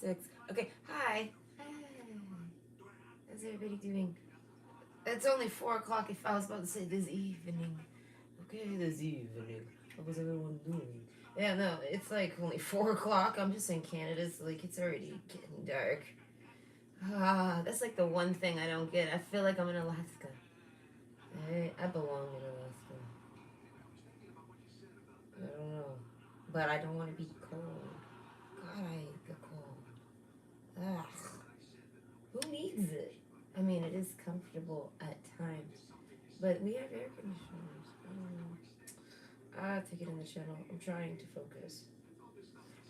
6. Okay, hi. How's everybody doing? It's only 4 o'clock if I was about to say this evening. Okay, this evening. What was everyone doing? Yeah, no, it's like only 4 o'clock. I'm just in Canada, so like it's already getting dark. Ah, that's like the one thing I don't get. I feel like I'm in Alaska. I belong in Alaska. I don't know. But I don't want to be cold. God, I hate the cold. Ugh. Who needs it? I mean, it is comfortable at times. But we have air conditioners. I don't know. Take it in the channel. I'm trying to focus.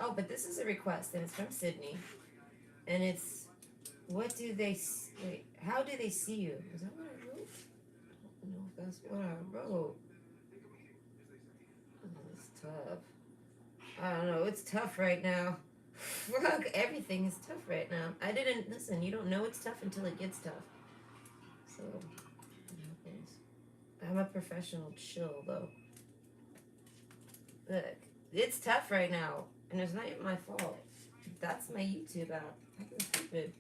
Oh, but this is a request, and it's from Sydney. And it's, what do they, wait, how do they see you? Is that what I wrote? I don't know if that's what I wrote. It's tough. I don't know. It's tough right now. Fuck, everything is tough right now. I didn't, listen, you don't know it's tough until it gets tough. So, it happens. I'm a professional chill, though. Look, it's tough right now, and it's not even my fault. That's my YouTube app. That's stupid.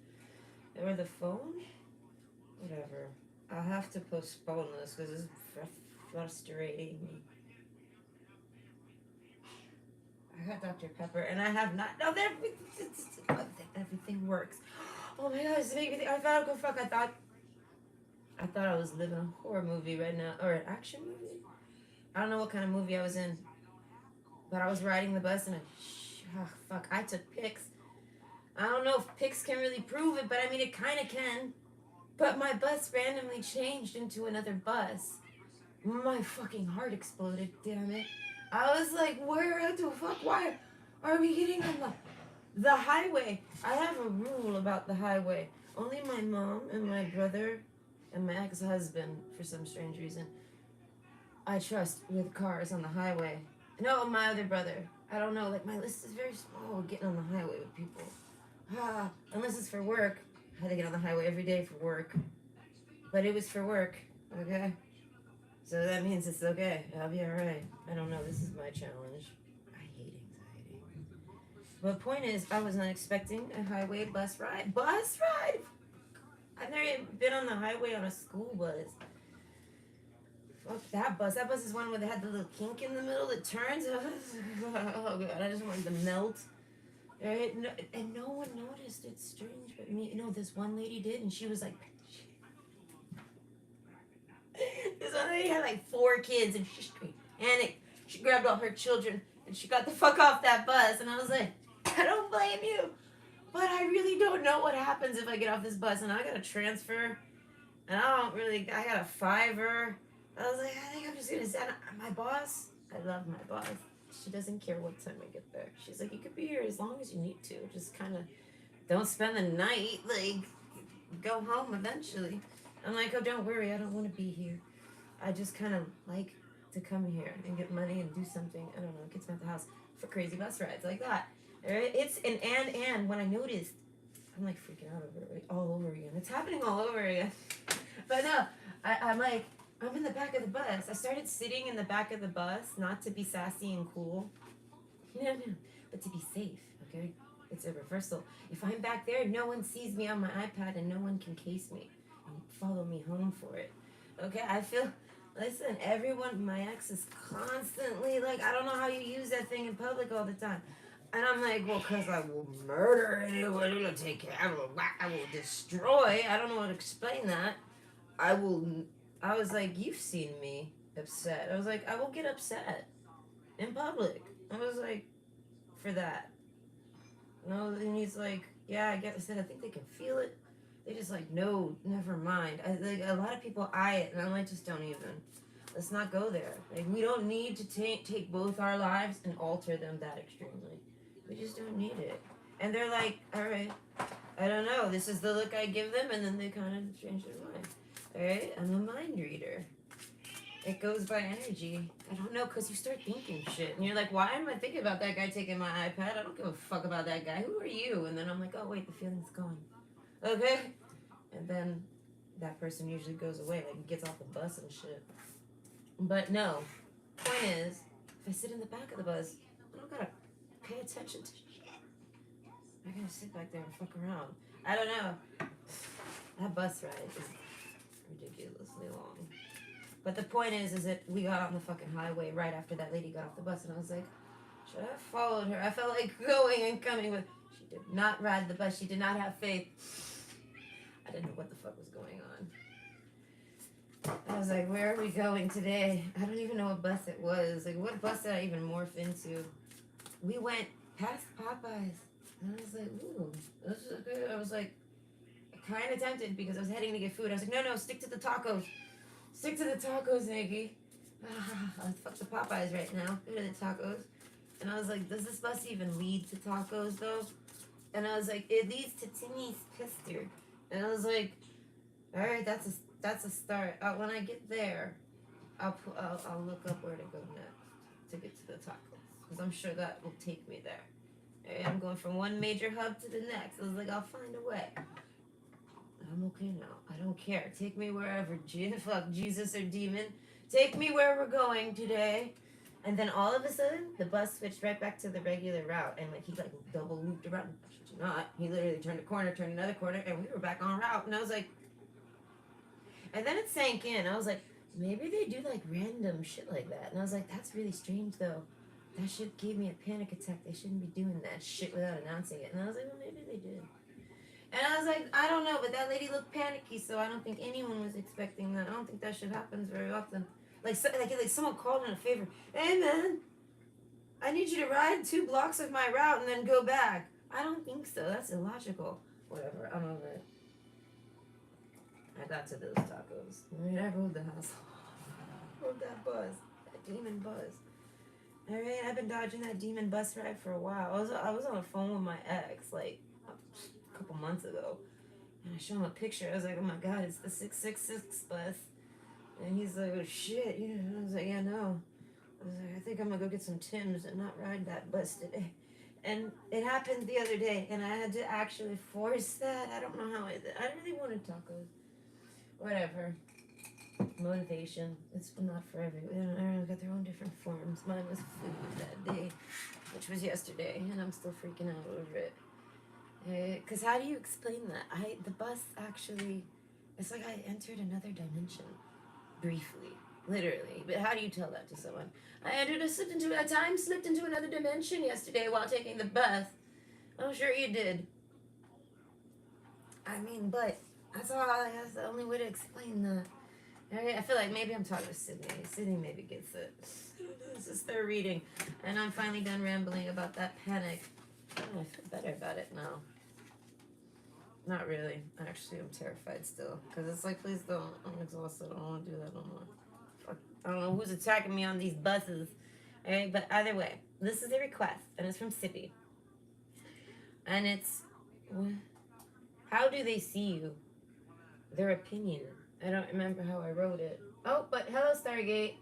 Or the phone? Whatever. I'll have to postpone this because it's frustrating me. I got Dr. Pepper, and I have not. No, everything works. Oh my gosh, it's making me think. I thought, oh fuck, I thought I was living a horror movie right now, or an action movie. I don't know what kind of movie I was in, but I was riding the bus, and I took pics. I don't know if pics can really prove it, but I mean, it kind of can. But my bus randomly changed into another bus. My fucking heart exploded, damn it. I was like, where the fuck? Why are we getting on the highway? I have a rule about the highway. Only my mom and my brother and my ex-husband, for some strange reason, I trust with cars on the highway. No, my other brother. I don't know, like my list is very small getting on the highway with people. Unless it's for work. I had to get on the highway every day for work. But it was for work, okay? So that means it's okay. I'll be alright. I don't know, this is my challenge. I hate anxiety. But point is, I was not expecting a highway bus ride. Bus ride? I've never even been on the highway on a school bus. Fuck that bus. That bus is one where they had the little kink in the middle that turns. Oh god, I just wanted to melt. Right? No, and no one noticed. It's strange, but me. No, this one lady did, and she was like, this one lady had like 4 kids, and she panicked. She grabbed all her children, and she got the fuck off that bus. And I was like, I don't blame you, but I really don't know what happens if I get off this bus, and I gotta transfer, and I got a $5. I was like, I think I'm just gonna send my boss. I love my boss. She doesn't care what time I get there. She's like, you could be here as long as you need to. Just kind of don't spend the night. Like, go home eventually. I'm like, oh, don't worry. I don't want to be here. I just kind of like to come here and get money and do something. I don't know. Get to the house for crazy bus rides like that. All right? It's and when I noticed, I'm like freaking out over it all over again. It's happening all over again. But no, I'm like, I'm in the back of the bus. I started sitting in the back of the bus, not to be sassy and cool. No, but to be safe, okay? It's a reversal. If I'm back there, no one sees me on my iPad and no one can case me and follow me home for it. Okay, I feel, listen, everyone, my ex is constantly like, I don't know how you use that thing in public all the time. And I'm like, well, because I will murder anyone, I will take care, I will destroy. I don't know how to explain that. I was like, you've seen me upset. I was like, I will get upset in public. I was like, for that. No, and he's like, yeah, I guess. I said, I think they can feel it. They just like, no, never mind. Like a lot of people eye it, and I'm like, just don't even. Let's not go there. Like we don't need to take both our lives and alter them that extremely. We just don't need it. And they're like, all right, I don't know. This is the look I give them, and then they kind of change their mind. All right, I'm a mind reader. It goes by energy. I don't know, because you start thinking shit. And you're like, why am I thinking about that guy taking my iPad? I don't give a fuck about that guy. Who are you? And then I'm like, oh, wait, the feeling's gone. Okay? And then that person usually goes away, like, gets off the bus and shit. But no. Point is, if I sit in the back of the bus, I don't gotta pay attention to shit. I gotta sit back there and fuck around. I don't know. That bus ride is ridiculously long. But the point is that we got on the fucking highway right after that lady got off the bus, and I was like, should I have followed her? I felt like going and coming, but she did not ride the bus. She did not have faith. I didn't know what the fuck was going on. I was like, where are we going today? I don't even know what bus it was. Like, what bus did I even morph into? We went past Popeyes. And I was like, ooh, this is good. I was like, kind of tempted because I was heading to get food. I was like, no, stick to the tacos. Stick to the tacos, Nikki. Fuck the Popeyes right now. Go to the tacos. And I was like, does this bus even lead to tacos, though? And I was like, it leads to Timmy's Pister. And I was like, all right, that's a start. When I get there, I'll look up where to go next to get to the tacos. Because I'm sure that will take me there. Right, I'm going from one major hub to the next. I was like, I'll find a way. I'm okay now. I don't care. Take me wherever. Fuck Jesus or demon. Take me where we're going today. And then all of a sudden, the bus switched right back to the regular route. And like he like double looped around. Shit you not. He literally turned a corner, turned another corner, and we were back on route. And I was like, and then it sank in. I was like, maybe they do like random shit like that. And I was like, that's really strange though. That shit gave me a panic attack. They shouldn't be doing that shit without announcing it. And I was like, well, maybe they did. And I was like, I don't know, but that lady looked panicky, so I don't think anyone was expecting that. I don't think that shit happens very often. Like someone called in a favor. Hey, man, I need you to ride 2 blocks of my route and then go back. I don't think so. That's illogical. Whatever, I'm over it. I got to those tacos. I mean, I rode the house. Rode that bus. That demon bus. Alright, I've been dodging that demon bus ride for a while. I was on the phone with my ex, like, a couple months ago. And I showed him a picture. I was like, oh my god, it's the 666 bus. And he's like, oh shit, yeah. And I was like, yeah, no. I was like, I think I'm gonna go get some Timbs and not ride that bus today. And it happened the other day, and I had to actually force that. I don't know how I really wanted tacos. Whatever. Motivation. It's not for everyone. Everyone's got their own different forms. Mine was food that day, which was yesterday, and I'm still freaking out over it. Because how do you explain that? The bus actually, it's like I entered another dimension, briefly, literally. But how do you tell that to someone? I time slipped into another dimension yesterday while taking the bus. I'm sure you did. I mean, but that's all. That's the only way to explain that. I feel like maybe I'm talking to Sydney. Sydney maybe gets it. This is their reading. And I'm finally done rambling about that panic. Oh, I feel better about it now. Not really. Actually, I'm terrified still. Because it's like, please don't. I'm exhausted. I don't want to do that no more. Fuck. I don't know who's attacking me on these buses. Alright, but either way, this is a request. And it's from Sippy. And it's, how do they see you? Their opinion. I don't remember how I wrote it. Oh, but hello, Stargate.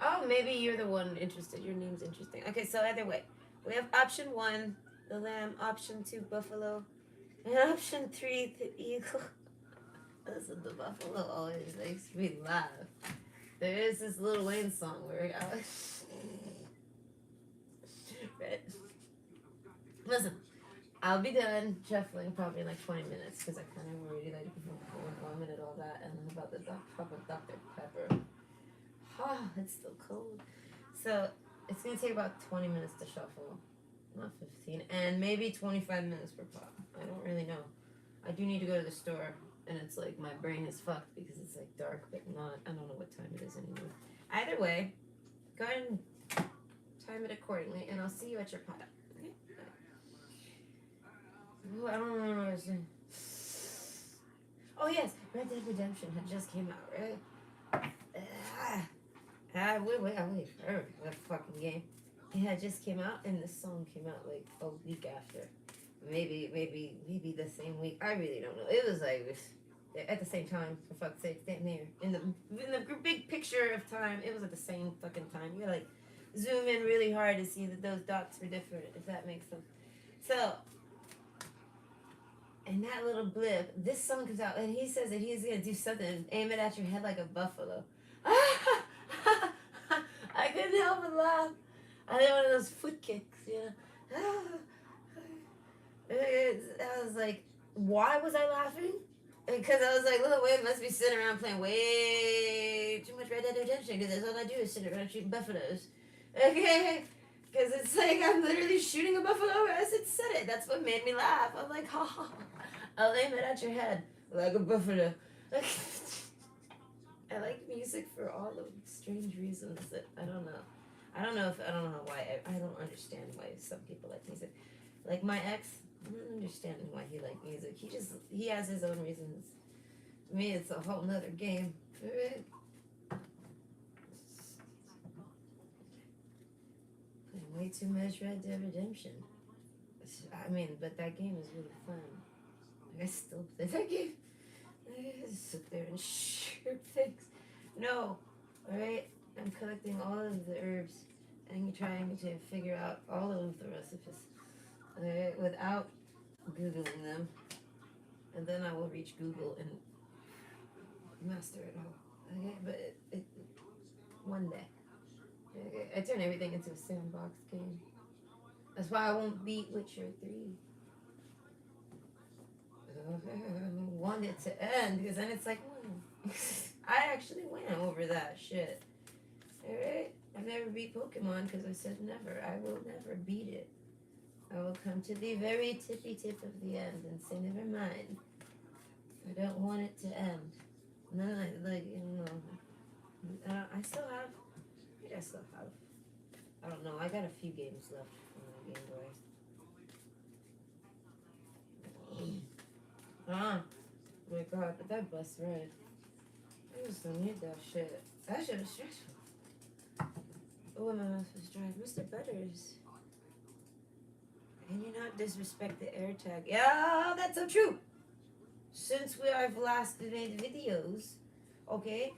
Oh, maybe you're the one interested. Your name's interesting. Okay, so either way, we have option 1, the lamb. Option 2, buffalo. And option 3, the eagle. Listen, the buffalo always makes me laugh. There is this Lil Wayne song where right. Listen, I'll be done shuffling probably in like 20 minutes because I kind of worried like vomit and all that, and I'm about to pop a Dr. Pepper. It's still cold. So it's gonna take about 20 minutes to shuffle, not 15, and maybe 25 minutes per pop. I don't really know. I do need to go to the store, and it's like my brain is fucked because it's like dark, but not. I don't know what time it is anymore. Either way, go ahead and time it accordingly, and I'll see you at your pot. Okay. Ooh, I don't remember what I was saying. Oh yes, Red Dead Redemption had just came out, right? Wait, heard that fucking game. It had just came out, and the song came out like a week after. Maybe the same week. I really don't know. It was like at the same time, for fuck's sake, damn near. In the big picture of time, it was at the same fucking time. You gotta like zoom in really hard to see that those dots were different, if that makes sense. So, in that little blip, this song comes out, and he says that he's gonna do something, aim it at your head like a buffalo. I couldn't help but laugh. I did one of those foot kicks, you know. like, why was I laughing? Because I was like, Lil Wayne must be sitting around playing way too much Red Dead Redemption because that's all I do is sit around shooting buffaloes. Okay? Because it's like I'm literally shooting a buffalo as it said it. That's what made me laugh. I'm like, ha ha. I'll aim it at your head like a buffalo. I like music for all of strange reasons that I don't know. I don't know why. I don't understand why some people like music. Like my ex, I don't understand why he liked music. He has his own reasons. To me, it's a whole nother game. Playing way too much Red Dead Redemption. I mean, but that game is really fun. I still play that game. I just sit there and shoot things. No, alright? I'm collecting all of the herbs and trying to figure out all of the recipes. Without Googling them. And then I will reach Google and master it all. Okay, but it one day. Okay, I turn everything into a sandbox game. That's why I won't beat Witcher 3. I want it to end because then it's like, I actually went over that shit. Alright? I've never beat Pokemon because I said never. I will never beat it. I will come to the very tippy tip of the end and say, never mind. I don't want it to end. No, like, you know. I still have. Maybe I still have. I don't know. I got a few games left on my Game Boy. Oh my god, but that bus ride. I just don't need that shit. That shit is stressful. Oh, my mouth was dry. Mr. Butters. Can you not disrespect the air tag? Yeah, that's so true. Since I've last made videos, okay,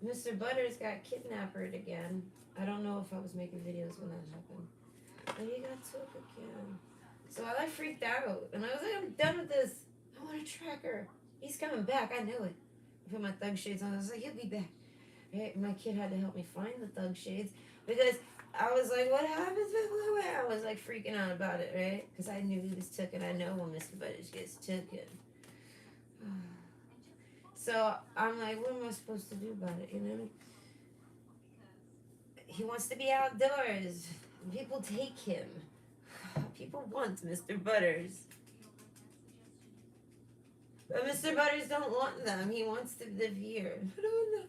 Mr. Butters got kidnapped again. I don't know if I was making videos when that happened. And he got took again. So I freaked out. And I was like, I'm done with this. I want a tracker. He's coming back. I knew it. I put my thug shades on. I was like, he'll be back. Right? My kid had to help me find the thug shades because I was like, what happens with Blue? I was like freaking out about it, right? Because I knew he was taken. I know when Mr. Butters gets taken. So I'm like, what am I supposed to do about it, you know? He wants to be outdoors. People take him. People want Mr. Butters. But Mr. Butters don't want them. He wants to live here. I don't know.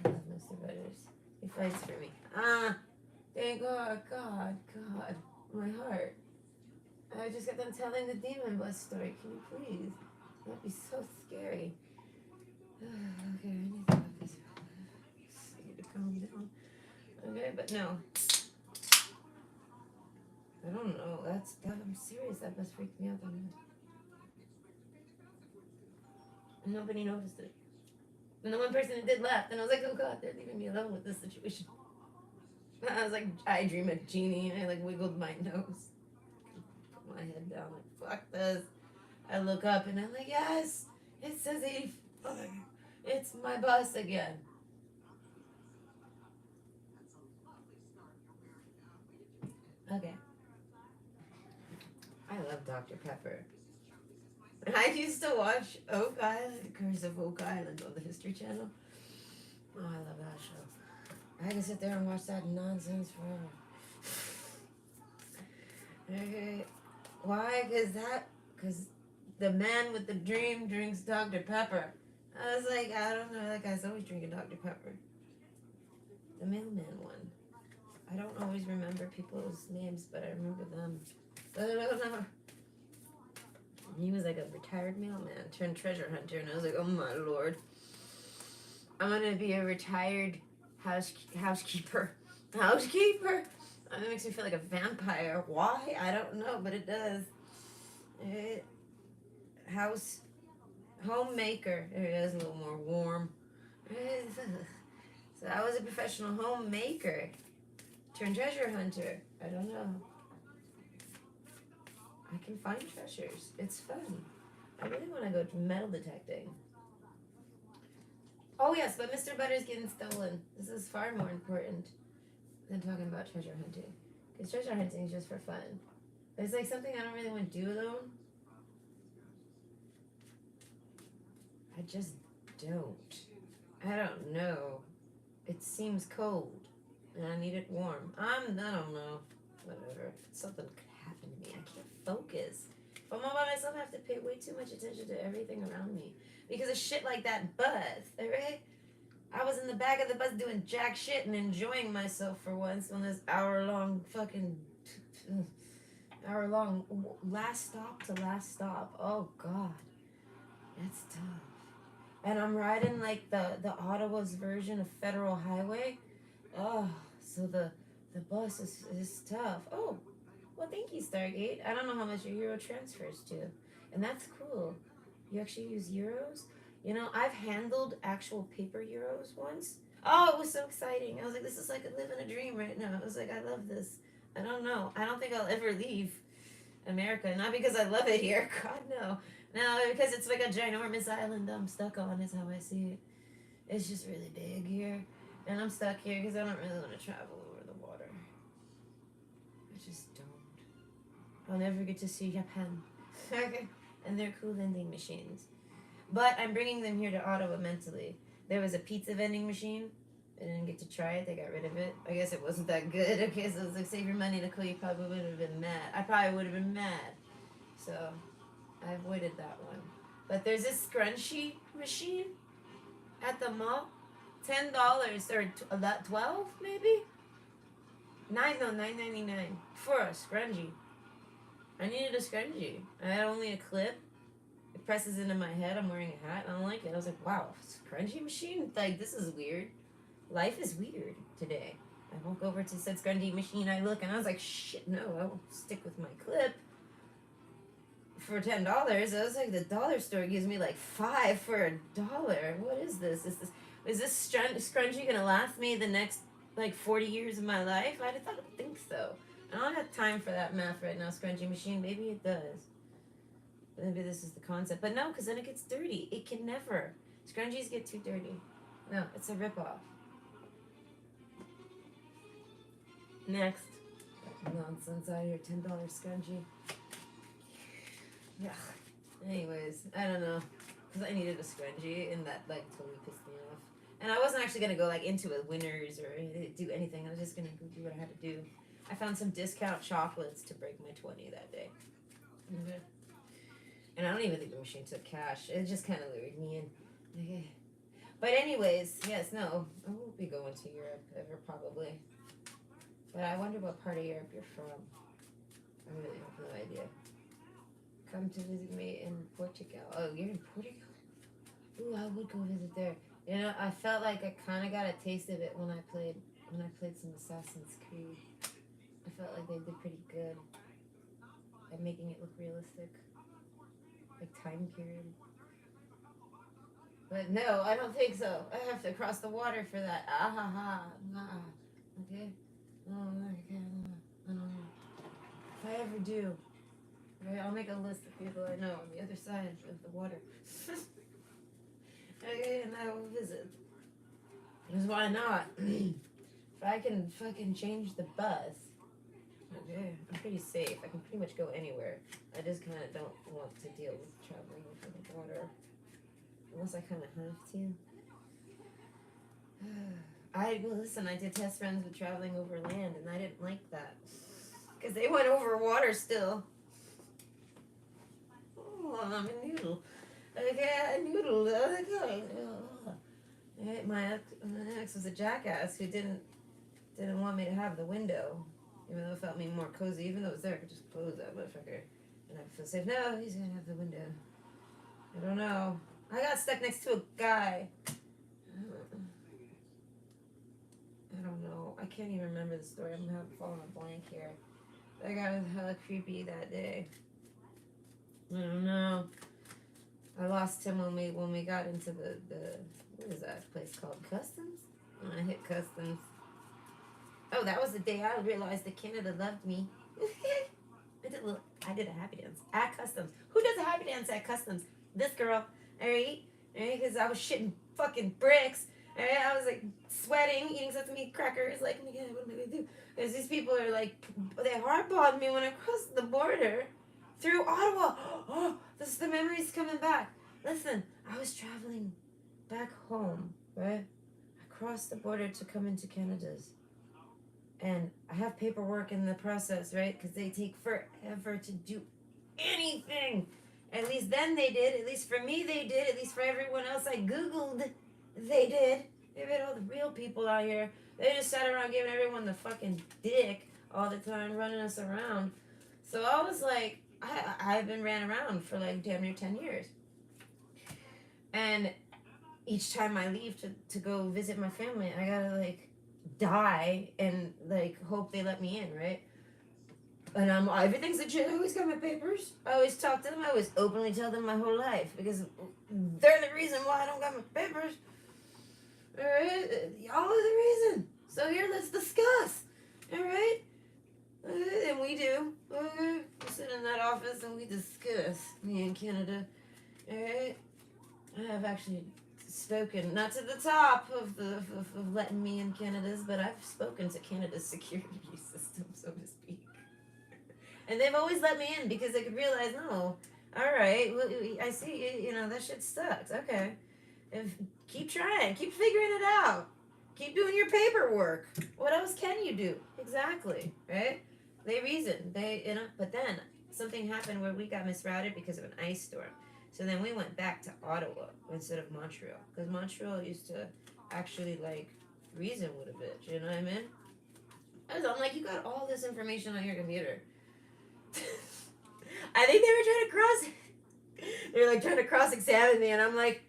I love Mr. Butters. He fights for me. Thank God, my heart. I just got done telling the demon bus story. Can you please? That'd be so scary. Okay, I need to have this. I need to calm down. Okay, but no. I don't know. I'm serious. That must freak me out that much. Nobody noticed it. And the one person that did left, and I was like, oh god, they're leaving me alone with this situation. I was like, I dream a genie, and I like wiggled my nose. Put my head down, like, fuck this. I look up, and I'm like, yes, it says 85. It's my bus again. Okay. I love Dr. Pepper. I used to watch Oak Island, Curse of Oak Island on the History Channel. Oh, I love that show. I can sit there and watch that nonsense forever. Okay. Why? Because the man with the dream drinks Dr. Pepper. I was like, I don't know, that guy's always drinking Dr. Pepper. The mailman one. I don't always remember people's names, but I remember them. I don't know. He was like a retired mailman turned treasure hunter, and I was like, oh my lord. I'm gonna be a retired housekeeper. Housekeeper? That makes me feel like a vampire. Why? I don't know, but it does. Homemaker. There it is, a little more warm. So I was a professional homemaker turned treasure hunter. I don't know. I can find treasures. It's fun. I really want to go metal detecting. Oh yes, but Mr. Butter's getting stolen. This is far more important than talking about treasure hunting. Because treasure hunting is just for fun. It's like something I don't really want to do alone. just don't. I don't know. It seems cold, and I need it warm. I don't know. Whatever. Something could happen to me. I can't focus. If I'm all by myself, I have to pay way too much attention to everything around me. Because of shit like that bus, alright? I was in the back of the bus doing jack shit and enjoying myself for once on this hour-long fucking... hour-long last stop to last stop. Oh, God. That's tough. And I'm riding like the Ottawa's version of Federal Highway. Oh, so the bus is tough. Oh, well, thank you, Stargate. I don't know how much your euro transfers to. And that's cool. You actually use euros? You know, I've handled actual paper euros once. Oh, it was so exciting. I was like, this is like living a dream right now. I was like, I love this. I don't know. I don't think I'll ever leave America. Not because I love it here. God, no. No, because it's like a ginormous island I'm stuck on, is how I see it. It's just really big here. And I'm stuck here because I don't really want to travel over the water. I just don't. I'll never get to see Japan. And they're cool vending machines. But I'm bringing them here to Ottawa mentally. There was a pizza vending machine. I didn't get to try it. They got rid of it. I guess it wasn't that good. Okay, so it's like, save your money, Nicole. You probably would have been mad. I probably would have been mad. So I avoided that one. But there's this scrunchie machine at the mall. $10 or 12 maybe? $9.99 for a scrunchie. I needed a scrunchie. I had only a clip. It presses into my head. I'm wearing a hat. I don't like it. I was like, wow, scrunchie machine? Like, this is weird. Life is weird today. I walk over to said scrunchie machine. I look and I was like, shit, no, I won't stick with my clip for $10. I was like, the dollar store gives me like $5 for $1. What is this? Is this scrunchie gonna last me the next like 40 years of my life? I don't think so. I don't have time for that math right now, scrunchie machine. Maybe it does. Maybe this is the concept. But no, because then it gets dirty. It can never. Scrunchies get too dirty. No, it's a ripoff. Next. Nonsense out here. $10 scrunchie. Yeah. Anyways, I don't know. Because I needed a scrunchie, and that like totally pissed me off. And I wasn't actually gonna go like into a Winners or do anything. I was just gonna go do what I had to do. I found some discount chocolates to break my 20 that day. Okay. And I don't even think the machine took cash. It just kind of lured me in. Okay. But anyways, yes, no, I won't be going to Europe ever probably. But I wonder what part of Europe you're from. I really have no idea. Come to visit me in Portugal. Oh, you're in Portugal? Ooh, I would go visit there. You know, I felt like I kind of got a taste of it when I played some Assassin's Creed. I felt like they did pretty good at making it look realistic, like time period. But no, I don't think so. I have to cross the water for that. Ah ha ha. Okay. Oh, okay. I don't know. If I ever do, right, I'll make a list of people I know on the other side of the water. Okay, and I will visit. Because why not? If I can fucking change the bus, okay, I'm pretty safe. I can pretty much go anywhere. I just kind of don't want to deal with traveling over the water. Unless I kind of have to. Listen, I did test runs with traveling over land, and I didn't like that. Because they went over water still. Oh, I'm a noodle. Okay, I noodled. My ex was a jackass who didn't want me to have the window, even though it felt me more cozy. Even though it was there, I could just close that motherfucker, and I feel safe. No, he's gonna have the window. I don't know. I got stuck next to a guy. I don't know. I can't even remember the story. I'm falling a blank here. That guy was hella creepy that day. I don't know. I lost him when we got into the what is that place called? Customs? When I hit customs. Oh, that was the day I realized that Canada loved me. I did a happy dance at customs. Who does a happy dance at customs? This girl, alright? Because I was shitting fucking bricks. Alright, I was like sweating, eating sesame crackers. Like, oh my god, what am I gonna do? Because these people are like, they hardballed me when I crossed the border through Ottawa. Oh, this is the memories coming back. Listen, I was traveling back home, right? I crossed the border to come into Canada's. And I have paperwork in the process, right? Because they take forever to do anything. At least then they did. At least for me, they did. At least for everyone else I Googled, they did. They've had all the real people out here. They just sat around giving everyone the fucking dick all the time, running us around. So I was like, I've been ran around for like damn near 10 years. And each time I leave to go visit my family, I gotta like die and like hope they let me in, right? And everything's legit. I always got my papers. I always talk to them. I always openly tell them my whole life because they're the reason why I don't got my papers. All right, y'all are the reason. So here, let's discuss. All right, and we do. We sit in that office and we discuss. Me in Canada. All right, I have actually spoken, not to the top of letting me in Canada's, but I've spoken to Canada's security system, so to speak. And they've always let me in because they could realize, no, all right, well, I see, you know, that shit sucks. Okay. Keep trying. Keep figuring it out. Keep doing your paperwork. What else can you do? Exactly, right? They reason. But then something happened where we got misrouted because of an ice storm. So then we went back to Ottawa instead of Montreal. Because Montreal used to actually, like, reason with a bitch. You know what I mean? I'm like, you got all this information on your computer. I think they were trying to They're, like, trying to cross-examine me. And I'm like,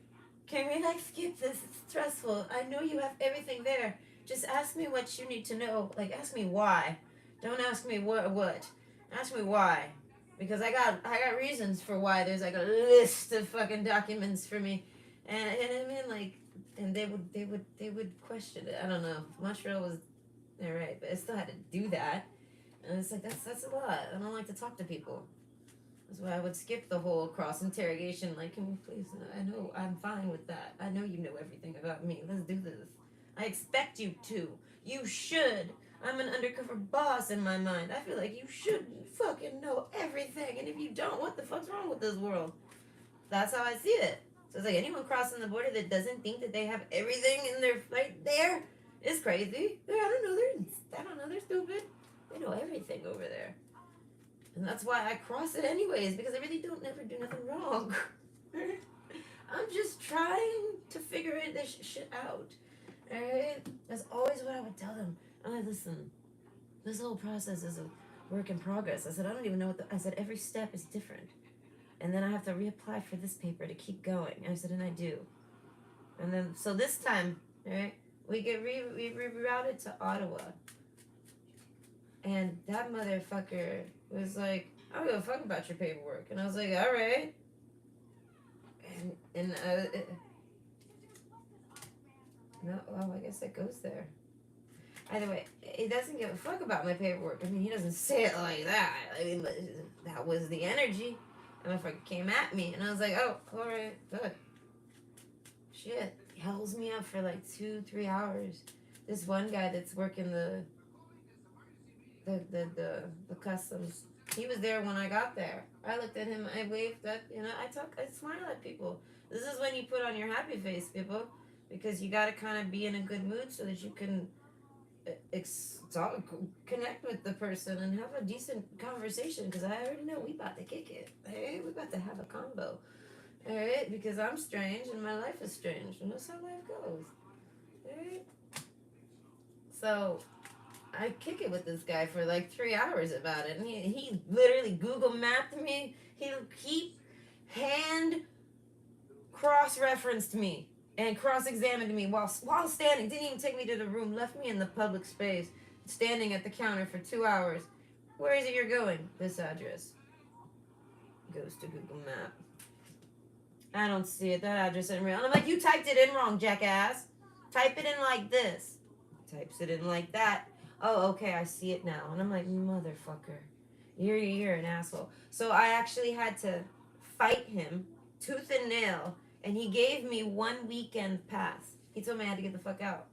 can we, like, skip this? It's stressful. I know you have everything there. Just ask me what you need to know. Like, ask me why. Don't ask me what. Ask me why. Because I got reasons for why there's like a list of fucking documents for me, and I mean like, and they would question it. I don't know. Montreal was all right, but I still had to do that, and it's like that's a lot. I don't like to talk to people. That's why I would skip the whole cross interrogation. Like, can we please? I know I'm fine with that. I know you know everything about me. Let's do this. I expect you to. You should. I'm an undercover boss in my mind. I feel like you should fucking know everything. And if you don't, what the fuck's wrong with this world? That's how I see it. So it's like anyone crossing the border that doesn't think that they have everything in their right there is crazy. I don't know. They're stupid. They know everything over there. And that's why I cross it anyways, because I really don't never do nothing wrong. I'm just trying to figure this shit out. Alright? That's always what I would tell them. I'm like, listen, this whole process is a work in progress. I said, I don't even know I said, every step is different. And then I have to reapply for this paper to keep going. I said, and I do. And then, so this time, right, we get rerouted to Ottawa. And that motherfucker was like, I don't give a fuck about your paperwork. And I was like, all right. No, well, I guess it goes there. Either way, he doesn't give a fuck about my paperwork. I mean, he doesn't say it like that. I mean, but that was the energy. And the motherfucker came at me, and I was like, oh, all right, good. Shit. He holds me up for like 2-3 hours. This one guy that's working the customs, he was there when I got there. I looked at him, I waved at, I smile at people. This is when you put on your happy face, people. Because you got to kind of be in a good mood so that you can connect with the person and have a decent conversation. Because I already know we about to kick it. Hey, we about to have a combo. All right? Because I'm strange and my life is strange. And that's how life goes. All right? So I kick it with this guy for like 3 hours about it. And he literally Google mapped me. He hand cross-referenced me. And cross-examined me while standing. Didn't even take me to the room. Left me in the public space. Standing at the counter for 2 hours. Where is it you're going? This address. Goes to Google Map. I don't see it. That address isn't real. And I'm like, you typed it in wrong, jackass. Type it in like this. Types it in like that. Oh, okay, I see it now. And I'm like, motherfucker. You're an asshole. So I actually had to fight him tooth and nail. And he gave me 1 weekend pass. He told me I had to get the fuck out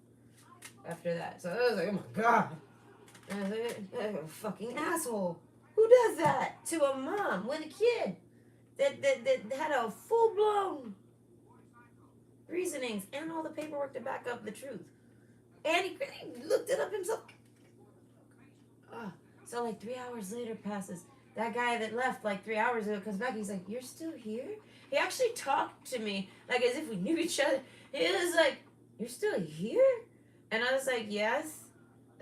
after that. So I was like, oh my God. And I was like, a fucking asshole. Who does that to a mom with a kid? that had a full-blown reasonings and all the paperwork to back up the truth. And he looked it up himself. So like 3 hours later passes. That guy that left like 3 hours ago comes back. He's like, "You're still here?" He actually talked to me like as if we knew each other. He was like, "You're still here?" And I was like, "Yes."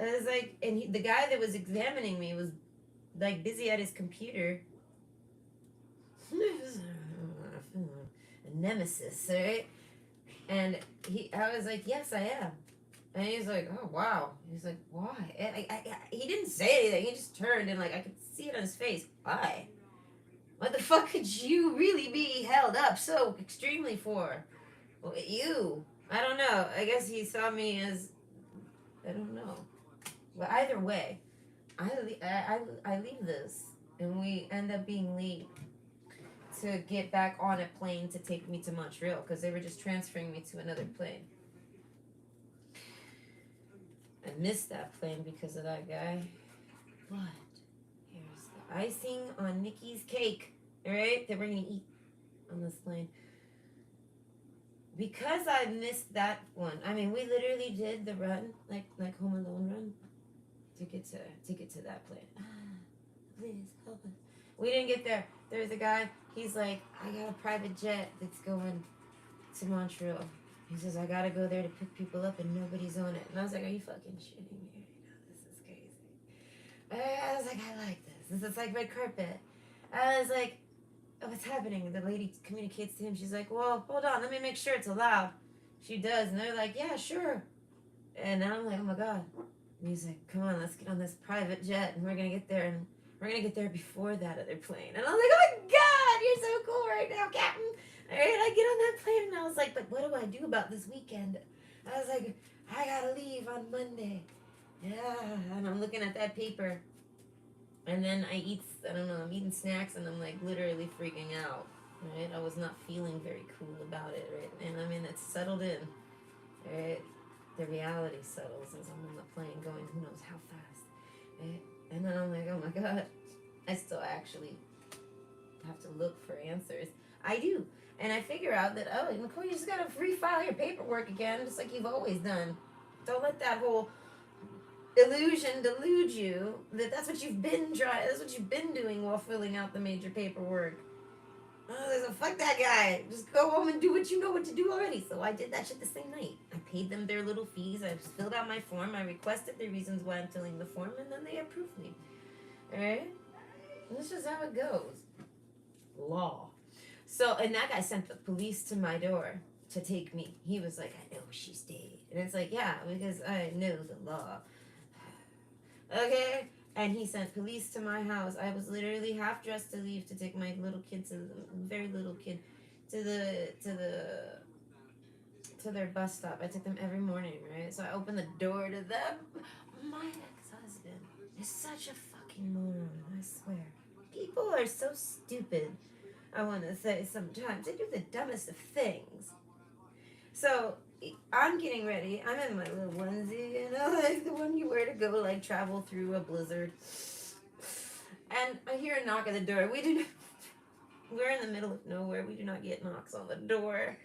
I was like, and the guy that was examining me was like busy at his computer. A nemesis, right? And I was like, "Yes, I am." And he's like, "Oh, wow." He's like, "Why?" And he didn't say anything. He just turned and like I could see it on his face. Why? What the fuck could you really be held up so extremely for? Well, you. I don't know. I guess he saw me as, I don't know. But either way, I leave this and we end up being late to get back on a plane to take me to Montreal because they were just transferring me to another plane. I missed that plane because of that guy. But here's the icing on Nikki's cake, right? That we're gonna eat on this plane. Because I missed that one. I mean, we literally did the run, like Home Alone run, to get to that plane. Please help us. We didn't get there. There's a guy. He's like, "I got a private jet that's going to Montreal." He says, "I gotta go there to pick people up and nobody's on it." And I was like, "Are you fucking shitting me? This is crazy." I was like, "I like this. This is like red carpet." I was like, "Oh, what's happening?" And the lady communicates to him. She's like, "Well, hold on. Let me make sure it's allowed." She does. And they're like, "Yeah, sure." And I'm like, "Oh my God." And he's like, "Come on, let's get on this private jet and we're going to get there. And we're going to get there before that other plane." And I was like, "Oh my God, you're so cool right now, Captain." All right, I get on that plane and I was like, "But what do I do about this weekend?" I was like, "I gotta leave on Monday." Yeah, and I'm looking at that paper. And then I'm eating snacks and I'm like literally freaking out, right? I was not feeling very cool about it, right? And I mean, it's settled in, right? The reality settles as I'm on the plane going who knows how fast, right? And then I'm like, "Oh my God, I still actually have to look for answers." I do. And I figure out that, oh, Nicole, you just gotta refile your paperwork again, just like you've always done. Don't let that whole illusion delude you that that's what you've been trying, that's what you've been doing while filling out the major paperwork. Oh, so fuck that guy. Just go home and do what you know what to do already. So I did that shit the same night. I paid them their little fees. I filled out my form. I requested the reasons why I'm filling the form, and then they approved me. Alright? This is how it goes. Law. So, and that guy sent the police to my door to take me. He was like, "I know she stayed." And it's like, "Yeah, because I know the law." Okay? And he sent police to my house. I was literally half dressed to leave to take my little kid very little kid to their bus stop. I took them every morning, right? So I opened the door to them. My ex-husband is such a fucking moron, I swear. People are so stupid. I want to say sometimes they do the dumbest of things. So I'm getting ready. I'm in my little onesie, like the one you wear to go like travel through a blizzard. And I hear a knock at the door. We're in the middle of nowhere. We do not get knocks on the door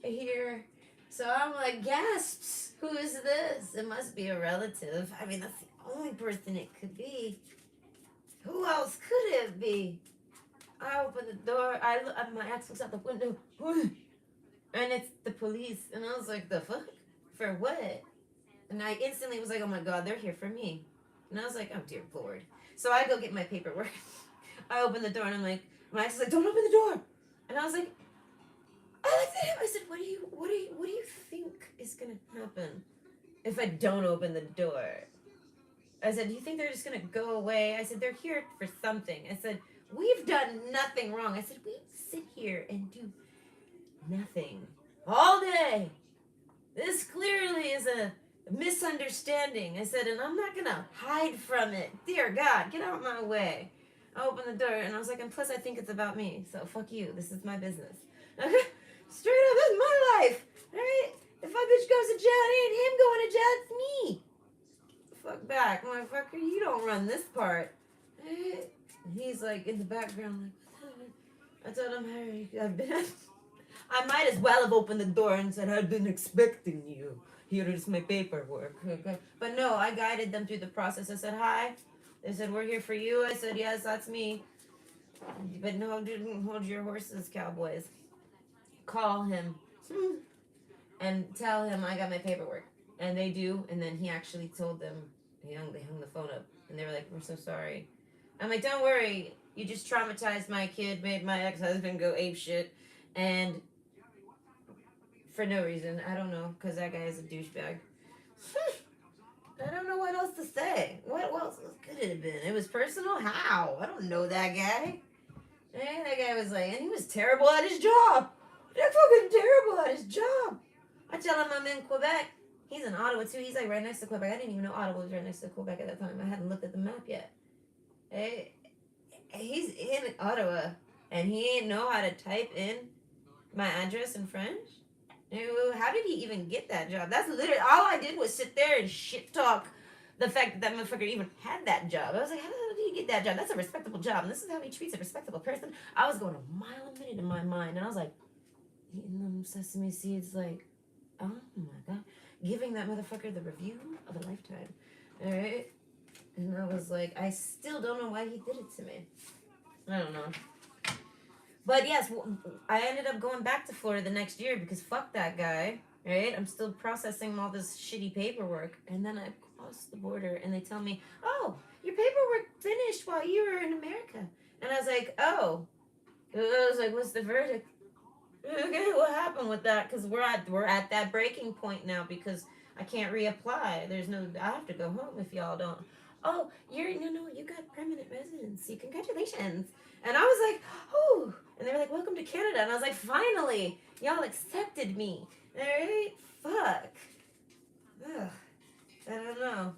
here. So I'm like, gasps. Who is this? It must be a relative. I mean, that's the only person it could be. Who else could it be? I open the door. My ex looks out the window. And it's the police. And I was like, the fuck? For what? And I instantly was like, "Oh my God, they're here for me." And I was like, "Oh dear Lord." So I go get my paperwork. I open the door and I'm like, my ex is like, "Don't open the door." And I was like, I looked at him. I said, what do you think is gonna happen if I don't open the door? I said, "Do you think they're just gonna go away?" I said, "They're here for something." I said, "We've done nothing wrong." I said, "We sit here and do nothing all day. This clearly is a misunderstanding." I said, "And I'm not gonna hide from it. Dear God, get out of my way." I opened the door and I was like, "And plus I think it's about me. So fuck you. This is my business." Straight up, this is my life. Alright? If my bitch goes to jail, it ain't him going to jail, it's me. Fuck back, motherfucker. You don't run this part. Right? And he's like in the background, like, I told him, Harry, I might as well have opened the door and said, I've been expecting you. Here is my paperwork. Okay. But no, I guided them through the process. I said, hi. They said, we're here for you. I said, yes, that's me. But no, didn't hold your horses, cowboys. Call him and tell him I got my paperwork. And they do. And then he actually told them, they hung the phone up. And they were like, we're so sorry. I'm like, don't worry. You just traumatized my kid, made my ex-husband go ape shit. And for no reason. I don't know. Because that guy is a douchebag. I don't know what else to say. What else could it have been? It was personal? How? I don't know that guy. And that guy was like, and he was terrible at his job. They're fucking terrible at his job. I tell him I'm in Quebec. He's in Ottawa too. He's like right next to Quebec. I didn't even know Ottawa was right next to Quebec at that time. I hadn't looked at the map yet. Hey, he's in Ottawa and he ain't know how to type in my address in French. How did he even get that job? That's literally all I did was sit there and shit talk the fact that motherfucker even had that job. I was like, how the hell did he get that job? That's a respectable job, and this is how he treats a respectable person. I was going a mile a minute in my mind, and I was like, eating them sesame seeds, like, oh my god, giving that motherfucker the review of a lifetime. All right, and I was like, I still don't know why he did it to me. I don't know. But yes, I ended up going back to Florida the next year because fuck that guy, right? I'm still processing all this shitty paperwork. And then I cross the border and they tell me, oh, your paperwork finished while you were in America. And I was like, oh. I was like, what's the verdict? Okay, what happened with that? Because we're at that breaking point now because I can't reapply. I have to go home if y'all don't. Oh, you got permanent residency. Congratulations. And I was like, oh. And they were like, welcome to Canada. And I was like, finally, y'all accepted me. All right? Fuck. Ugh. I don't know.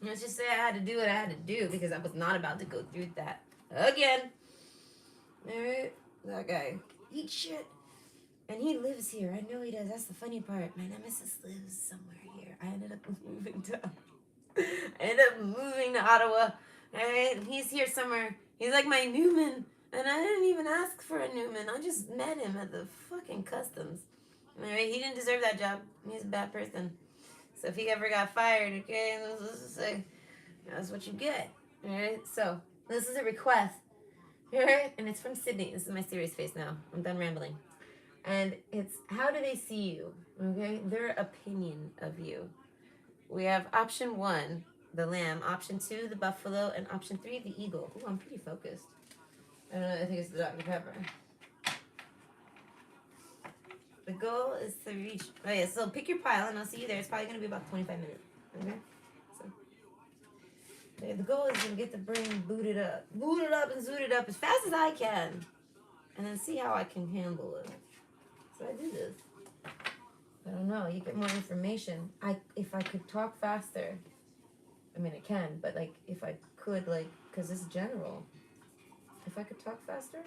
Let's just say I had to do what I had to do because I was not about to go through that again. All right? That guy. Eat shit. And he lives here. I know he does. That's the funny part. My nemesis lives somewhere here. I ended up moving to Ottawa. And he's here somewhere. He's like my Newman. And I didn't even ask for a Newman. I just met him at the fucking customs. Alright, he didn't deserve that job. He's a bad person. So if he ever got fired, okay, let's just say, that's what you get. Alright, so this is a request. Alright, and it's from Sydney. This is my serious face now. I'm done rambling. And it's, how do they see you? Okay, their opinion of you. We have option 1, the lamb. Option 2, the buffalo. And option 3, the eagle. Ooh, I'm pretty focused. I don't know, I think it's the Dr. Pepper. The goal is to reach... Oh, yeah, so pick your pile, and I'll see you there. It's probably going to be about 25 minutes. Okay? So, okay, the goal is to get the brain booted up. Booted up and zooted up as fast as I can. And then see how I can handle it. So I do this. I don't know. You get more information. If I could talk faster... I mean, I can, but, like, if I could, like... Because it's general... If I could talk faster,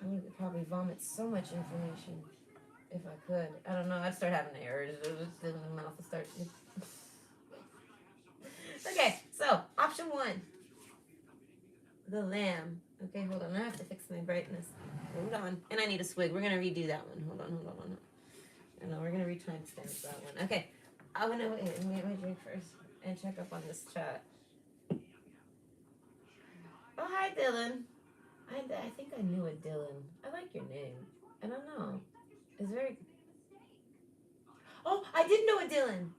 I would probably vomit so much information. If I could. I don't know. I'd start having errors. My mouth would start... Okay, so, option 1. The lamb. Okay, hold on. I have to fix my brightness. Hold on. And I need a swig. We're going to redo that one. Hold on. I know, we're going to re-timestamp that one. Okay, I'm going to wait and get my drink first and check up on this chat. Oh, hi, Dylan. I think I knew a Dylan. I like your name. I don't know. It's very... Oh, I did know a Dylan.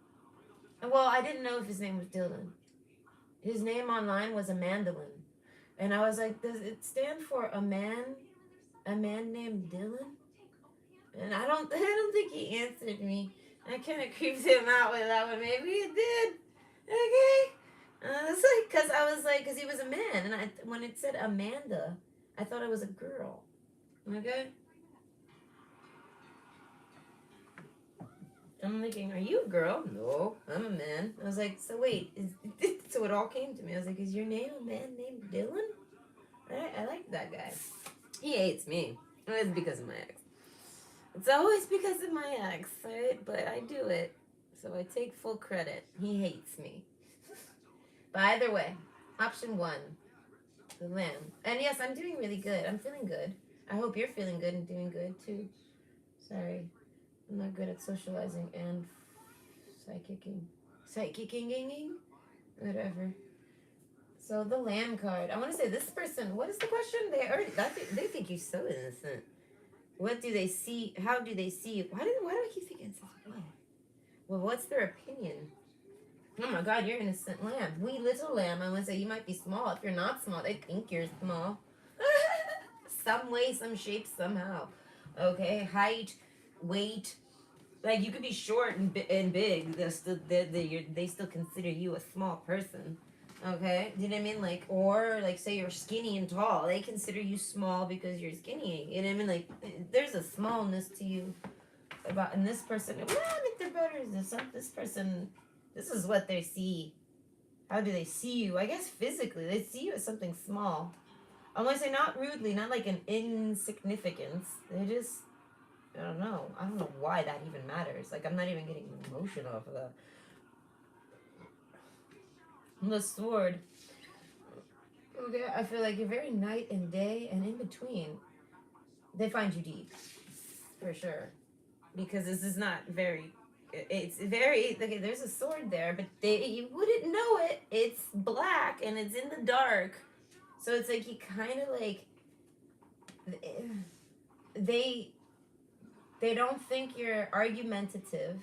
Well, I didn't know if his name was Dylan. His name online was a Mandolin. And I was like, does it stand for a man named Dylan? And I don't think he answered me. I kind of creeped him out with that one. Maybe it did. Okay. It's like, because he was a man. And when it said Amanda, I thought it was a girl. Okay? I'm thinking, are you a girl? No, I'm a man. I was like, so wait, so it all came to me. I was like, is your name a man named Dylan? I like that guy. He hates me. It's because of my ex. It's always because of my ex, right? But I do it. So I take full credit. He hates me. But either way, option 1, the lamb. And yes, I'm doing really good. I'm feeling good. I hope you're feeling good and doing good too. Sorry, I'm not good at socializing and psychicking, whatever. So the land card. I want to say this person. What is the question? They think you're so innocent. What do they see? How do they see you? Why do I keep thinking this? What? Well, what's their opinion? Oh my God, you're innocent lamb. Wee little lamb. I want to say you might be small. If you're not small, they think you're small. Some way, some shape, somehow. Okay, height, weight. Like you could be short and big. They still consider you a small person. Okay, do you know what I mean? Like, or like, say you're skinny and tall, they consider you small because you're skinny. You know what I mean? Like, there's a smallness to you about, and this person. Well, I think they're better. This person. This is what they see. How do they see you? I guess physically, they see you as something small. I want to say not rudely, not like an insignificance. They just, I don't know. I don't know why that even matters. Like, I'm not even getting emotion off of that. The sword. Okay, I feel like you're very night and day and in between. They find you deep, for sure. Because this is not very, it's very, okay, there's a sword there, but you wouldn't know it. It's black and it's in the dark. So it's like you kind of like, they don't think you're argumentative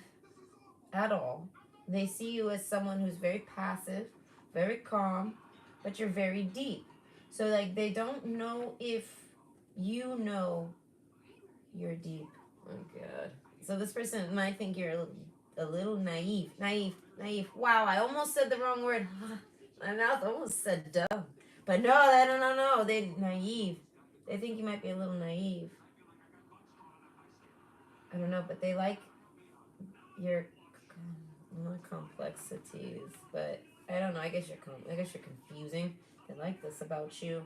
at all. They see you as someone who's very passive, very calm, but you're very deep. So like they don't know if you know you're deep. Oh God. So this person might think you're a little naive. Wow, I almost said the wrong word. My mouth almost said dumb. But no. They're naive. They think you might be a little naive. I don't know, but they like your not complexities, but I don't know. I guess you're confusing. They like this about you.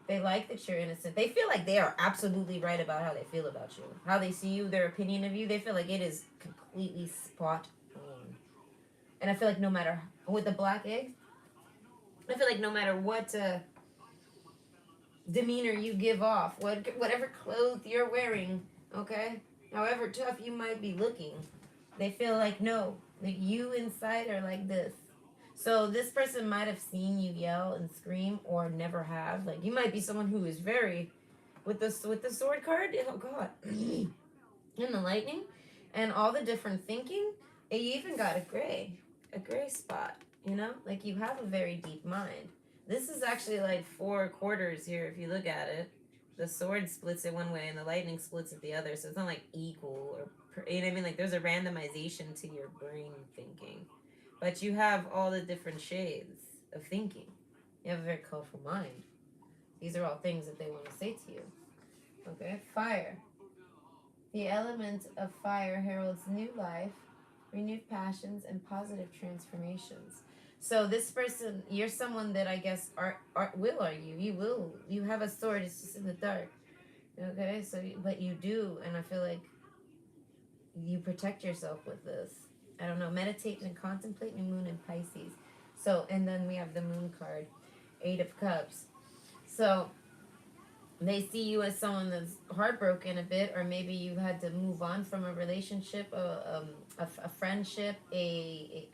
They like that you're innocent. They feel like they are absolutely right about how they feel about you, how they see you, their opinion of you. They feel like it is completely spot on. And I feel like no matter with the black egg, I feel like no matter what demeanor you give off, whatever clothes you're wearing, okay, however tough you might be looking, they feel like no, that you inside are like this. So this person might have seen you yell and scream or never have. Like you might be someone who is very with the sword card. Oh God, and the lightning, and all the different thinking. And you even got a gray spot. You know, like you have a very deep mind. This is actually like 4 quarters here if you look at it. The sword splits it one way and the lightning splits it the other. So it's not like equal or you know what I mean. Like there's a randomization to your brain thinking. But you have all the different shades of thinking. You have a very colorful mind. These are all things that they want to say to you. Okay, fire. The element of fire heralds new life, renewed passions, and positive transformations. So this person, you're someone that I guess will argue. You have a sword. It's just in the dark. Okay, so but you do, and I feel like you protect yourself with this. I don't know, meditate and contemplate new moon in Pisces. So, and then we have the moon card, 8 of Cups. So, they see you as someone that's heartbroken a bit, or maybe you had to move on from a relationship, a friendship, a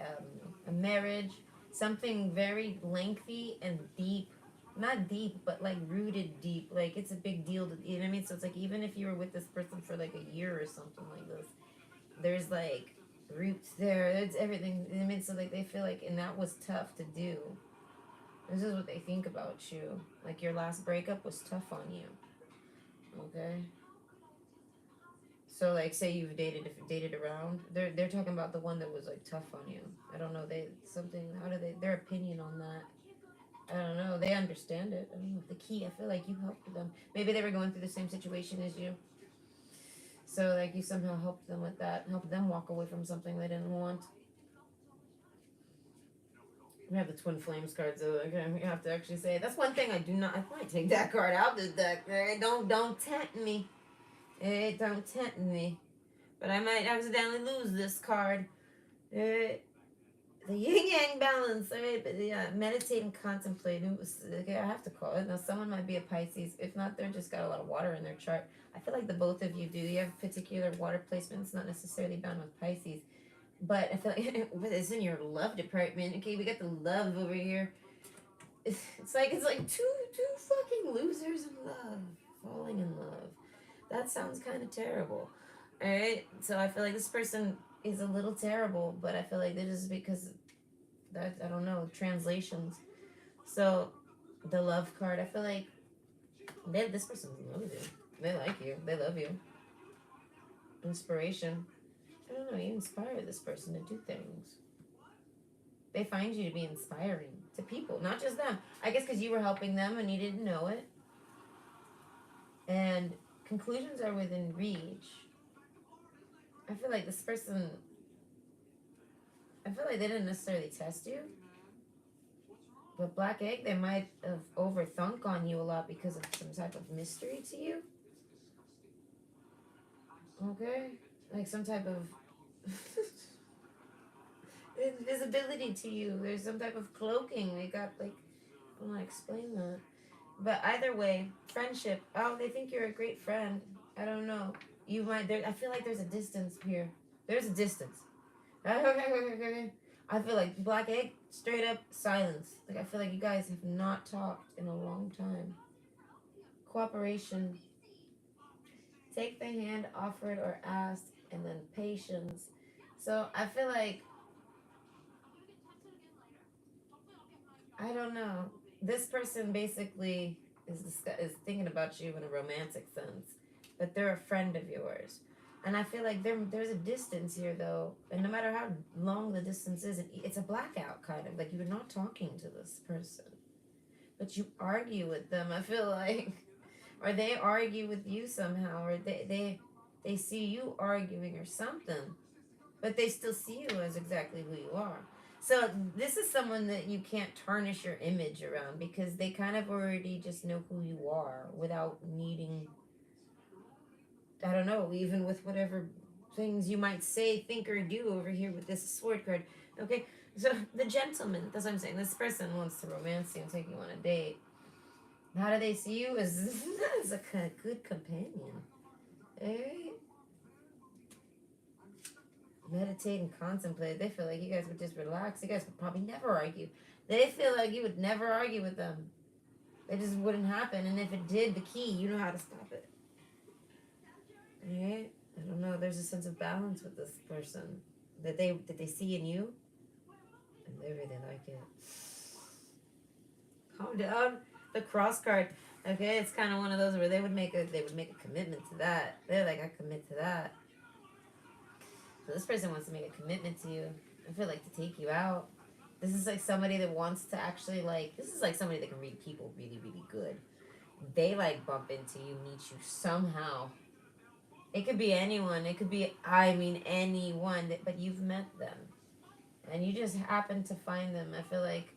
marriage, something very lengthy and deep. Not deep, but like rooted deep. Like it's a big deal. You know what I mean? So it's like even if you were with this person for like a year or something like this, there's like roots there. It's everything. I mean, so like they feel like, and that was tough to do. This is what they think about you. Like your last breakup was tough on you. Okay. So like, say you've dated around. They're talking about the one that was like tough on you. I don't know. How do they their opinion on that? I don't know. They understand it. I don't know. The key. I feel like you helped them. Maybe they were going through the same situation as you. So like you somehow helped them with that, helped them walk away from something they didn't want. We have the twin flames cards, so okay, we have to actually say that's one thing I do not. I might take that card out of the deck. Don't tempt me. Don't tempt me. But I might accidentally lose this card. the yin yang balance. All right, but yeah, meditate and contemplate. Okay, I have to call it. Now, someone might be a Pisces. If not, they're just got a lot of water in their chart. I feel like the both of you do. You have particular water placements, not necessarily bound with Pisces. But I feel like it's in your love department. Okay, we got the love over here. It's like two fucking losers in love, falling in love. That sounds kind of terrible. All right, so I feel like this person is a little terrible, but I feel like this is because that I don't know translations. So the love card, I feel like this person's in love with you. They like you. They love you. Inspiration. I don't know. You inspire this person to do things. They find you to be inspiring to people, not just them. I guess because you were helping them and you didn't know it. And conclusions are within reach. I feel like this person, I feel like they didn't necessarily test you. But Black Egg, they might have overthunk on you a lot because of some type of mystery to you. Okay? Like some type of invisibility to you. There's some type of cloaking. They got like, I don't want to explain that. But either way, friendship. Oh, they think you're a great friend. I don't know. You might. I feel like there's a distance here. There's a distance. I feel like Black Egg, straight up silence. Like I feel like you guys have not talked in a long time. Cooperation. Take the hand offered or asked, and then patience. So I feel like I don't know. This person basically is thinking about you in a romantic sense, but they're a friend of yours. And I feel like there's a distance here though, and no matter how long the distance is, it's a blackout kind of like you're not talking to this person, but you argue with them. I feel like, or they argue with you somehow, or they see you arguing or something, but they still see you as exactly who you are. So this is someone that you can't tarnish your image around because they kind of already just know who you are without needing, I don't know, even with whatever things you might say, think, or do over here with this sword card. Okay, so the gentleman, that's what I'm saying. This person wants to romance you and take you on a date. How do they see you as, as a good companion? Alright? Meditate and contemplate. They feel like you guys would just relax. You guys would probably never argue. They feel like you would never argue with them. It just wouldn't happen. And if it did, the key, you know how to stop it. Alright? I don't know. There's a sense of balance with this person that they see in you, and they really like it. Calm down. The cross card. Okay, it's kind of one of those where they would make a commitment to that. They're like, I commit to that. So this person wants to make a commitment to you. I feel like to take you out. This is like somebody that wants to actually like. This is like somebody that can read people really, really good. They like bump into you, meet you somehow. It could be anyone. It could be, I mean, anyone. But you've met them, and you just happen to find them. I feel like.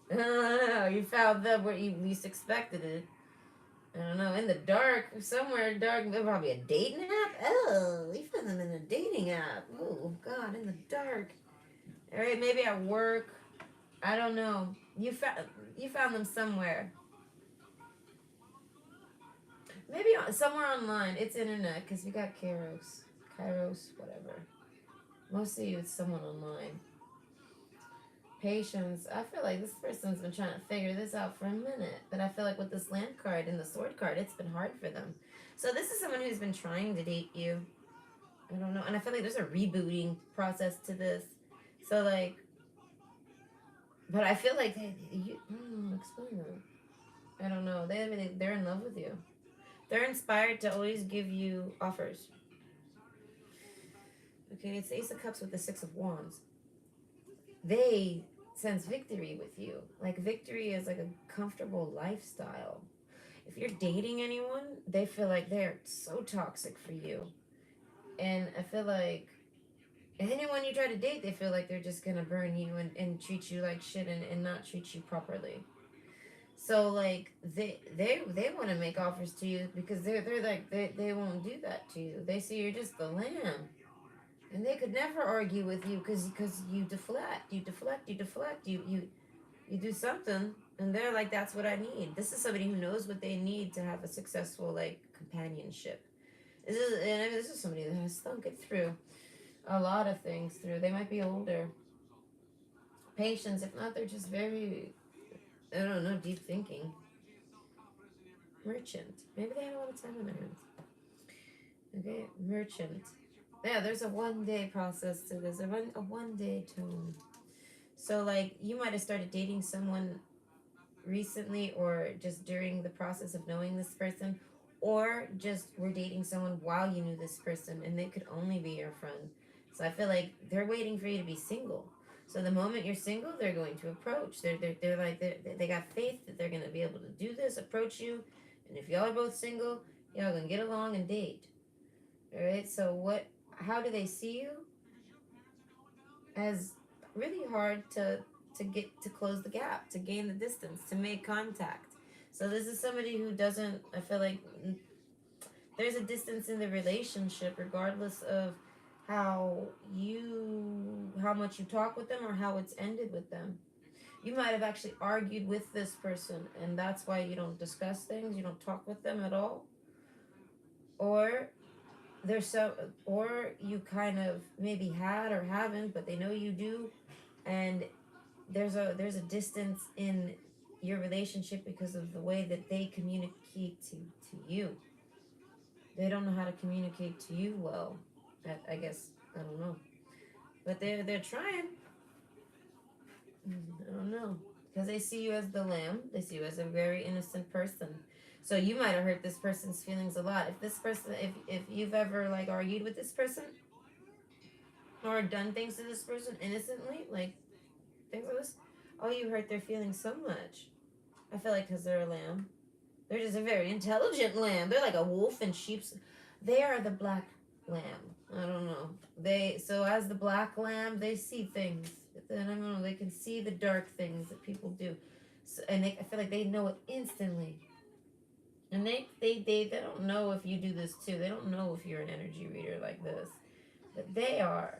I don't know. You found them where you least expected it. I don't know, in the dark, somewhere dark, probably a dating app. Oh, we found them in a dating app. Oh God, in the dark. All right, maybe at work. I don't know. You found them somewhere. Maybe somewhere online. It's internet because we got Kairos, whatever. Most of you, it's someone online. Patience. I feel like this person's been trying to figure this out for a minute, but I feel like with this land card and the sword card, it's been hard for them. So this is someone who's been trying to date you. I don't know, and I feel like there's a rebooting process to this. So like, but I feel like explain that. I don't know. They're in love with you. They're inspired to always give you offers. Okay, it's the Ace of Cups with the Six of Wands. They sense victory with you. Like victory is like a comfortable lifestyle. If you're dating anyone, they feel like they're so toxic for you. And I feel like anyone you try to date, they feel like they're just gonna burn you and treat you like shit and not treat you properly. So like they want to make offers to you because they're like they won't do that to you. They see you're just the lamb. And they could never argue with you because you deflect, you do something, and they're like, that's what I need. This is somebody who knows what they need to have a successful like companionship. This is somebody that has thunk it through a lot of things through. They might be older. Patience, if not, they're just very, I don't know, deep thinking. Merchant. Maybe they had a lot of time on their hands. Okay, merchant. Yeah, there's a 1 day process to this. A 1 day tone. So like you might have started dating someone recently or just during the process of knowing this person, or just were dating someone while you knew this person and they could only be your friend. So I feel like they're waiting for you to be single. So the moment you're single, they're going to approach. They're like they got faith that they're gonna be able to do this, approach you, and if y'all are both single, y'all gonna get along and date. All right. So what? How do they see you? As really hard to get to close the gap, to gain the distance, to make contact. So this is somebody who doesn't. I feel like there's a distance in the relationship, regardless of how much you talk with them or how it's ended with them. You might have actually argued with this person, and that's why you don't discuss things. You don't talk with them at all, or there's so, or you kind of maybe had or haven't, but they know you do, and there's a distance in your relationship because of the way that they communicate to you. They don't know how to communicate to you well. I guess I don't know, but they're trying. I don't know, because they see you as the lamb. They see you as a very innocent person. So you might have hurt this person's feelings a lot. If this person, if you've ever like argued with this person or done things to this person innocently, like things like this, oh, you hurt their feelings so much. I feel like because they're a lamb. They're just a very intelligent lamb. They're like a wolf in sheep's. They are the black lamb. I don't know. So as the black lamb, they see things. Then I don't know. They can see the dark things that people do, and I feel like they know it instantly. And they don't know if you do this too. They don't know if you're an energy reader like this, but they are.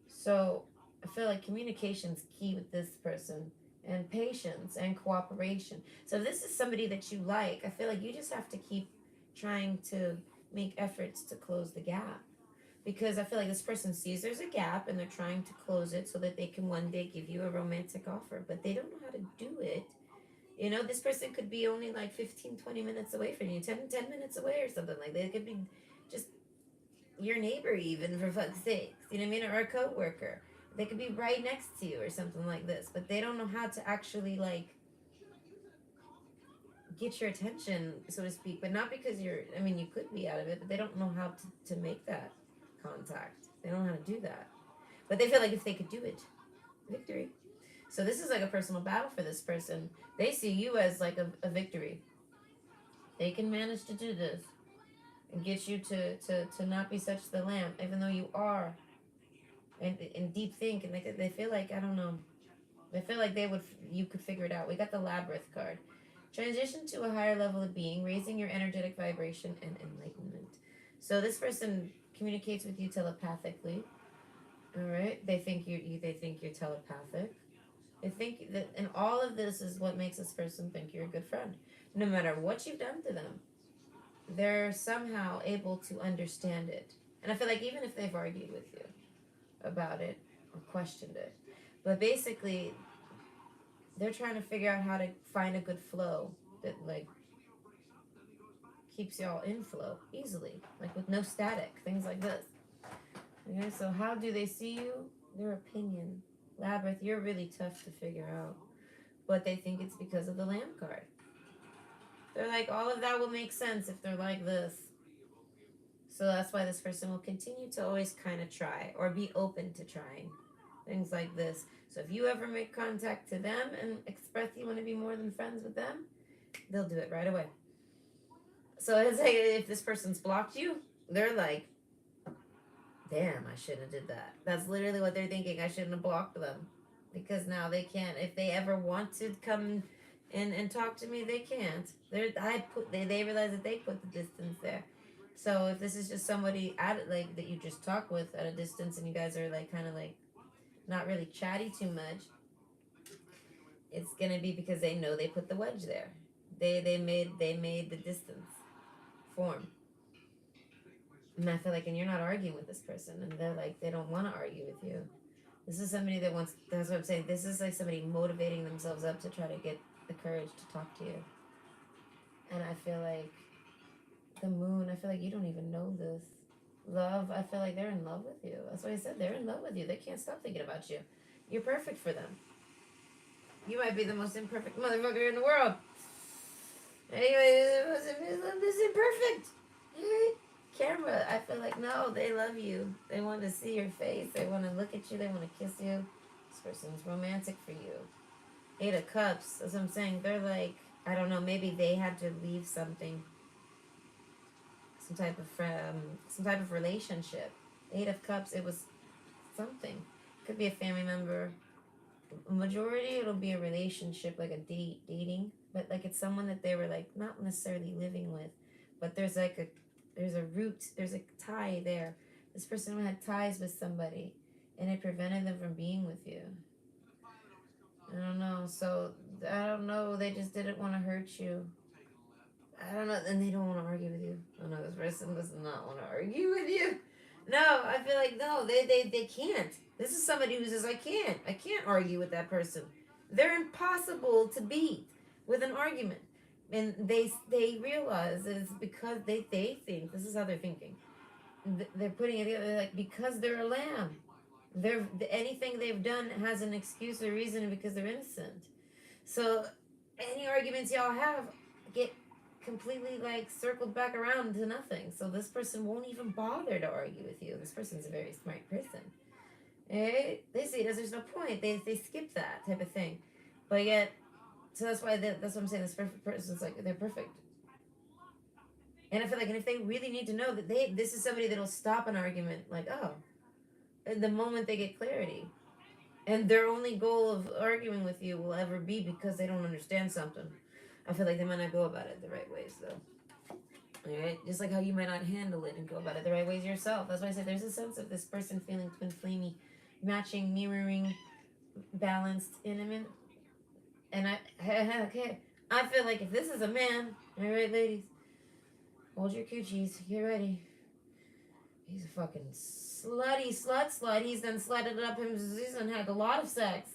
So I feel like communication's key with this person, and patience and cooperation. So if this is somebody that you like, I feel like you just have to keep trying to make efforts to close the gap. Because I feel like this person sees there's a gap and they're trying to close it so that they can one day give you a romantic offer, but they don't know how to do it. You know, this person could be only like 15, 20 minutes away from you, ten minutes away or something like that. It could be just your neighbor, even, for fuck's sake. You know what I mean? Or a coworker. They could be right next to you or something like this, but they don't know how to actually like get your attention, so to speak. But not because I mean, you could be out of it, but they don't know how to make that contact. They don't know how to do that. But they feel like if they could do it, victory. So this is like a personal battle for this person. They see you as like a victory. They can manage to do this and get you to not be such the lamb, even though you are. And deep think, and they feel like, I don't know. They feel like you could figure it out. We got the labyrinth card. Transition to a higher level of being, raising your energetic vibration and enlightenment. So this person communicates with you telepathically. All right, they think you're telepathic. They think that, and all of this is what makes this person think you're a good friend. No matter what you've done to them, they're somehow able to understand it. And I feel like even if they've argued with you about it or questioned it, but basically they're trying to figure out how to find a good flow that like keeps y'all in flow easily, like with no static, things like this. Okay, so how do they see you? Their opinion. Labyrinth, you're really tough to figure out. But they think it's because of the lamb card. They're like, all of that will make sense if they're like this. So that's why this person will continue to always kind of try or be open to trying. Things like this. So if you ever make contact to them and express you want to be more than friends with them, they'll do it right away. So it's like if this person's blocked you, they're like, damn, I shouldn't have did that. That's literally what they're thinking. I shouldn't have blocked them. Because now they can't. If they ever want to come in and talk to me, they can't. They realize that they put the distance there. So if this is just somebody at like that you just talk with at a distance and you guys are like kind of like not really chatty too much, it's gonna be because they know they put the wedge there. They made the distance form. And I feel like, and you're not arguing with this person, and they're like they don't want to argue with you. This is somebody that wants. That's what I'm saying. This is like somebody motivating themselves up to try to get the courage to talk to you. And I feel like the moon. I feel like you don't even know this. Love. I feel like they're in love with you. That's why I said they're in love with you. They can't stop thinking about you. You're perfect for them. You might be the most imperfect motherfucker in the world. Anyway, this is imperfect. Camera, I feel like no, they love you. They want to see your face. They want to look at you. They want to kiss you. This person's romantic for you. 8 of Cups. That's what I'm saying. They're like, I don't know. Maybe they had to leave something, some type of relationship. 8 of Cups. It was something. Could be a family member. Majority, it'll be a relationship, like a dating, but like it's someone that they were like not necessarily living with, but there's a root, there's a tie there. This person had ties with somebody, and it prevented them from being with you. I don't know. So I don't know. They just didn't want to hurt you. I don't know, and they don't want to argue with you. Oh no, this person does not want to argue with you. No, I feel like no, they can't. This is somebody who says I can't argue with that person. They're impossible to beat with an argument, and they realize that it's because they think this is how they're thinking. They're putting it together like because they're a lamb. They're anything they've done has an excuse or reason because they're innocent. So any arguments y'all have get completely like circled back around to nothing. So this person won't even bother to argue with you. This person's a very smart person. Right? They see it as there's no point. They skip that type of thing. But yet, so that's why that's what I'm saying. This perfect person's like they're perfect. And I feel like, and if they really need to know that this is somebody that'll stop an argument, like the moment they get clarity, and their only goal of arguing with you will ever be because they don't understand something. I feel like they might not go about it the right ways, though. Alright? Just like how you might not handle it and go about it the right ways yourself. That's why I said there's a sense of this person feeling twin flamey, matching, mirroring, balanced, intimate. And okay. I feel like if this is a man, alright, ladies, hold your coochies. Get ready. He's a fucking slutty slut. He's done slutted up him. He's done had a lot of sex.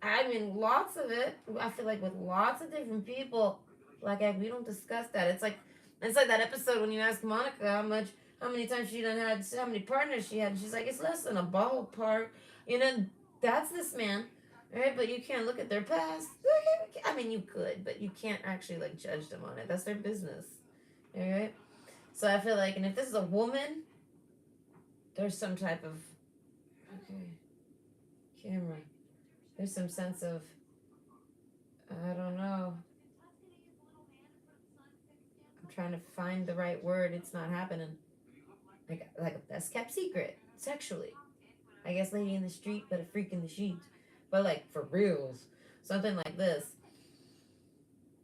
I mean, lots of it. I feel like with lots of different people. Like we don't discuss that. It's like that episode when you ask Monica how many times she done had, how many partners she had. And she's like, it's less than a ballpark. You know, that's this man, right? But you can't look at their past. I mean, you could, but you can't actually like judge them on it. That's their business, all right? So I feel like, and if this is a woman, there's some type of camera. There's some sense of I don't know. I'm trying to find the right word. It's not happening. Like a best kept secret sexually. I guess lady in the street, but a freak in the sheets. But like for reals, something like this.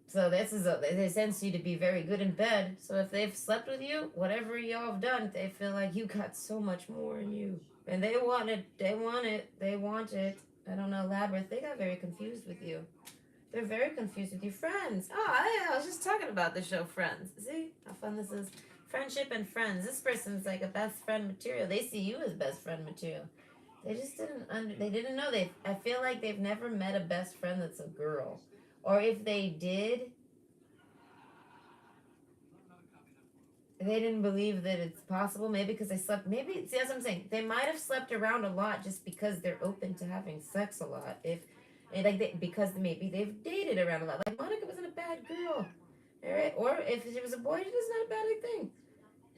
So this is they sense you to be very good in bed. So if they've slept with you, whatever y'all have done, they feel like you got so much more in you, and they want it. They want it. They want it. I don't know, Labyrinth. They got very confused with you. They're very confused with you. Friends. Oh, I was just talking about the show Friends. See how fun this is? Friendship and friends. This person's like a best friend material. They see you as best friend material. They just they didn't know. I feel like they've never met a best friend that's a girl. Or if they did, they didn't believe that it's possible. Maybe because they slept. Maybe, see, that's what I'm saying. They might have slept around a lot just because they're open to having sex a lot. Because maybe they've dated around a lot. Like Monica wasn't a bad girl, all right? Or if she was a boy, she was not a bad thing.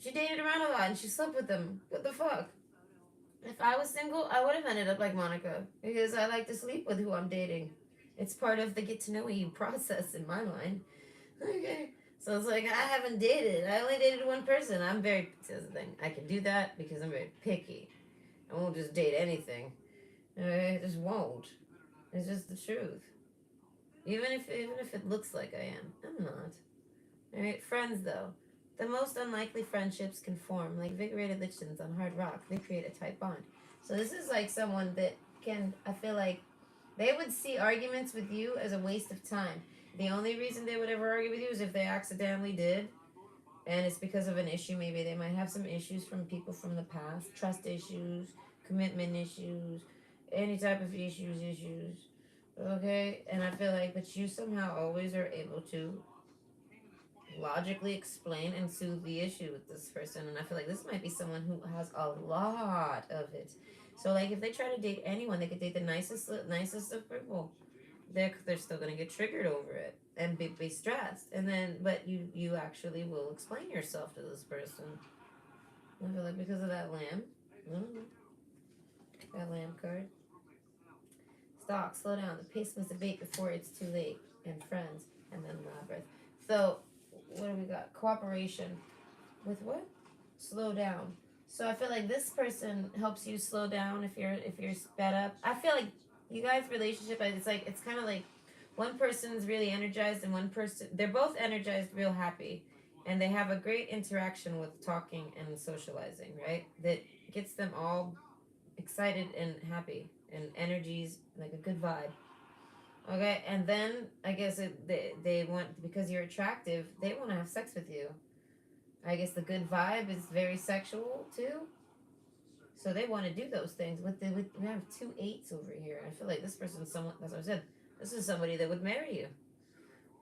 She dated around a lot and she slept with them. What the fuck? If I was single, I would have ended up like Monica because I like to sleep with who I'm dating. It's part of the get to know you process in my mind. Okay. So it's like I haven't dated. I only dated one person. Here's the thing. I can do that because I'm very picky. I won't just date anything. I just won't. It's just the truth. Even if it looks like I am, I'm not. All right, friends though. The most unlikely friendships can form, like invigorated lichens on hard rock. They create a tight bond. So this is like someone that can, I feel like, they would see arguments with you as a waste of time. The only reason they would ever argue with you is if they accidentally did, and it's because of an issue. Maybe they might have some issues from people from the past, trust issues, commitment issues, any type of issues. Okay, and I feel like, but you somehow always are able to logically explain and soothe the issue with this person. And I feel like this might be someone who has a lot of it. So like if they try to date anyone, they could date the nicest of people. They're still gonna get triggered over it and be stressed. And then but you actually will explain yourself to this person. I feel like because of that lamb. Mm, that lamb card. Stop, slow down. The pace must abate before it's too late. And friends. And then labyrinth. So what do we got? Cooperation. With what? Slow down. So I feel like this person helps you slow down if you're sped up. I feel like you guys' relationship, it's kind of like one person's really energized and one person, they're both energized, real happy, and they have a great interaction with talking and socializing, right? That gets them all excited and happy and energies like a good vibe. Okay, and then I guess they want, because you're attractive, they want to have sex with you. I guess the good vibe is very sexual too. So they want to do those things. We have two eights over here. I feel like this person's someone. That's what I said. This is somebody that would marry you.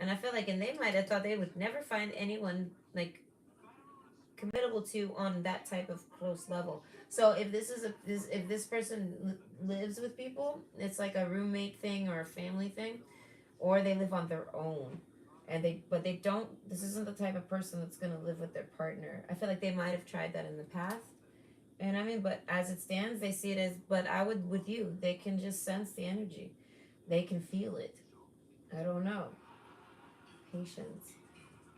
And I feel like, and they might have thought they would never find anyone like committable to on that type of close level. So if if this person lives with people, it's like a roommate thing or a family thing, or they live on their own. And they don't, this isn't the type of person that's going to live with their partner. I feel like they might have tried that in the past. And I mean, but as it stands, they see it as, but I would, with you, they can just sense the energy. They can feel it. I don't know. Patience.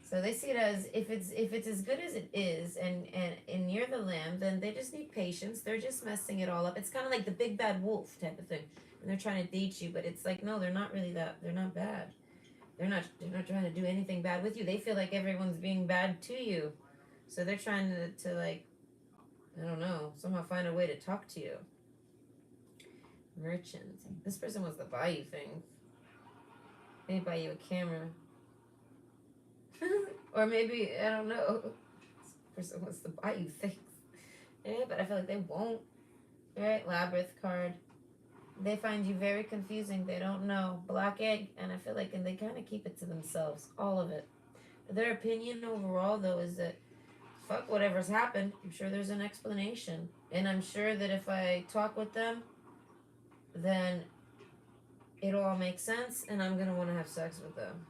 So they see it as, if it's as good as it is, and you're the lamb, then they just need patience. They're just messing it all up. It's kind of like the big bad wolf type of thing, and they're trying to date you, but it's like, no, they're not really that. They're not bad. They're not trying to do anything bad with you. They feel like everyone's being bad to you, so they're trying to like, I don't know, somehow find a way to talk to you. Merchant. This person wants to buy you things. Maybe buy you a camera. Or maybe, I don't know. This person wants to buy you things. Yeah, but I feel like they won't. Alright, labyrinth card. They find you very confusing. They don't know. Black egg, and I feel like, and they kind of keep it to themselves. All of it. Their opinion overall, though, is that fuck whatever's happened. I'm sure there's an explanation. And I'm sure that if I talk with them, then it'll all make sense, and I'm gonna want to have sex with them.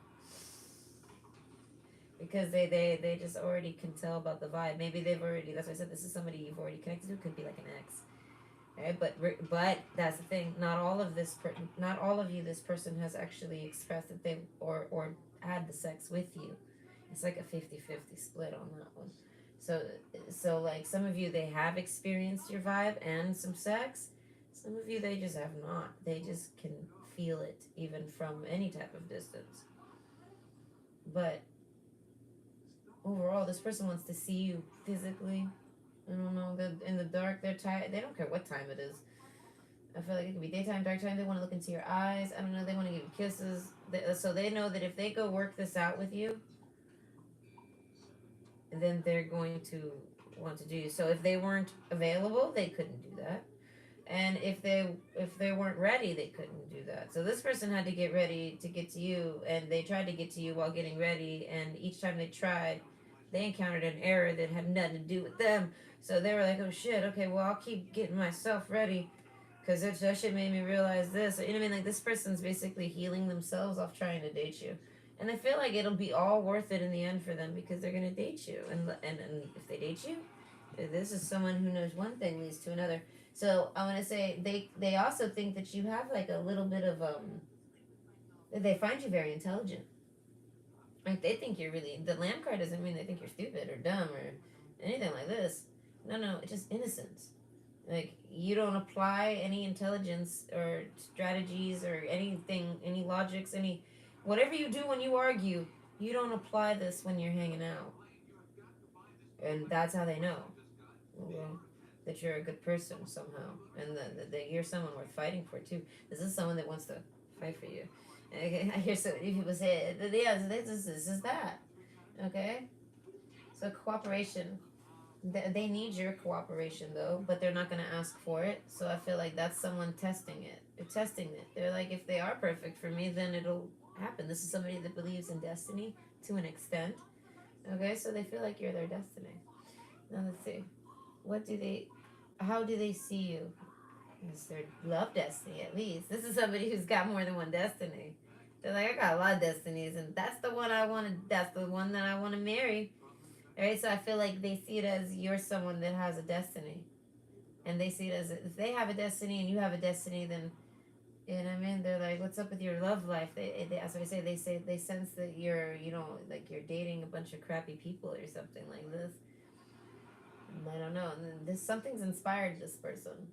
Because they just already can tell about the vibe. Maybe they've already, that's why I said this is somebody you've already connected to. Could be like an ex. Right? But that's the thing. Not all of you, this person has actually expressed that they, or had the sex with you. It's like a 50-50 split on that one. So like some of you, they have experienced your vibe and some sex. Some of you, they just have not. They just can feel it even from any type of distance. But overall, this person wants to see you physically. I don't know. They're in the dark. They're tired. They don't care what time it is. I feel like it could be daytime, dark time. They want to look into your eyes. I don't know. They want to give you kisses. So they know that if they go work this out with you, then they're going to want to do. So if they weren't available, they couldn't do that. And if they weren't ready, they couldn't do that. So this person had to get ready to get to you, and they tried to get to you while getting ready. And each time they tried, they encountered an error that had nothing to do with them. So they were like, "Oh shit, okay, well I'll keep getting myself ready, because that shit made me realize this." You know what I mean? Like this person's basically healing themselves off trying to date you. And I feel like it'll be all worth it in the end for them, because they're gonna date you, and if they date you, this is someone who knows one thing leads to another. So I want to say they also think that you have like a little bit of they find you very intelligent. Like they think you're really, the lamb card doesn't mean they think you're stupid or dumb or anything like this. No, it's just innocence. Like you don't apply any intelligence or strategies or anything, any logics, any whatever you do when you argue, you don't apply this when you're hanging out. And that's how they know, okay, that you're a good person somehow, and that you're someone worth fighting for too. This is someone that wants to fight for you. Okay, I hear so many people say, "Yeah, this is that." Okay, so cooperation. They need your cooperation though, but they're not gonna ask for it. So I feel like that's someone testing it. They're testing it. They're like, if they are perfect for me, then it'll happen. This is somebody that believes in destiny to an extent. Okay, so they feel like you're their destiny. Now let's see. What do they? How do they see you? It's their love destiny, at least. This is somebody who's got more than one destiny. They're like, I got a lot of destinies, and that's the one I want to. That's the one that I want to marry. All right, so I feel like they see it as you're someone that has a destiny, and they see it as if they have a destiny and you have a destiny, then you know what I mean. They're like, what's up with your love life? That's what I say. They sense that you're, like you're dating a bunch of crappy people or something like this. I don't know. And then something's inspired this person.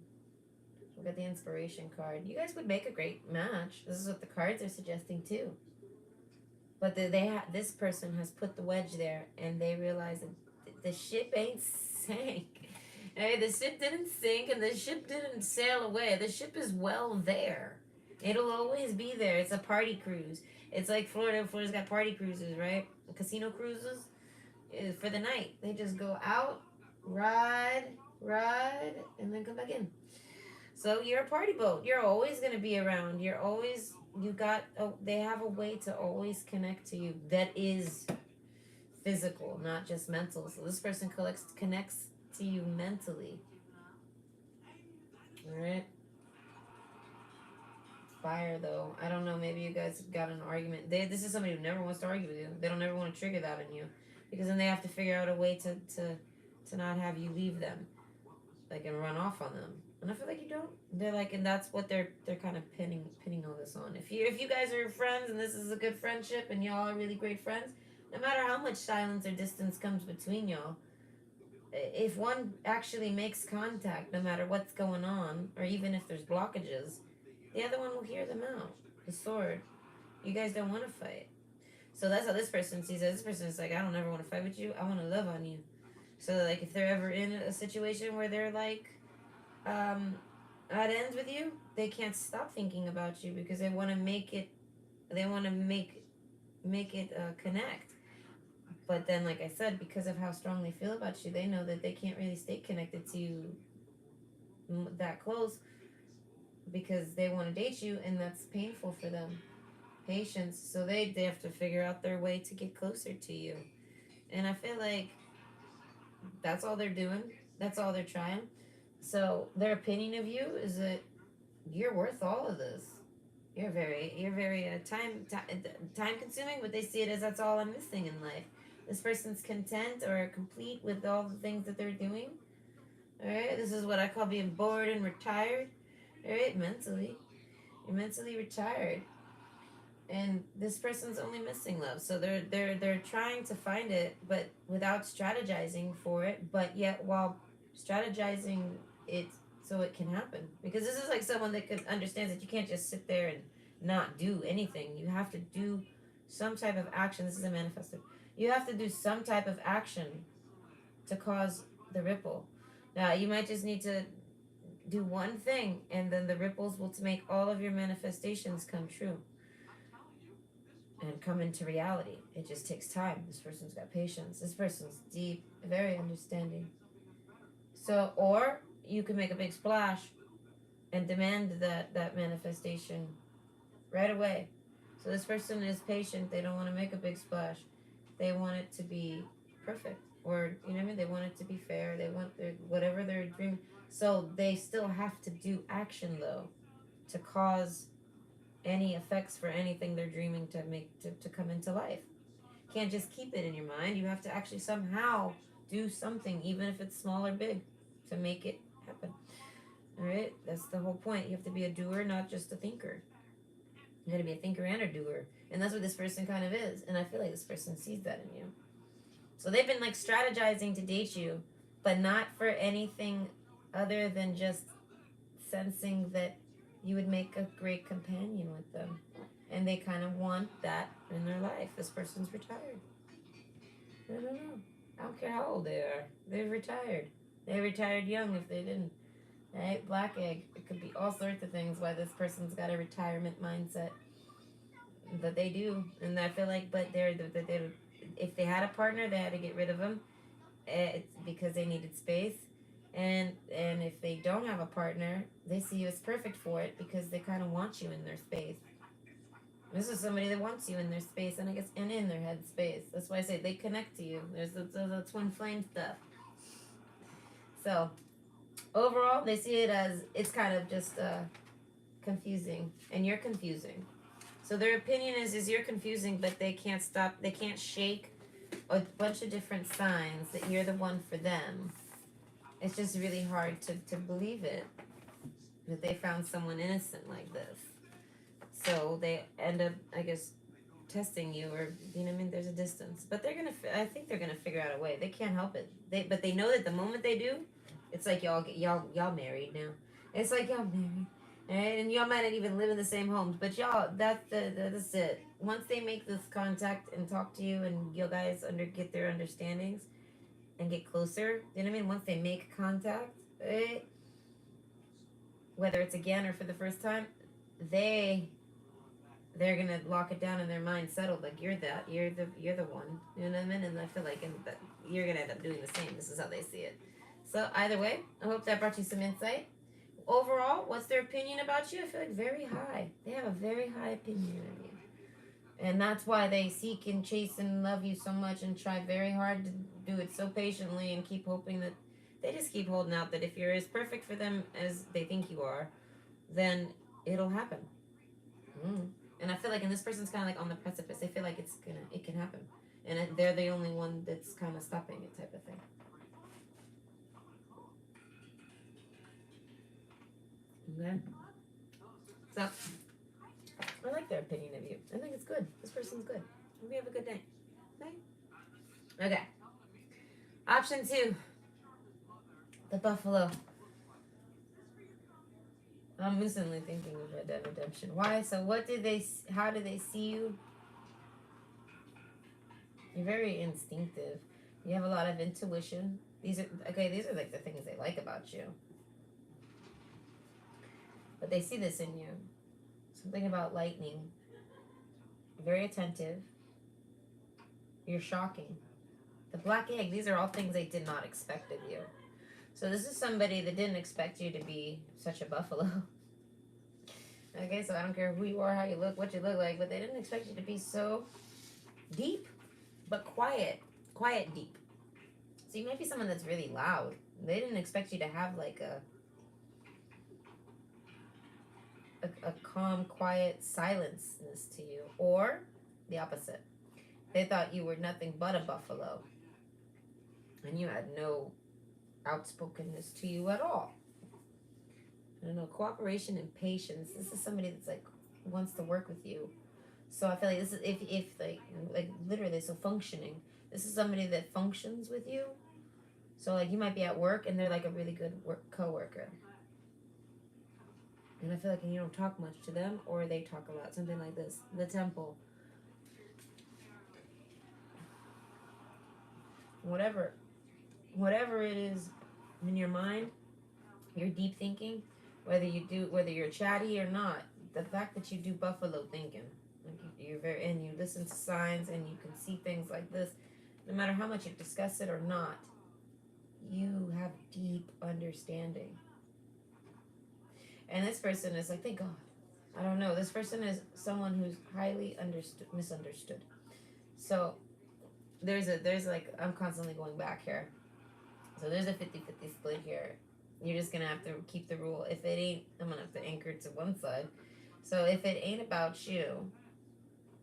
We got the inspiration card. You guys would make a great match. This is what the cards are suggesting too. But this person has put the wedge there, and they realize that the ship ain't sank. Hey, the ship didn't sink, and the ship didn't sail away. The ship is well there. It'll always be there. It's a party cruise. It's like Florida. Florida's got party cruises, right? Casino cruises for the night. They just go out, ride, and then come back in. So you're a party boat. You're always gonna be around. They have a way to always connect to you that is physical, not just mental. So this person connects to you mentally. All right. Fire though. I don't know. Maybe you guys got an argument. This is somebody who never wants to argue with you. They don't ever want to trigger that in you, because then they have to figure out a way to not have you leave them, like, and run off on them. And I feel like you don't. They're like, and that's what they're kind of pinning all this on. If you guys are friends and this is a good friendship and y'all are really great friends, no matter how much silence or distance comes between y'all, if one actually makes contact, no matter what's going on, or even if there's blockages, the other one will hear them out. The sword. You guys don't want to fight. So that's how this person sees it. This person is like, I don't ever want to fight with you. I want to love on you. So like, if they're ever in a situation where they're like, at ends with you, they can't stop thinking about you because they want to make it. They want to make it connect. But then, like I said, because of how strong they feel about you, they know that they can't really stay connected to you that close because they want to date you, and that's painful for them. Patience. So they have to figure out their way to get closer to you. And I feel like that's all they're doing. That's all they're trying. So their opinion of you is that you're worth all of this. You're very time consuming, but they see it as that's all I'm missing in life. This person's content or complete with all the things that they're doing. All right, this is what I call being bored and retired. All right, mentally, you're mentally retired, and this person's only missing love. So they're trying to find it, but without strategizing for it. But yet, while strategizing it so it can happen, because this is like someone that understands that you can't just sit there and not do anything. You have to do some type of action. This is a manifestor. You have to do some type of action to cause the ripple. Now you might just need to do one thing, and then the ripples will to make all of your manifestations come true and come into reality. It just takes time. This person's got patience. This person's deep, very understanding. So, or you can make a big splash and demand that manifestation right away. So this person is patient. They don't want to make a big splash. They want it to be perfect, or you know what I mean. They want it to be fair. They want whatever they're dreaming. So they still have to do action though, to cause any effects for anything they're dreaming to make to come into life. Can't just keep it in your mind. You have to actually somehow do something, even if it's small or big, to make it happen. All right, that's the whole point. You have to be a doer, not just a thinker. You got to be a thinker and a doer, and that's what this person kind of is. And I feel like this person sees that in you. So they've been like strategizing to date you, but not for anything other than just sensing that you would make a great companion with them. And they kind of want that in their life. This person's retired. I don't know. I don't care how old they are. They're retired. They retired young if they didn't. Right? Black egg. It could be all sorts of things why this person's got a retirement mindset. But they do. And I feel like, but they're if they had a partner, they had to get rid of them. It's because they needed space. And if they don't have a partner, they see you as perfect for it because they kind of want you in their space. This is somebody that wants you in their space, and I guess and in their head space. That's why I say they connect to you. There's the twin flame stuff. So overall, they see it as it's kind of just confusing, and you're confusing. So their opinion is you're confusing, but they can't stop. They can't shake a bunch of different signs that you're the one for them. It's just really hard to believe it that they found someone innocent like this. So they end up, I guess, testing you, or you know what I mean. There's a distance, but they're gonna. I think they're gonna figure out a way. They can't help it. But they know that the moment they do, it's like y'all married now. It's like y'all married, right? And y'all might not even live in the same homes, but y'all that's it. Once they make this contact and talk to you, and you guys get their understandings and get closer, you know what I mean. Once they make contact, right? Whether it's again or for the first time, they're gonna lock it down in their mind, settled. Like you're the one. You know what I mean? And I feel like you're gonna end up doing the same. This is how they see it. So either way, I hope that brought you some insight. Overall, what's their opinion about you? I feel like very high. They have a very high opinion of you, and that's why they seek and chase and love you so much and try very hard to do it so patiently and keep hoping that they just keep holding out that if you're as perfect for them as they think you are, then it'll happen. And I feel like, and this person's kind of like on the precipice. They feel like it can happen, and they're the only one that's kind of stopping it, type of thing. Okay. So I like their opinion of you. I think it's good. This person's good. Hope you have a good day. Okay. Okay. Option 2, the buffalo. I'm instantly thinking of Red Dead Redemption. Why? So how do they see you? You're very instinctive. You have a lot of intuition. These are like the things they like about you. But they see this in you. Something about lightning. Very attentive. You're shocking. The black egg, these are all things they did not expect of you. So this is somebody that didn't expect you to be such a buffalo. Okay, so I don't care who you are, how you look, what you look like, but they didn't expect you to be so deep, but quiet. Quiet deep. So you might be someone that's really loud. They didn't expect you to have like a calm, quiet silenceness to you. Or the opposite. They thought you were nothing but a buffalo. And you had no outspokenness to you at all. I don't know, cooperation and patience. This is somebody that's like wants to work with you. So I feel like this is if like literally, so functioning. This is somebody that functions with you. So like you might be at work and they're like a really good co-worker. And I feel like you don't talk much to them, or they talk a lot. Something like this. The temple. Whatever it is in your mind, your deep thinking, whether you're chatty or not, the fact that you do buffalo thinking, like and you listen to signs and you can see things like this, no matter how much you discuss it or not, you have deep understanding. And this person is like, thank God. I don't know. This person is someone who's highly misunderstood. So there's like, I'm constantly going back here. So there's a 50-50 split here. You're just going to have to keep the rule. If it ain't, I'm going to have to anchor to one side. So if it ain't about you,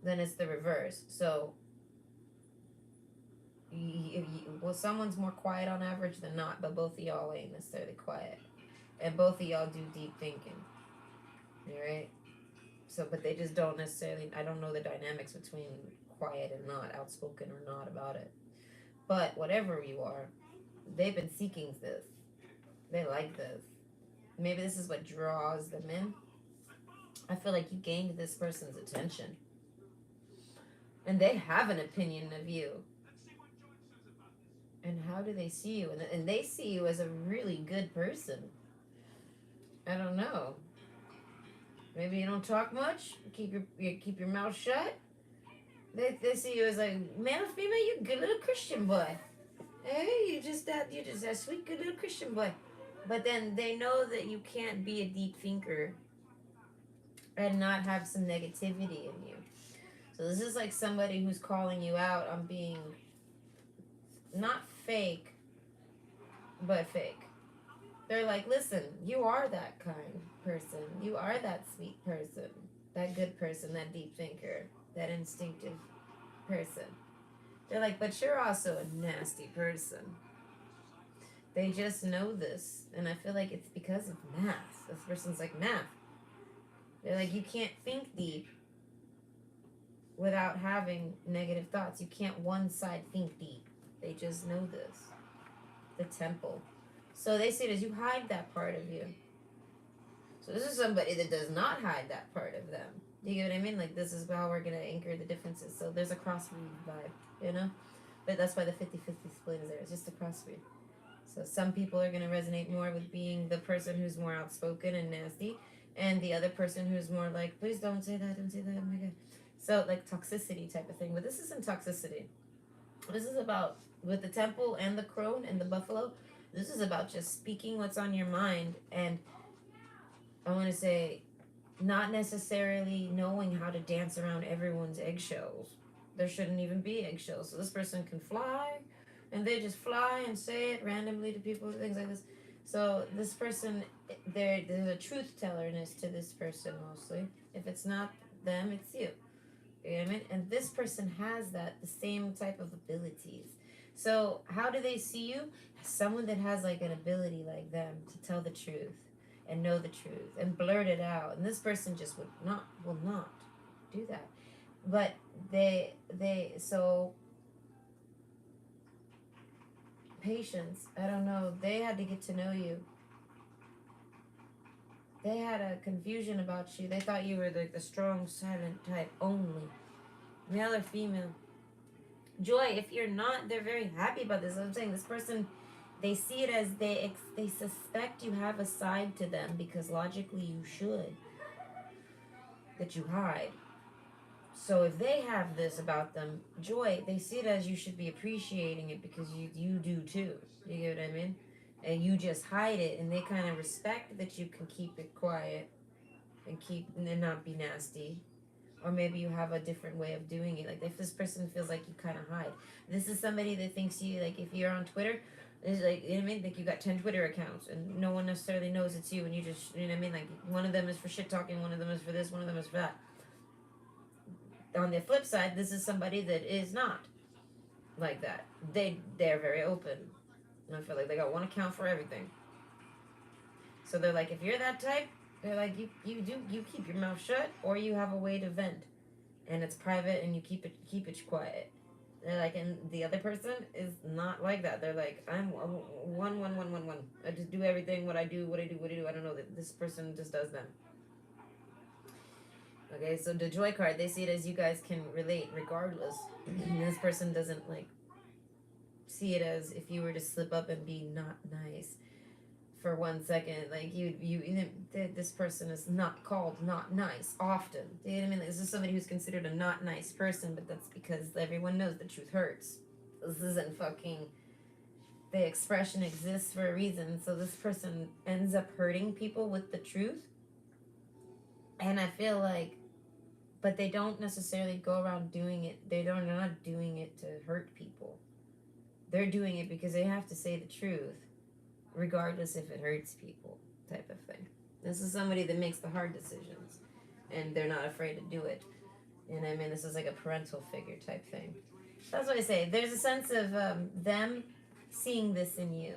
then it's the reverse. So someone's more quiet on average than not, but both of y'all ain't necessarily quiet. And both of y'all do deep thinking. Alright? So, but they just don't necessarily, I don't know the dynamics between quiet and not, outspoken or not about it. But whatever you are, they've been seeking this. They like this. Maybe this is what draws them in. I feel like you gained this person's attention. And they have an opinion of you. And how do they see you? And they see you as a really good person. I don't know. Maybe you don't talk much. Keep your mouth shut. They see you as like male or female. You good little Christian boy. Hey, you just that sweet good little Christian boy. But then they know that you can't be a deep thinker and not have some negativity in you. So this is like somebody who's calling you out on being not fake, but fake. They're like, listen, you are that kind person. You are that sweet person, that good person, that deep thinker, that instinctive person. They're like, but you're also a nasty person. They just know this. And I feel like it's because of math. This person's like, math. They're like, you can't think deep without having negative thoughts. You can't one side think deep. They just know this. The temple. So they see it as you hide that part of you. So this is somebody that does not hide that part of them. Do you get what I mean? Like, this is how we're going to anchor the differences. So there's a crossbreed vibe, you know? But that's why the 50-50 split is there. It's just a crossbreed. So some people are going to resonate more with being the person who's more outspoken and nasty, and the other person who's more like, please don't say that, oh my God. So, like, toxicity type of thing. But this isn't toxicity. This is about, with the temple and the crone and the buffalo, this is about just speaking what's on your mind, and I want to say not necessarily knowing how to dance around everyone's eggshells. There shouldn't even be eggshells. So this person can fly, and they just fly and say it randomly to people, things like this. So this person, there's a truth tellerness to this person mostly. If it's not them, it's you. You know what I mean? And this person has that, the same type of abilities. So how do they see you? As someone that has like an ability like them to tell the truth and know the truth and blurt it out. And this person just will not do that. But so patience, I don't know, they had to get to know you. They had a confusion about you. They thought you were the strong, silent type only. Male or female. Joy, if you're not, they're very happy about this. I'm saying this person, they see it as they suspect you have a side to them because logically you should. That you hide. So if they have this about them, Joy, they see it as you should be appreciating it because you do too. You get what I mean? And you just hide it, and they kind of respect that you can keep it quiet and not be nasty. Or maybe you have a different way of doing it. Like if this person feels like you kind of hide. This is somebody that thinks you, like if you're on Twitter, it's like, you know what I mean? Like you got 10 Twitter accounts and no one necessarily knows it's you, and you just, you know what I mean? Like one of them is for shit talking, one of them is for this, one of them is for that. On the flip side, this is somebody that is not like that. They're very open. And I feel like they got one account for everything. So they're like, if you're that type, they're like, you keep your mouth shut, or you have a way to vent, and it's private, and you keep it quiet. They're like, and the other person is not like that. They're like, I'm one. I just do everything. What I do. I don't know that this person just does them. Okay, so the joy card, they see it as you guys can relate regardless. This person doesn't like see it as if you were to slip up and be not nice for 1 second, like this person is not called not nice often. Do you know what I mean? Like, this is somebody who's considered a not nice person, but that's because everyone knows the truth hurts. This isn't fucking. The expression exists for a reason. So this person ends up hurting people with the truth, and I feel like, but they don't necessarily go around doing it. They're not doing it to hurt people. They're doing it because they have to say the truth, regardless if it hurts people, type of thing. This is somebody that makes the hard decisions, and they're not afraid to do it. And I mean, this is like a parental figure type thing. That's what I say. There's a sense of them seeing this in you,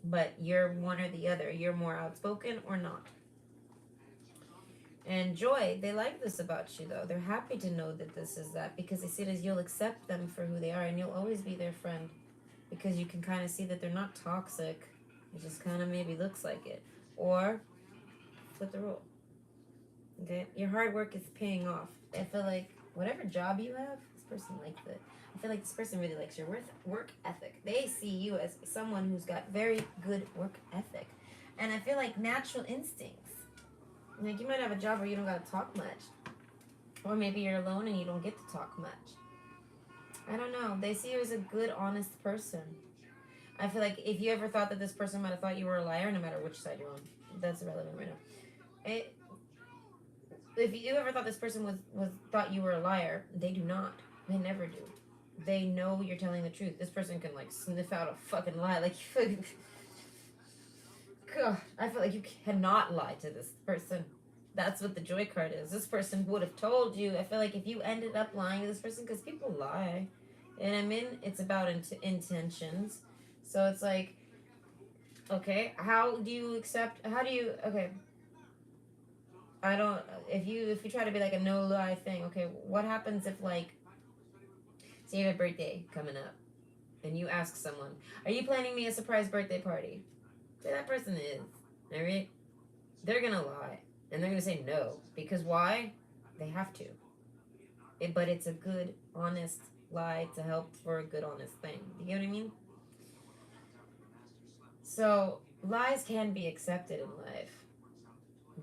but you're one or the other. You're more outspoken or not. And Joy, they like this about you, though. They're happy to know that this is that, because they see it as you'll accept them for who they are, and you'll always be their friend, because you can kind of see that they're not toxic. It just kind of maybe looks like it. Or flip the rule. Okay? Your hard work is paying off. I feel like whatever job you have is person likes it. I feel like this person really likes your work ethic. They see you as someone who's got very good work ethic. And I feel like natural instincts. Like, you might have a job where you don't got to talk much. Or maybe you're alone and you don't get to talk much. I don't know. They see you as a good, honest person. I feel like if you ever thought that this person might have thought you were a liar, no matter which side you're on, that's irrelevant right now. If you ever thought this person was thought you were a liar, they do not. They never do. They know you're telling the truth. This person can like sniff out a fucking lie. Like, God, I feel like you cannot lie to this person. That's what the joy card is. This person would have told you. I feel like if you ended up lying to this person, because people lie, and I mean it's about intentions. So it's like, okay, okay, I don't, if you try to be like a no lie thing, okay, what happens if like, say you have a birthday coming up, and you ask someone, are you planning me a surprise birthday party? Say that person is, alright? They're gonna lie, and they're gonna say no, because why? They have to. But it's a good, honest lie to help for a good, honest thing. You get what I mean? So, lies can be accepted in life,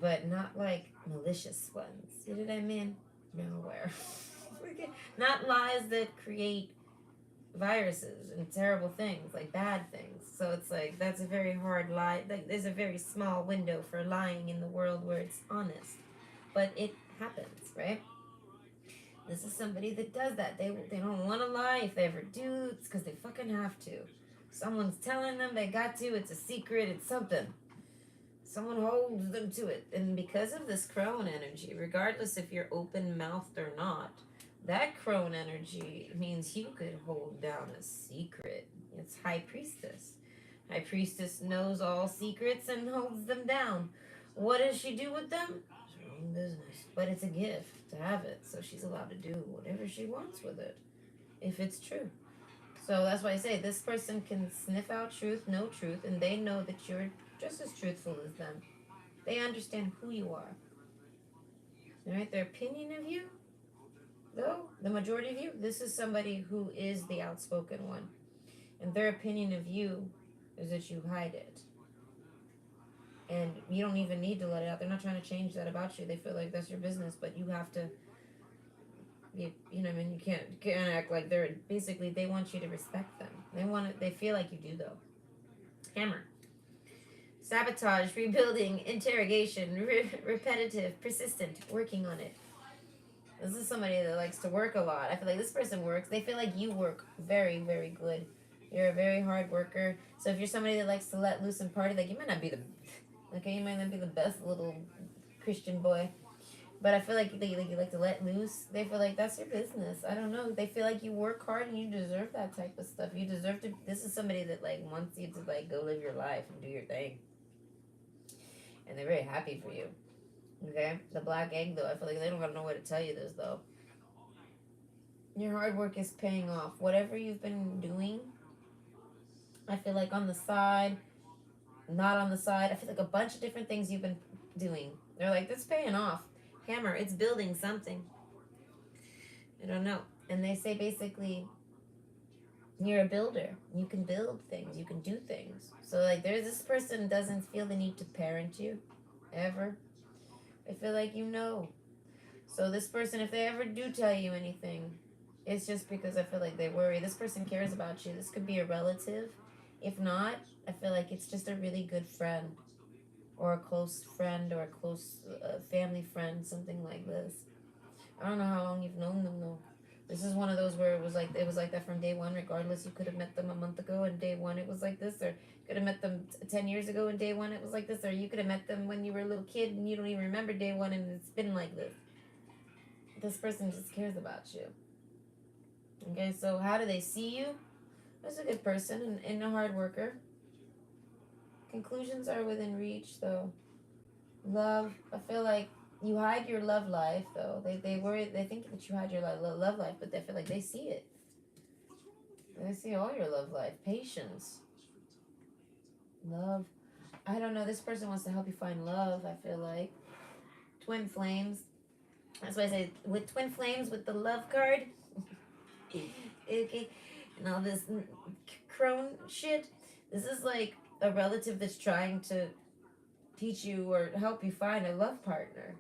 but not like malicious ones. You know what I mean? Nowhere. Not lies that create viruses and terrible things, like bad things. So it's like, that's a very hard lie. Like, there's a very small window for lying in the world where it's honest. But it happens, right? This is somebody that does that. They don't want to lie. If they ever do, it's because they fucking have to. Someone's telling them they got to. It's a secret. It's something. Someone holds them to it. And because of this crone energy, regardless if you're open-mouthed or not, that crone energy means you could hold down a secret. It's High Priestess. High Priestess knows all secrets and holds them down. What does she do with them? It's her own business. But it's a gift to have it, so she's allowed to do whatever she wants with it, if it's true. So that's why I say this person can sniff out truth, know truth, and they know that you're just as truthful as them. They understand who you are. Alright, their opinion of you, though, the majority of you, this is somebody who is the outspoken one. And their opinion of you is that you hide it. And you don't even need to let it out. They're not trying to change that about you. They feel like that's your business, but you have to, you know what I mean? You can't act like basically, they want you to respect them. They feel like you do, though. Hammer. Sabotage, rebuilding, interrogation, repetitive, persistent, working on it. This is somebody that likes to work a lot. I feel like this person works. They feel like you work very, very good. You're a very hard worker. So if you're somebody that likes to let loose and party, like, you might not be you might not be the best little Christian boy. But I feel like you like to let loose. They feel like that's your business. I don't know. They feel like you work hard and you deserve that type of stuff. You deserve to. This is somebody that like wants you to like go live your life and do your thing. And they're very happy for you. Okay? The black egg, though, I feel like they don't gotta know what to tell you this, though. Your hard work is paying off. Whatever you've been doing, I feel like on the side, not on the side, I feel like a bunch of different things you've been doing. They're like, that's paying off. Hammer, it's building something. I don't know. And they say basically, you're a builder. You can build things. You can do things. So, like, this person doesn't feel the need to parent you, ever. I feel like you know. So this person, if they ever do tell you anything, it's just because I feel like they worry. This person cares about you. This could be a relative. If not, I feel like it's just a really good friend, or a close friend, or a close family friend, something like this. I don't know how long you've known them, though. This is one of those where it was like that from day one, regardless. You could have met them a month ago and day one it was like this, or you could have met them 10 years ago and day one it was like this, or you could have met them when you were a little kid and you don't even remember day one and it's been like this. This person just cares about you. Okay, so how do they see you? As a good person and a hard worker. Conclusions are within reach, though. Love, I feel like you hide your love life, though. They worry, they think that you hide your love life, but they feel like they see it. They see all your love life. Patience. Love. I don't know, this person wants to help you find love, I feel like. Twin flames. That's why I say, with twin flames, with the love card, Okay, and all this crone shit. This is like a relative that's trying to teach you or help you find a love partner.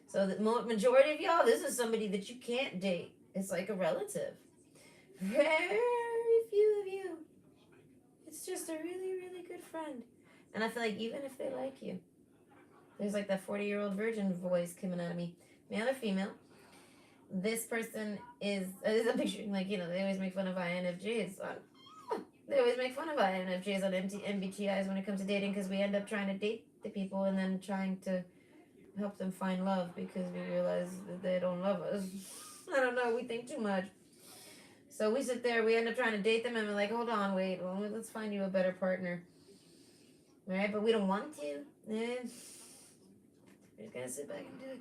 So the majority of y'all, this is somebody that you can't date. It's like a relative. Very few of you. It's just a really, really good friend. And I feel like even if they like you, there's like that 40-year-old virgin voice coming out of me, male or female. This person is, I'm picturing like, they always make fun of INFJs on, they always make fun of INFJs on MBTIs when it comes to dating because we end up trying to date the people and then trying to help them find love because we realize that they don't love us. I don't know, we think too much. So we sit there, we end up trying to date them and we're like, hold on, wait, well, let's find you a better partner. Right? But we don't want to. We're just gonna sit back and do it.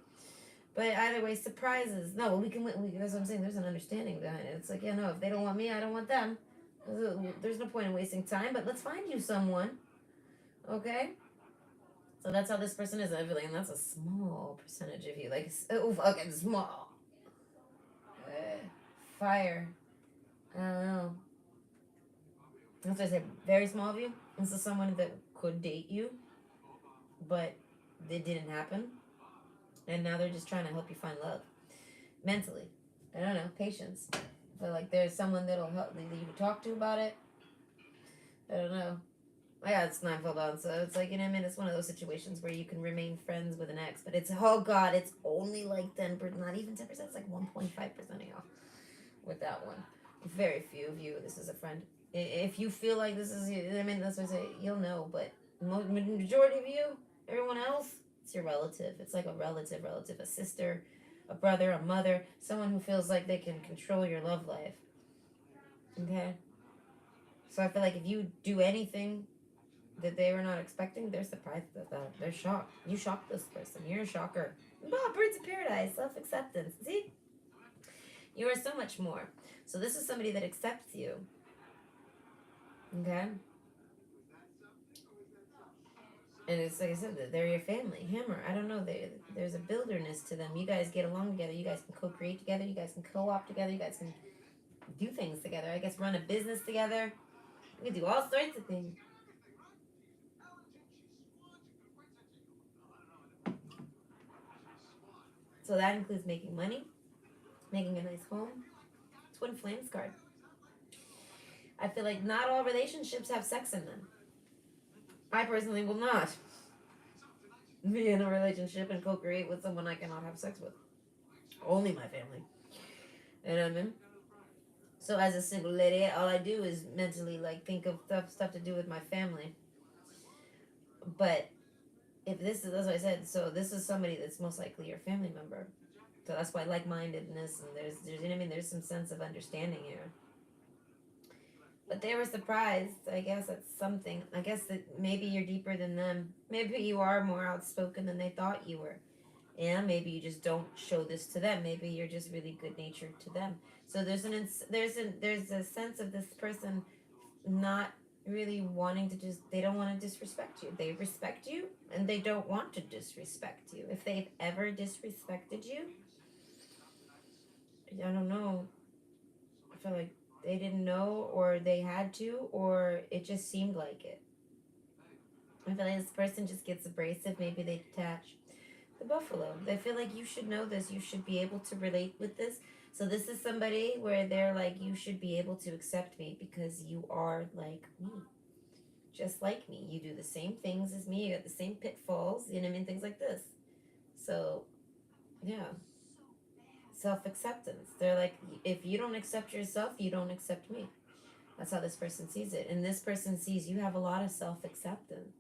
But either way, surprises. No, we can. That's what I'm saying. There's an understanding behind it. It's like, yeah, no, if they don't want me, I don't want them. There's no point in wasting time. But let's find you someone. Okay. So that's how this person is. I feel like, and that's a small percentage of you. Like, so fucking small. Fire. I don't know. That's why I say very small of you. This is someone that could date you, but it didn't happen. And now they're just trying to help you find love. Mentally. I don't know. Patience. But like there's someone that'll help that you can talk to about it. I don't know. Yeah, it's ninefold on, so it's like, it's one of those situations where you can remain friends with an ex, but it's, oh god, it's only like 10%, not even 10%, it's like 1.5% of y'all with that one. Very few of you, this is a friend. If you feel like this is, that's what I say, you'll know, but majority of you, everyone else, it's your relative. It's like a relative, a sister, a brother, a mother, someone who feels like they can control your love life. Okay? So I feel like if you do anything that they were not expecting, they're surprised at that. They're shocked. You shocked this person. You're a shocker. Oh, birds of paradise, self-acceptance. See? You are so much more. So this is somebody that accepts you. Okay? And it's like I said, they're your family. Hammer, I don't know. There's a builderness to them. You guys get along together. You guys can co-create together. You guys can co-op together. You guys can do things together. I guess run a business together. You can do all sorts of things. So that includes making money, making a nice home. Twin Flames card. I feel like not all relationships have sex in them. I personally will not be in a relationship and co-create with someone I cannot have sex with. Only my family. You know what I mean? So as a single lady, all I do is mentally like think of stuff to do with my family. But if this is, that's what I said, so this is somebody that's most likely your family member. So that's why like-mindedness and there's there's some sense of understanding here. But they were surprised, I guess, at something. I guess that maybe you're deeper than them. Maybe you are more outspoken than they thought you were. Yeah, maybe you just don't show this to them. Maybe you're just really good-natured to them. So there's a sense of this person not really wanting to they don't want to disrespect you. They respect you and they don't want to disrespect you. If they've ever disrespected you, I don't know. I feel like they didn't know or they had to or it just seemed like it. I feel like this person just gets abrasive. Maybe they detach. The buffalo. They feel like you should know this. You should be able to relate with this. So this is somebody where they're like, you should be able to accept me because you are like me. Just like me. You do the same things as me. You got the same pitfalls. You know what I mean? Things like this. So, yeah. Self-acceptance. They're like, if you don't accept yourself, you don't accept me. That's how this person sees it. And this person sees you have a lot of self-acceptance.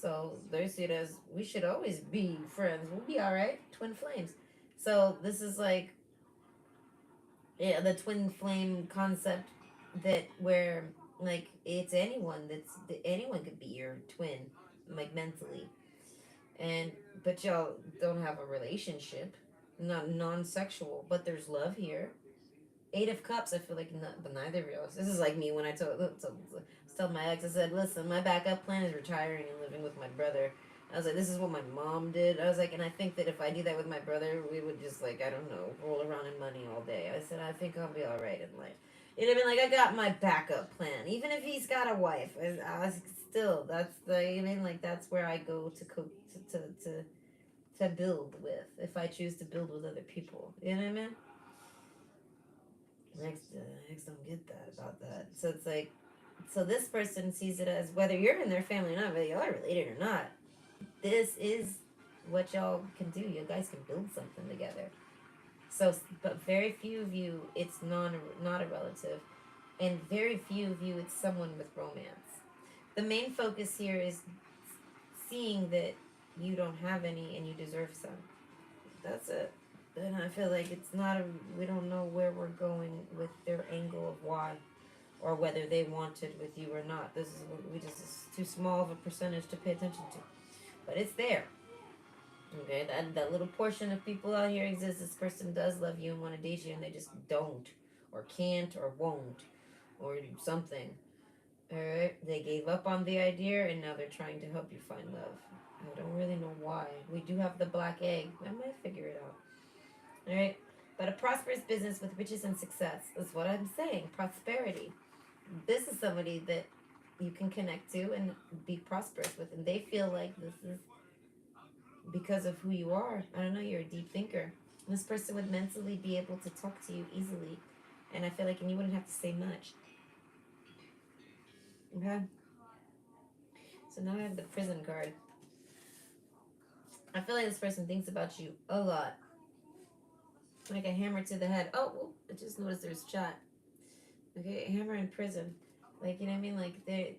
So they see it as, we should always be friends. We'll be all right. Twin flames. So this is like, yeah, the twin flame concept that where like it's anyone anyone could be your twin, like mentally, and but y'all don't have a relationship, not non-sexual, but there's love here. Eight of Cups, I feel like but neither of y'all. This is like me when I told my ex, I said, listen, my backup plan is retiring and living with my brother. I was like, this is what my mom did. I was like, and I think that if I do that with my brother, we would just like, I don't know, roll around in money all day. I said, I think I'll be all right in life. You know what I mean? Like, I got my backup plan. Even if he's got a wife, I was still, that's the, you know what I mean? Like, that's where I go to cook, to build with, if I choose to build with other people. You know what I mean? Next don't get that about that. So it's like, so this person sees it as whether you're in their family or not, whether y'all are related or not, this is what y'all can do. You guys can build something together. So, but very few of you, it's not a relative, and very few of you, it's someone with romance. The main focus here is seeing that you don't have any and you deserve some. That's it. And I feel like it's not a. We don't know where we're going with their angle of why, or whether they wanted with you or not. This is we just it's too small of a percentage to pay attention to, but it's there. Okay, that little portion of people out here exists. This person does love you and want to date you, and they just don't, or can't, or won't, or something. All right, they gave up on the idea, and now they're trying to help you find love. I don't really know why. We do have the black egg. I might figure it out. All right, but a prosperous business with riches and success is what I'm saying. Prosperity. This is somebody that you can connect to and be prosperous with, and they feel like this is because of who you are. I don't know, you're a deep thinker. This person would mentally be able to talk to you easily. And I feel like, and you wouldn't have to say much. Okay? So now I have the prison card. I feel like this person thinks about you a lot. Like a hammer to the head. Oh, I just noticed there's chat. Okay, hammer in prison. Like, you know what I mean? Like, they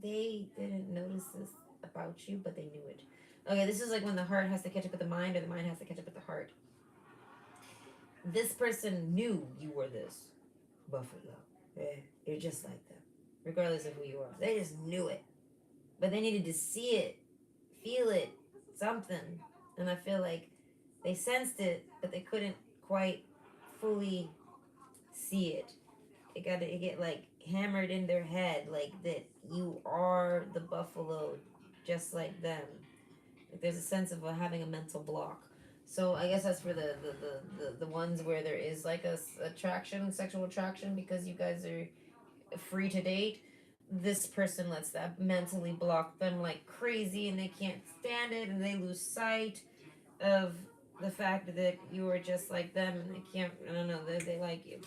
didn't notice this about you, but they knew it. Okay, this is like when the heart has to catch up with the mind, or the mind has to catch up with the heart. This person knew you were this buffalo. Yeah, you're just like them, regardless of who you are. They just knew it, but they needed to see it, feel it, something. And I feel like they sensed it, but they couldn't quite fully see it. It get like hammered in their head, like that you are the buffalo, just like them. Like there's a sense of having a mental block. So I guess that's for the ones where there is like a attraction, sexual attraction, because you guys are free to date. This person lets that mentally block them like crazy, and they can't stand it, and they lose sight of the fact that you are just like them, and they can't. I don't know. They like you,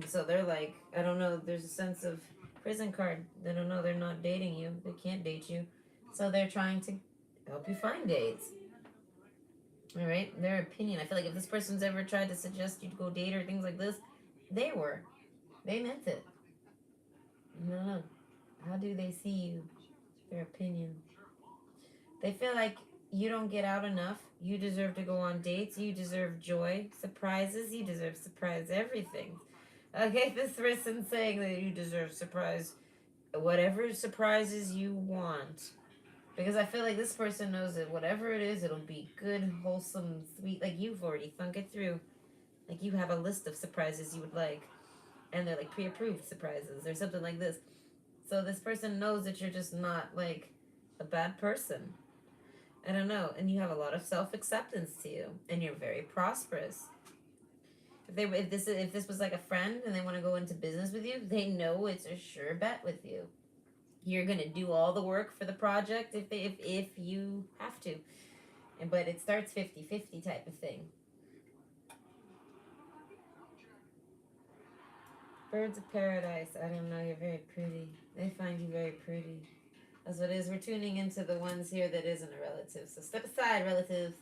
so they're like, I don't know. There's a sense of prison card. They don't know. They're not dating you. They can't date you, so they're trying to help you find dates. All right, their opinion. I feel like if this person's ever tried to suggest you to go date or things like this, they meant it. No, how do they see you? Their opinion. They feel like you don't get out enough. You deserve to go on dates. You deserve joy, surprises. You deserve surprise everything. Okay, this person saying that you deserve surprise, whatever surprises you want. Because I feel like this person knows that whatever it is, it'll be good, wholesome, sweet. Like you've already thunk it through. Like you have a list of surprises you would like. And they're like pre-approved surprises or something like this. So this person knows that you're just not like a bad person. I don't know. And you have a lot of self-acceptance to you. And you're very prosperous. If this was like a friend and they want to go into business with you, they know it's a sure bet with you. You're gonna do all the work for the project if you have to, but it starts 50-50 type of thing. Birds of paradise. I don't know. You're very pretty. They find you very pretty. That's what it is. We're tuning into the ones here that isn't a relative. So step aside, relatives.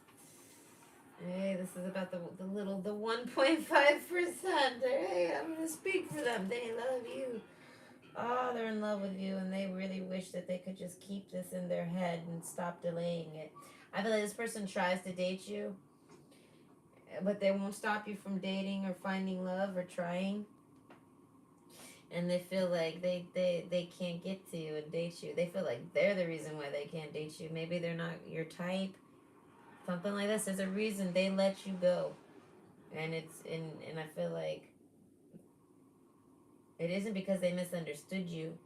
Hey, this is about the 1.5%. Hey, I'm gonna speak for them. They love you. Oh, they're in love with you, and they really wish that they could just keep this in their head and stop delaying it. I feel like this person tries to date you, but they won't stop you from dating or finding love or trying. And they feel like they can't get to you and date you. They feel like they're the reason why they can't date you. Maybe they're not your type. Something like this. There's a reason they let you go. And and I feel like it isn't because they misunderstood you.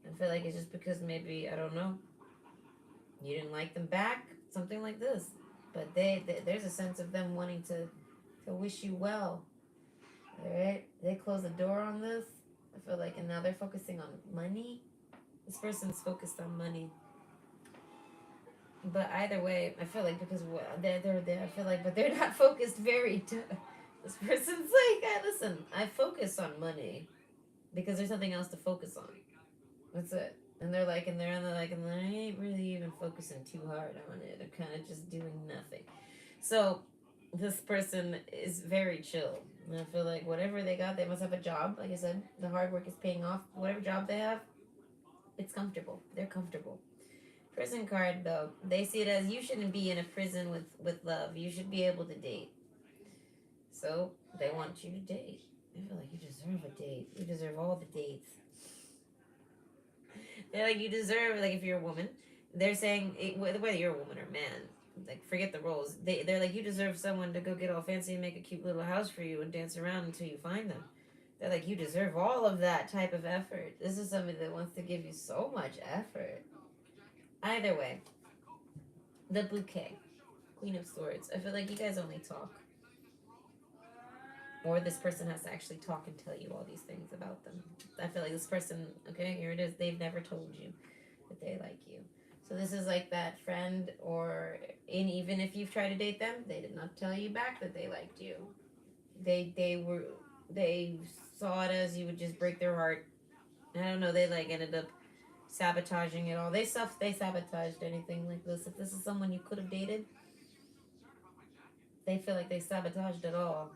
I feel like it's just because maybe, I don't know, You didn't like them back, something like this. But there's a sense of them wanting to wish you well. Alright? They close the door on this. I feel like, and now they're focusing on money. This person's focused on money. But either way, I feel like because they're I feel like, but they're not focused very. This person's like, hey, listen, I focus on money because there's nothing else to focus on. That's it. And they're like, and they're like, and I ain't really even focusing too hard on it. I'm kind of just doing nothing. So this person is very chill. And I feel like whatever they got, they must have a job. Like I said, the hard work is paying off. Whatever job they have, it's comfortable. They're comfortable. Prison card though, they see it as you shouldn't be in a prison with love. You should be able to date. So they want you to date. I feel like you deserve a date. You deserve all the dates. They're like, you deserve, like, if you're a woman, they're saying, whether you're a woman or a man, like, forget the roles. They're like, you deserve someone to go get all fancy and make a cute little house for you and dance around until you find them. They're like, you deserve all of that type of effort. This is somebody that wants to give you so much effort. Either way, the bouquet, Queen of Swords. I feel like you guys only talk. Or this person has to actually talk and tell you all these things about them. I feel like this person, okay, here it is. They've never told you that they like you. So this is like that friend, or and even if you've tried to date them, they did not tell you back that they liked you. They saw it as you would just break their heart. I don't know. They like ended up sabotaging it all. They sabotaged anything like this. If this is someone you could have dated, they feel like they sabotaged it all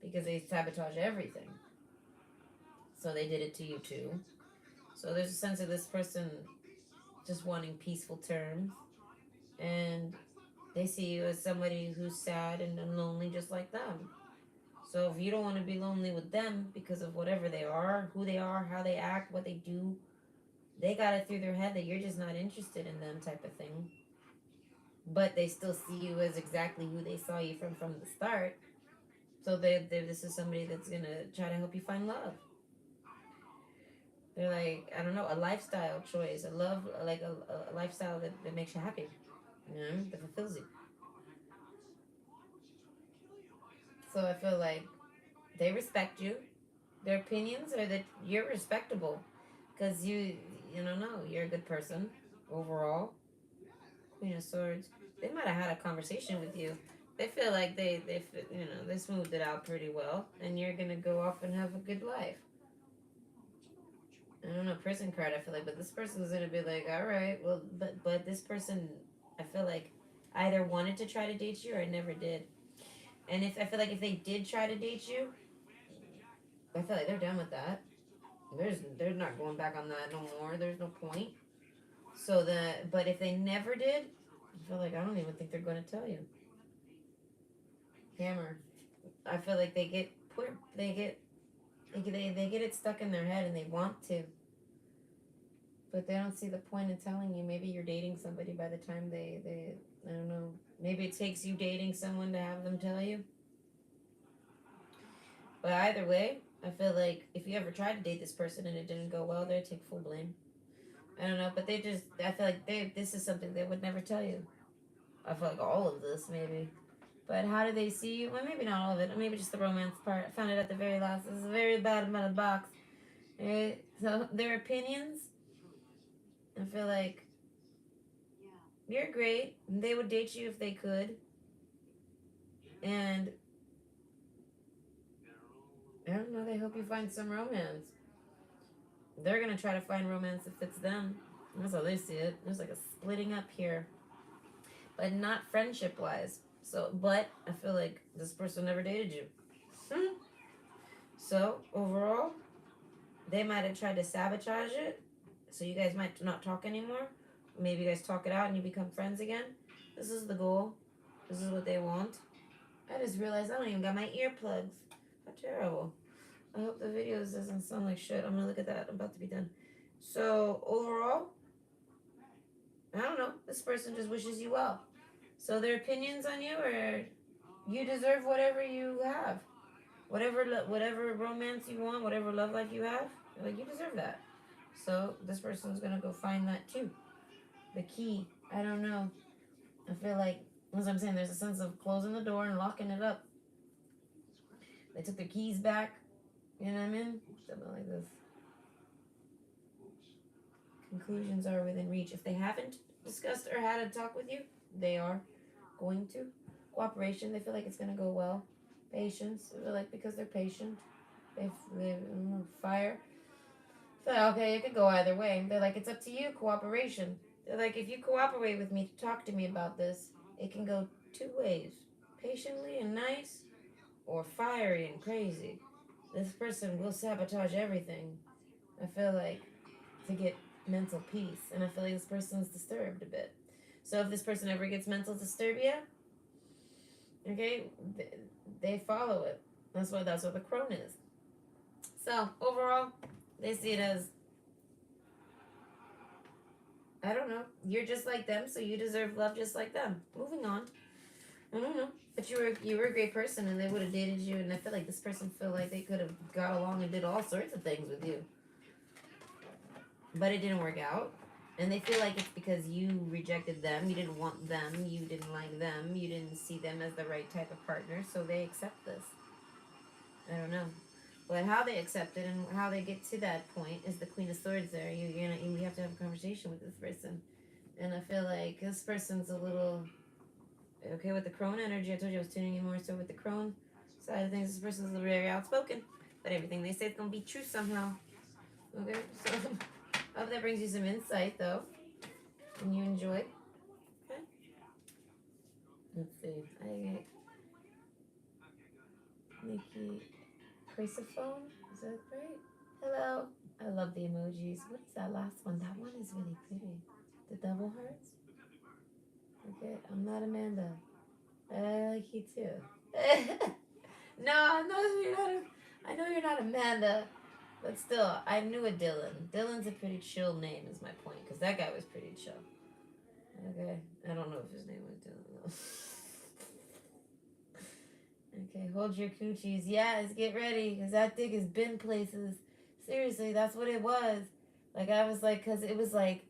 because they sabotage everything. So they did it to you too. So there's a sense of this person just wanting peaceful terms, and they see you as somebody who's sad and lonely just like them. So if you don't want to be lonely with them because of whatever they are, who they are, how they act, what they do, they got it through their head that you're just not interested in them type of thing. But they still see you as exactly who they saw you from the start. So this is somebody that's gonna try to help you find love. They're like, I don't know, a lifestyle choice, a love, like a lifestyle that makes you happy, you know, that fulfills you. So I feel like they respect you. Their opinions are that you're respectable because you don't know, you're a good person overall. Queen of Swords. They might have had a conversation with you. They feel like they smoothed it out pretty well, and you're gonna go off and have a good life. I don't know, prison card. I feel like, but this person's gonna be like, all right, well, but this person, I feel like, either wanted to try to date you or never did. And if I feel like if they did try to date you, I feel like they're done with that. They're not going back on that no more. There's no point. But if they never did, I feel like I don't even think they're going to tell you. Hammer. I feel like they get it stuck in their head and they want to, but they don't see the point in telling you. Maybe you're dating somebody by the time they I don't know. Maybe it takes you dating someone to have them tell you. But either way, I feel like if you ever tried to date this person and it didn't go well, they'd take full blame. I don't know, but I feel like this is something they would never tell you. I feel like all of this, maybe. But how do they see you? Well, maybe not all of it. Maybe just the romance part. I found it at the very last. This is a very bad amount of box. Right? So, their opinions, I feel like you're great. They would date you if they could. And I don't know, they hope you find some romance. They're going to try to find romance that fits them. That's how they see it. There's like a splitting up here, but not friendship wise. So, but I feel like this person never dated you. So, overall, they might have tried to sabotage it. So, you guys might not talk anymore. Maybe you guys talk it out and you become friends again. This is the goal. This is what they want. I just realized I don't even got my earplugs. How terrible. I hope the videos doesn't sound like shit. I'm gonna look at that. I'm about to be done. So, overall, I don't know. This person just wishes you well. So their opinions on you are, you deserve whatever you have, whatever romance you want, whatever love life you have, like you deserve that. So this person's gonna go find that too, the key I don't know. I feel like, as I'm saying, there's a sense of closing the door and locking it up. They took their keys back. You know what I mean? Something like this. Conclusions are within reach. If they haven't discussed or had a talk with you, they are going to. Cooperation, they feel like it's going to go well. Patience, they feel like because they're patient. They fire. So, okay, it could go either way. They're like, it's up to you, cooperation. They're like, if you cooperate with me, talk to me about this, it can go two ways. Patiently and nice, or fiery and crazy. This person will sabotage everything. I feel like to get mental peace, and I feel like this person's disturbed a bit. So if this person ever gets mental disturbia, okay, they follow it. That's what the crone is. So overall, they see it as, I don't know, you're just like them, so you deserve love just like them. Moving on. I don't know. But you were a great person, and they would have dated you, and I feel like this person feel like they could have got along and did all sorts of things with you. But it didn't work out. And they feel like it's because you rejected them, you didn't want them, you didn't like them, you didn't see them as the right type of partner, so they accept this. I don't know. But how they accept it and how they get to that point is the Queen of Swords there. You have to have a conversation with this person. And I feel like this person's a little okay with the crone energy. I told you I was tuning in more so with the crone side of things. This person's very outspoken, but everything they say is gonna be true somehow. Okay, so I hope that brings you some insight though, and you enjoy. Okay, let's see. I get Nikki Crasophone. Is that right? Hello. I love the emojis. What is that last one? That one is really pretty. The double hearts. Okay, I'm not Amanda. I like you too. No, you're not. I know you're not Amanda, but still, I knew a Dylan. Dylan's a pretty chill name, is my point, because that guy was pretty chill. Okay, I don't know if his name was Dylan though. Okay, hold your coochies. Yes, get ready, because that dick has been places. Seriously, that's what it was. Like I was like, because it was like,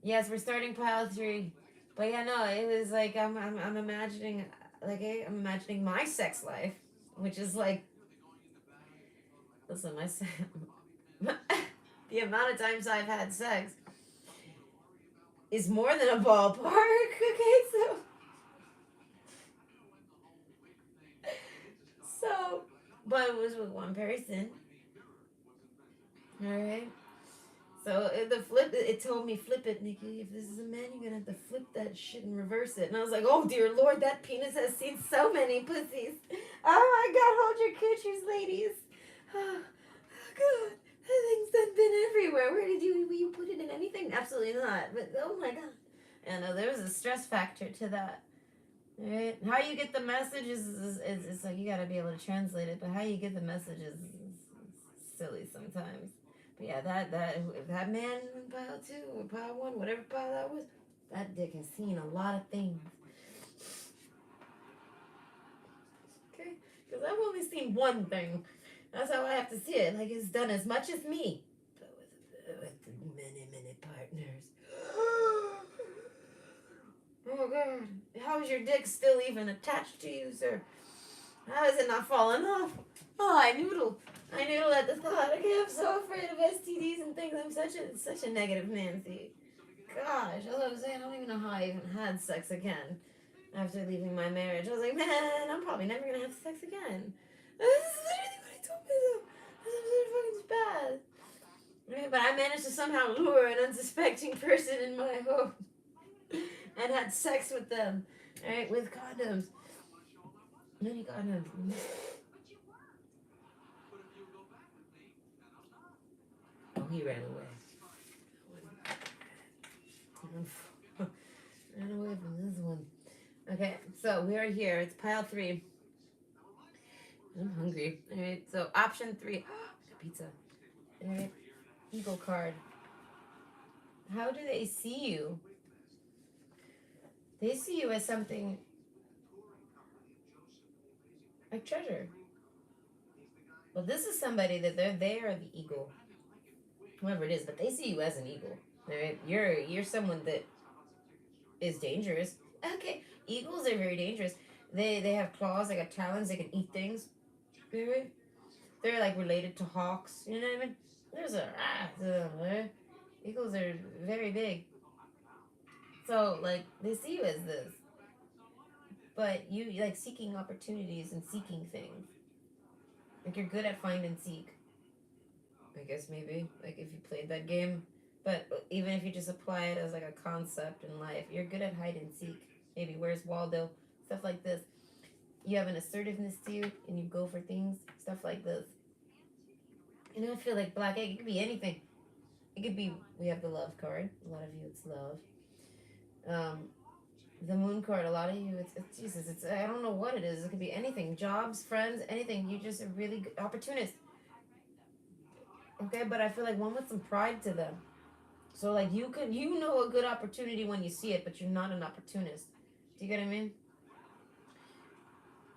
yes, we're starting pile 3, but yeah, no, it was like I'm imagining, like I'm imagining my sex life, which is like, listen, the amount of times I've had sex is more than a ballpark. Okay, so, but it was with one person. All right. So it told me flip it, Nikki. If this is a man, you're gonna have to flip that shit and reverse it. And I was like, oh dear Lord, that penis has seen so many pussies. Oh my God, hold your coochies, ladies. Oh, God, that thing's done been everywhere. Where did you put it in anything? Absolutely not. But oh my God. And there was a stress factor to that. Right? How you get the message is it's like you gotta be able to translate it, but how you get the message is silly sometimes. But yeah, that man in pile 2 or pile 1, whatever pile that was, that dick has seen a lot of things. Okay, because I've only seen one thing. That's how I have to see it. Like it's done as much as me, but with many partners. Oh God, how is your dick still even attached to you, sir? How is it not falling off? Oh, I noodle at the thought. Okay, I'm so afraid of STDs and things. I'm such a negative Nancy. Gosh, all I was saying, I don't even know how I even had sex again after leaving my marriage. I was like, man, I'm probably never gonna have sex again. This is literally what I told myself. This is fucking bad. Right, but I managed to somehow lure an unsuspecting person in my home and had sex with them, right, with condoms. Many condoms. Oh, he ran away. Ran away from this one. Okay, so we are here. It's pile 3. I'm hungry. Alright, so option 3. Pizza. Alright, Eagle card. How do they see you? They see you as something like treasure. Well, this is somebody that they are the eagle. Whoever it is, but they see you as an eagle. Alright? You're someone that is dangerous. Okay, eagles are very dangerous. They have claws, they got talons, they can eat things. Very, they're like related to hawks. You know what I mean? There's a eagles are very big. So like they see you as this, but you like seeking opportunities and seeking things. Like you're good at find and seek. I guess maybe like if you played that game, but even if you just apply it as like a concept in life, you're good at hide and seek. Maybe where's Waldo, stuff like this. You have an assertiveness to you, and you go for things, stuff like this. And I feel like black egg. It could be anything. It could be. We have the love card. A lot of you, it's love. Um, the moon card. A lot of you, it's Jesus. It's I don't know what it is. It could be anything. Jobs, friends, anything. You just a really good opportunist. Okay, but I feel like one with some pride to them. So like you know a good opportunity when you see it, but you're not an opportunist. Do you get what I mean?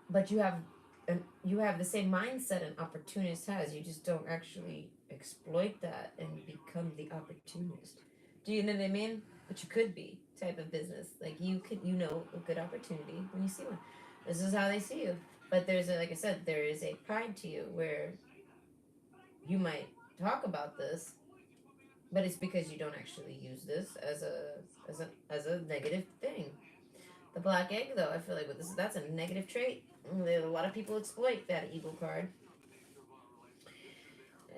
But you have the same mindset an opportunist has. You just don't actually exploit that and become the opportunist. Do you know what I mean? But you could be type of business. Like you know a good opportunity when you see one. This is how they see you. But there's a, like I said, there is a pride to you where you might talk about this, but it's because you don't actually use this as a negative thing. The black egg, though, I feel like with this, that's a negative trait. A lot of people exploit that eagle card.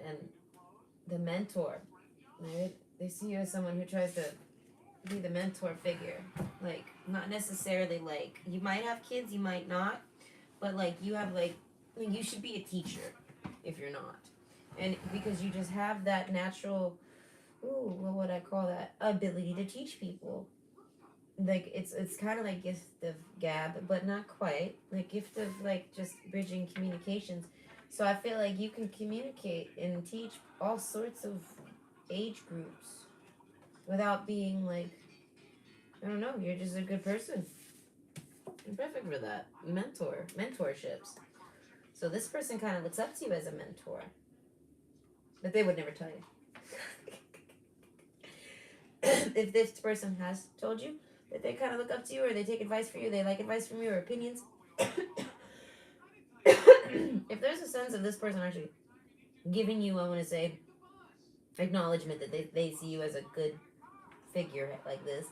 And the mentor, right? They see you as someone who tries to be the mentor figure. Like, not necessarily like, you might have kids, you might not, but like, you have like, I mean, you should be a teacher if you're not. And because you just have that natural, what would I call that? Ability to teach people. Like it's kind of like gift of gab, but not quite. Like gift of like just bridging communications. So I feel like you can communicate and teach all sorts of age groups without being like, I don't know, you're just a good person. You're perfect for that. Mentorships. So this person kind of looks up to you as a mentor, but they would never tell you. If this person has told you that they kind of look up to you or they take advice from you, they like advice from you or opinions. If there's a sense of this person actually giving you, I want to say, acknowledgement that they see you as a good figure like this,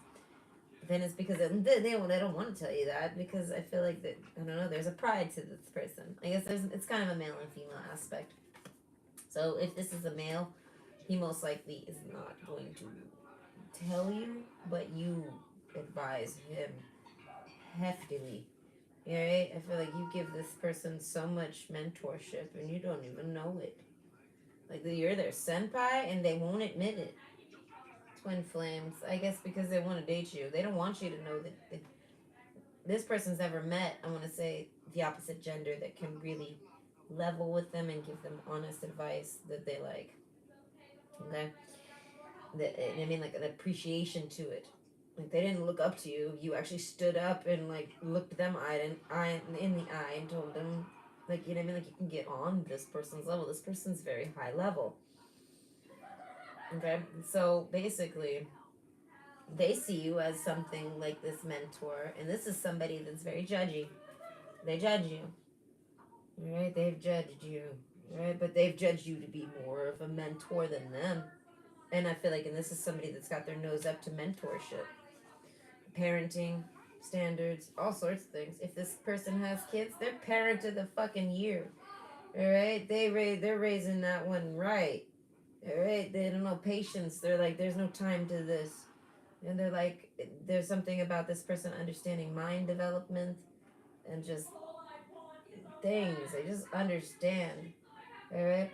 then it's because they don't want to tell you that because I feel like that, I don't know, there's a pride to this person. I guess it's kind of a male and female aspect. So if this is a male, he most likely is not going to tell you, but you advise him heftily. Right? I feel like you give this person so much mentorship and you don't even know it. Like you're their senpai and they won't admit it. Twin flames. I guess because they want to date you. They don't want you to know that this person's never met, I want to say, the opposite gender that can really level with them and give them honest advice that they like. Okay? I mean, like an appreciation to it. Like they didn't look up to you. You actually stood up and like looked them eye in the eye and told them, like, you know what I mean, like you can get on this person's level. This person's very high level. Okay, so basically, they see you as something like this mentor, and this is somebody that's very judgy. They judge you, right? They've judged you, right? But they've judged you to be more of a mentor than them. And I feel like, and this is somebody that's got their nose up to mentorship, parenting standards, all sorts of things. If this person has kids, they're parent of the fucking year. All right, they're raising that one right. All right, they don't know patience. They're like, there's no time to this, and they're like, there's something about this person understanding mind development and just things. They just understand. All right,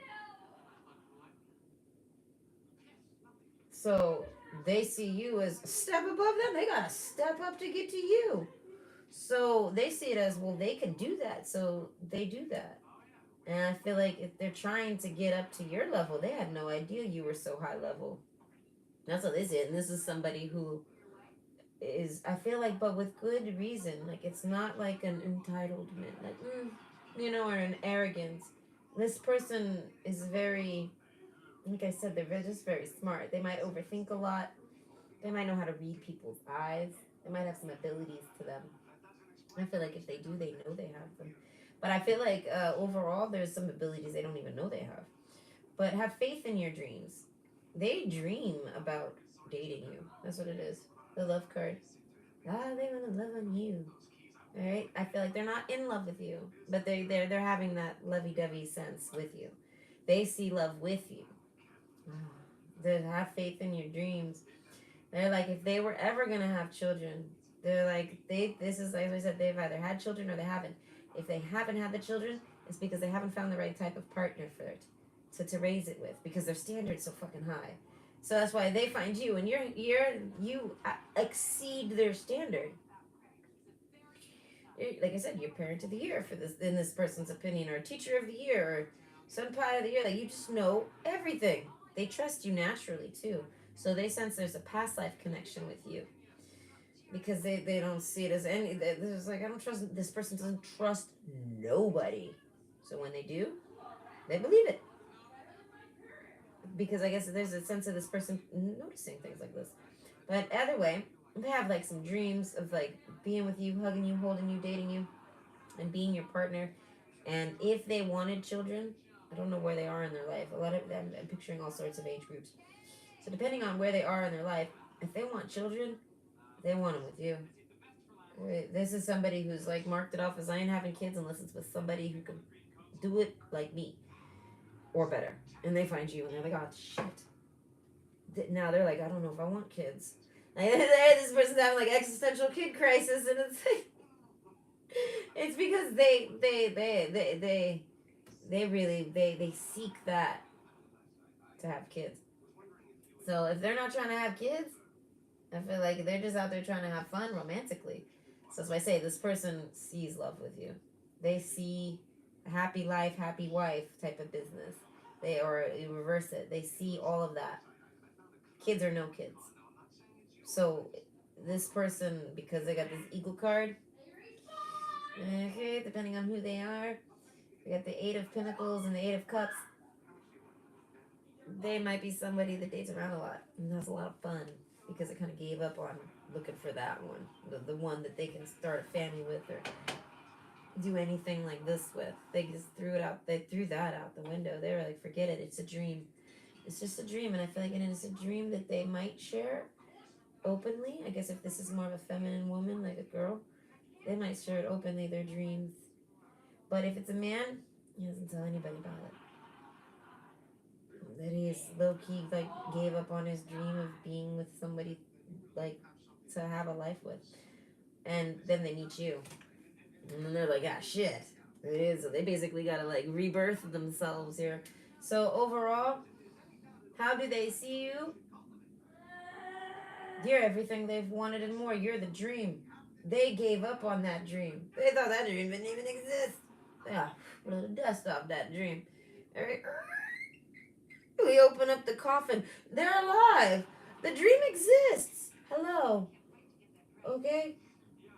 so they see you as a step above them. They gotta step up to get to you. So they see it as, well, they can do that, so they do that. And I feel like if they're trying to get up to your level, they had no idea you were so high level. That's what they said. And this is somebody who is, I feel like, but with good reason. Like, it's not like an entitlement, like, or an arrogance. This person is very, like I said, they're just very smart. They might overthink a lot. They might know how to read people's eyes. They might have some abilities to them. I feel like if they do, they know they have them. But I feel like overall, there's some abilities they don't even know they have. But have faith in your dreams. They dream about dating you. That's what it is. The love card. Ah, they want to love on you. All right. I feel like they're not in love with you, but they're having that lovey-dovey sense with you. They see love with you. They have faith in your dreams. They're like, if they were ever gonna have children, they're like, they. This is like I said, they've either had children or they haven't. If they haven't had the children, it's because they haven't found the right type of partner for it to raise it with, because their standards so fucking high. So that's why they find you, and you exceed their standard. Like I said, you're parent of the year for this in this person's opinion, or teacher of the year, or senpai of the year. Like you just know everything. They trust you naturally too, so they sense there's a past life connection with you because they don't see it as any. There's like I don't trust this person doesn't trust nobody, so when they do, they believe it because I guess there's a sense of this person noticing things like this. But either way, they have like some dreams of like being with you, hugging you, holding you, dating you, and being your partner. And if they wanted children, I don't know where they are in their life. A lot of them, I'm picturing all sorts of age groups. So depending on where they are in their life, if they want children, they want them with you. This is somebody who's like marked it off as I ain't having kids unless it's with somebody who can do it like me or better. And they find you and they're like, oh shit. Now they're like, I don't know if I want kids. Like, this person's having like existential kid crisis, and it's like, it's because they really they seek that to have kids. So if they're not trying to have kids, I feel like they're just out there trying to have fun romantically. So that's why I say this person sees love with you. They see a happy life, happy wife type of business. They or you reverse it. They see all of that. Kids or no kids. So this person, because they got this eagle card, okay, depending on who they are, they got the Eight of Pentacles and the Eight of Cups. They might be somebody that dates around a lot and has a lot of fun because it kind of gave up on looking for that one, the one that they can start a family with or do anything like this with. They just threw it out. They threw that out the window. They were like, forget it. It's a dream. It's just a dream, and I feel like it is a dream that they might share openly. I guess if this is more of a feminine woman, like a girl, they might share it openly, their dreams. But if it's a man, he doesn't tell anybody about it. That he is low key, like, gave up on his dream of being with somebody, like, to have a life with. And then they meet you. And then they're like, ah, shit. It is. They basically gotta, like, rebirth themselves here. So, overall, how do they see you? You're everything they've wanted and more. You're the dream. They gave up on that dream. They thought that dream didn't even exist. Yeah, blow the dust off that dream. All right. We open up the coffin. They're alive. The dream exists. Hello. Okay?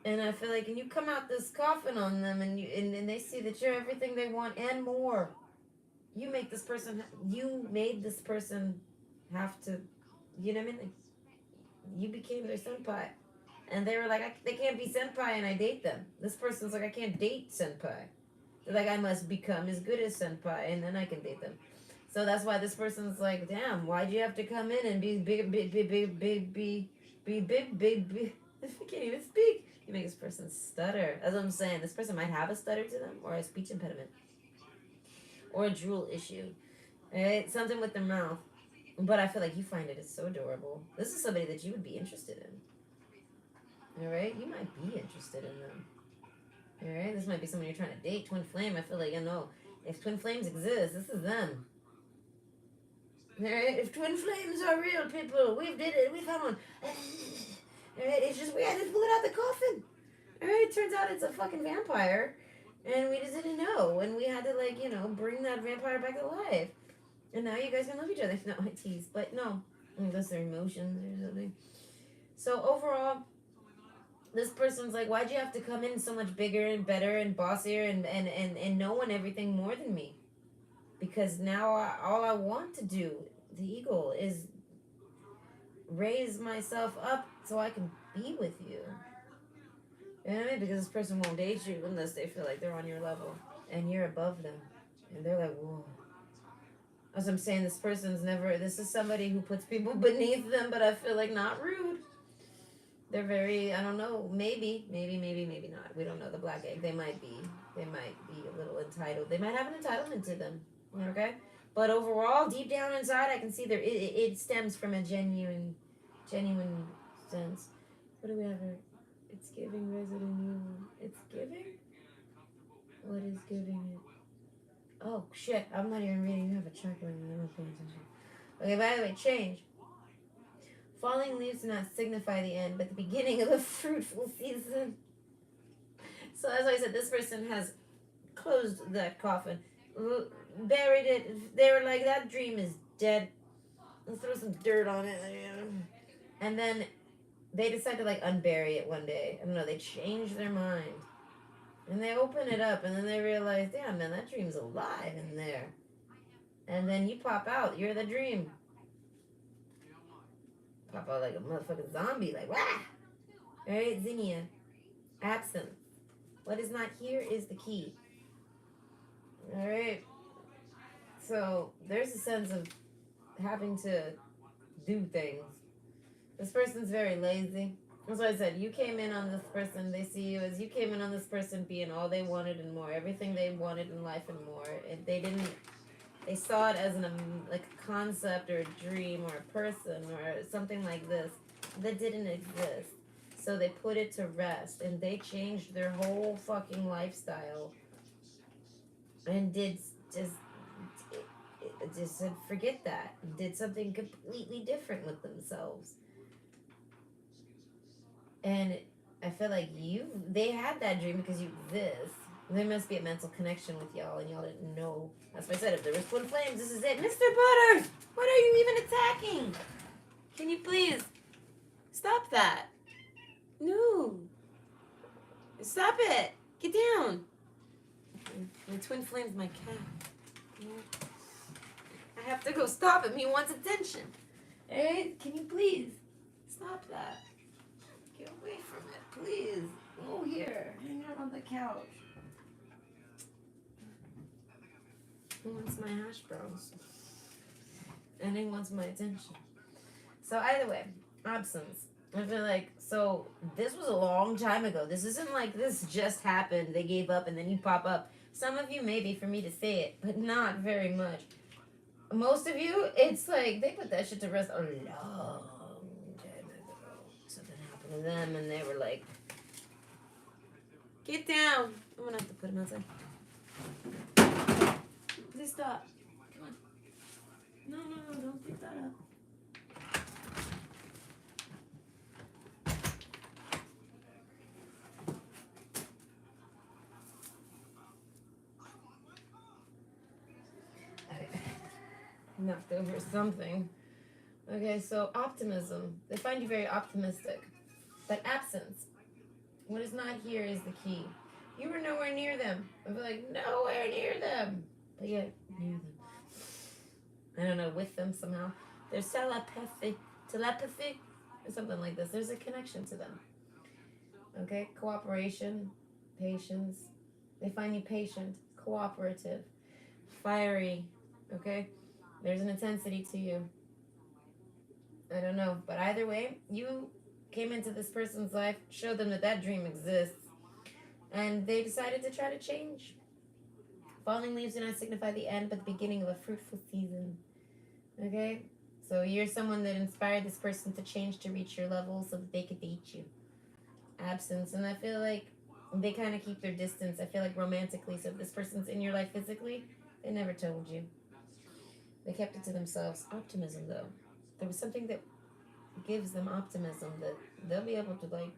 And I feel like, and you come out this coffin on them, and they see that you're everything they want and more. You make this person. You made this person have to. You know what I mean? Like, you became their senpai, and they were like, they can't be senpai, and I date them. This person's like, I can't date senpai. They're like, I must become as good as senpai, and then I can date them. So that's why this person's like, damn, why'd you have to come in and be big. I can't even speak. You make this person stutter. As I'm saying, this person might have a stutter to them, or a speech impediment, or a drool issue. Right? Something with their mouth. But I feel like you find it is so adorable. This is somebody that you would be interested in. Alright? You might be interested in them. Alright? This might be someone you're trying to date. Twin flame, I feel like, if twin flames exist, this is them. Alright? If twin flames are real, people, we did it. We found one. Alright? It's just, we had to pull it out the coffin. Alright? Turns out it's a fucking vampire. And we just didn't know. And we had to, bring that vampire back to life. And now you guys can love each other. No, I tease. But no. Unless they're emotions or something. So overall, this person's like, why'd you have to come in so much bigger and better and bossier and knowing everything more than me? Because now all I want to do, the eagle, is raise myself up so I can be with you. You know what I mean? Because this person won't date you unless they feel like they're on your level and you're above them. And they're like, whoa. As I'm saying, this is somebody who puts people beneath them, but I feel like not rude. They're very, I don't know, maybe not. We don't know the black egg. They might be a little entitled. They might have an entitlement to them. Okay? But overall, deep down inside, I can see it stems from a genuine sense. What do we have here? It's giving resident evil. It's giving? What is giving it? Oh, shit. I'm not even reading. You have a check right now. I'm not paying attention. Okay, by the way, change. Falling leaves do not signify the end, but the beginning of a fruitful season. So as I said, this person has closed that coffin, buried it. They were like, that dream is dead. Let's throw some dirt on it. And then they decide to like unbury it one day. I don't know, they change their mind. And they open it up and then they realize, damn man, that dream's alive in there. And then you pop out, you're the dream. Pop out like a motherfucking zombie, like, wah! Alright, Zinnia. Absence. What is not here is the key. Alright. So, there's a sense of having to do things. This person's very lazy. That's why I said, you came in on this person, they see you as you came in on this person being all they wanted and more. Everything they wanted in life and more. They saw it as like a concept or a dream or a person or something like this that didn't exist. So they put it to rest and they changed their whole fucking lifestyle and just said forget that. Did something completely different with themselves. And I feel like they had that dream because you exist. There must be a mental connection with y'all and y'all didn't know. That's why I said if there was twin flames, this is it. Mr. Butters, what are you even attacking? Can you please stop that? No. Stop it. Get down. My twin flame's my cat. I have to go stop him. He wants attention. Alright? Can you please stop that? Get away from it, please. Oh, here. Hang out on the couch. He wants my hash browns. And he wants my attention. So either way, absence. I feel like, so this was a long time ago. This isn't like this just happened. They gave up and then you pop up. Some of you maybe for me to say it, but not very much. Most of you, it's like they put that shit to rest a long time ago. Something happened to them and they were like, get down. I'm gonna have to put him outside. Please stop. Come on. No, don't pick that up. Knocked over something. Okay, so optimism. They find you very optimistic. But absence. What is not here is the key. You were nowhere near them. I feel like nowhere near them. But yeah, near them. I don't know, with them somehow. There's telepathy, or something like this. There's a connection to them. Okay, cooperation, patience. They find you patient, cooperative, fiery. Okay, there's an intensity to you. I don't know, but either way, you came into this person's life, showed them that dream exists, and they decided to try to change. Falling leaves do not signify the end, but the beginning of a fruitful season. Okay? So you're someone that inspired this person to change to reach your level so that they could date you. Absence. And I feel like they kind of keep their distance. I feel like romantically. So if this person's in your life physically, they never told you. They kept it to themselves. Optimism, though. There was something that gives them optimism that they'll be able to, like,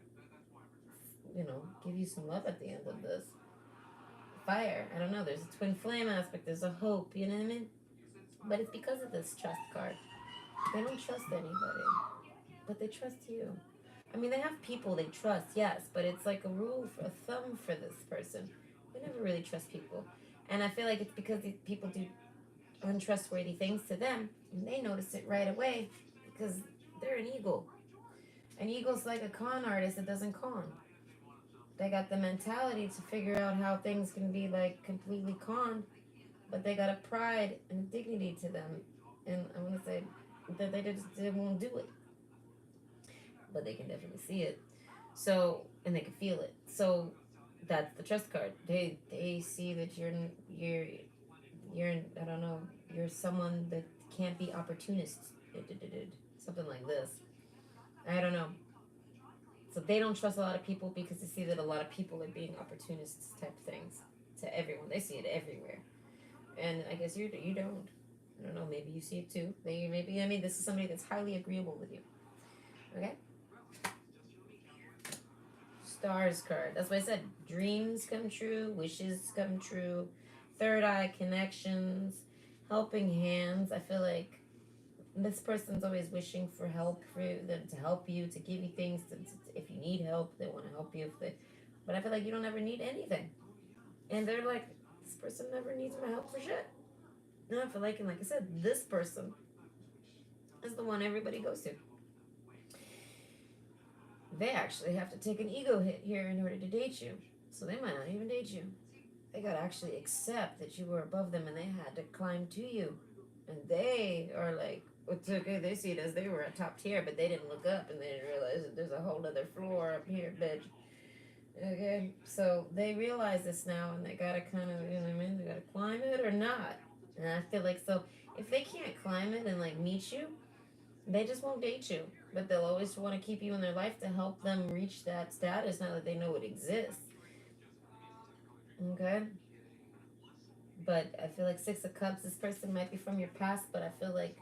give you some love at the end of this. Fire. I don't know. There's a twin flame aspect. There's a hope. You know what I mean? But it's because of this trust card. They don't trust anybody. But they trust you. I mean, they have people they trust, yes. But it's like a rule, a thumb for this person. They never really trust people. And I feel like it's because these people do untrustworthy things to them. And they notice it right away. Because They're an eagle. An eagle's like a con artist that doesn't con. They got the mentality to figure out how things can be like completely conned, but they got a pride and a dignity to them. And I want to say that they won't do it, but they can definitely see it. So, and they can feel it. So that's the trust card. They see that you're I don't know, you're someone that can't be opportunist. Something like this. I don't know. So they don't trust a lot of people because they see that a lot of people are being opportunists type things to everyone. They see it everywhere, and I guess you don't. I don't know. Maybe you see it too. Maybe I mean this is somebody that's highly agreeable with you. Okay. Stars card. That's what I said. Dreams come true. Wishes come true. Third eye connections. Helping hands. I feel like this person's always wishing for help for you, them to help you, to give you things. If you need help, they want to help you. But I feel like you don't ever need anything, and they're like, this person never needs my help for shit. And I feel like, and like I said, this person is the one everybody goes to. They actually have to take an ego hit here in order to date you, so they might not even date you. They gotta actually accept that you were above them, and they had to climb to you, and they are like, it's okay, they see it as they were at top tier, but they didn't look up and they didn't realize that there's a whole other floor up here, bitch. Okay, so they realize this now and they gotta kind of, you know what I mean? They gotta climb it or not. And I feel like, so if they can't climb it and like meet you, they just won't date you. But they'll always want to keep you in their life to help them reach that status now that they know it exists. Okay? But I feel like Six of Cups, this person might be from your past, but I feel like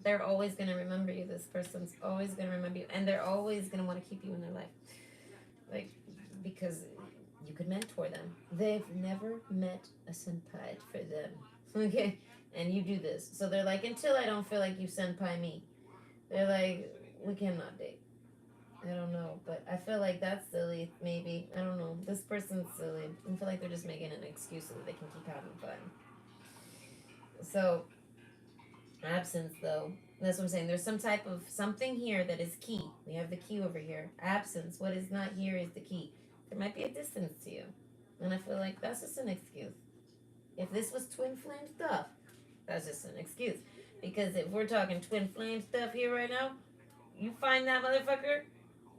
they're always going to remember you. This person's always going to remember you. And they're always going to want to keep you in their life. Like, because you could mentor them. They've never met a senpai for them. Okay? And you do this. So they're like, until I don't feel like you senpai me, they're like, we cannot date. I don't know. But I feel like that's silly, maybe. I don't know. This person's silly. I feel like they're just making an excuse so that they can keep having fun. So, absence, though. That's what I'm saying. There's some type of something here that is key. We have the key over here. Absence. What is not here is the key. There might be a distance to you. And I feel like that's just an excuse. If this was twin flame stuff, that's just an excuse. Because if we're talking twin flame stuff here right now, you find that motherfucker,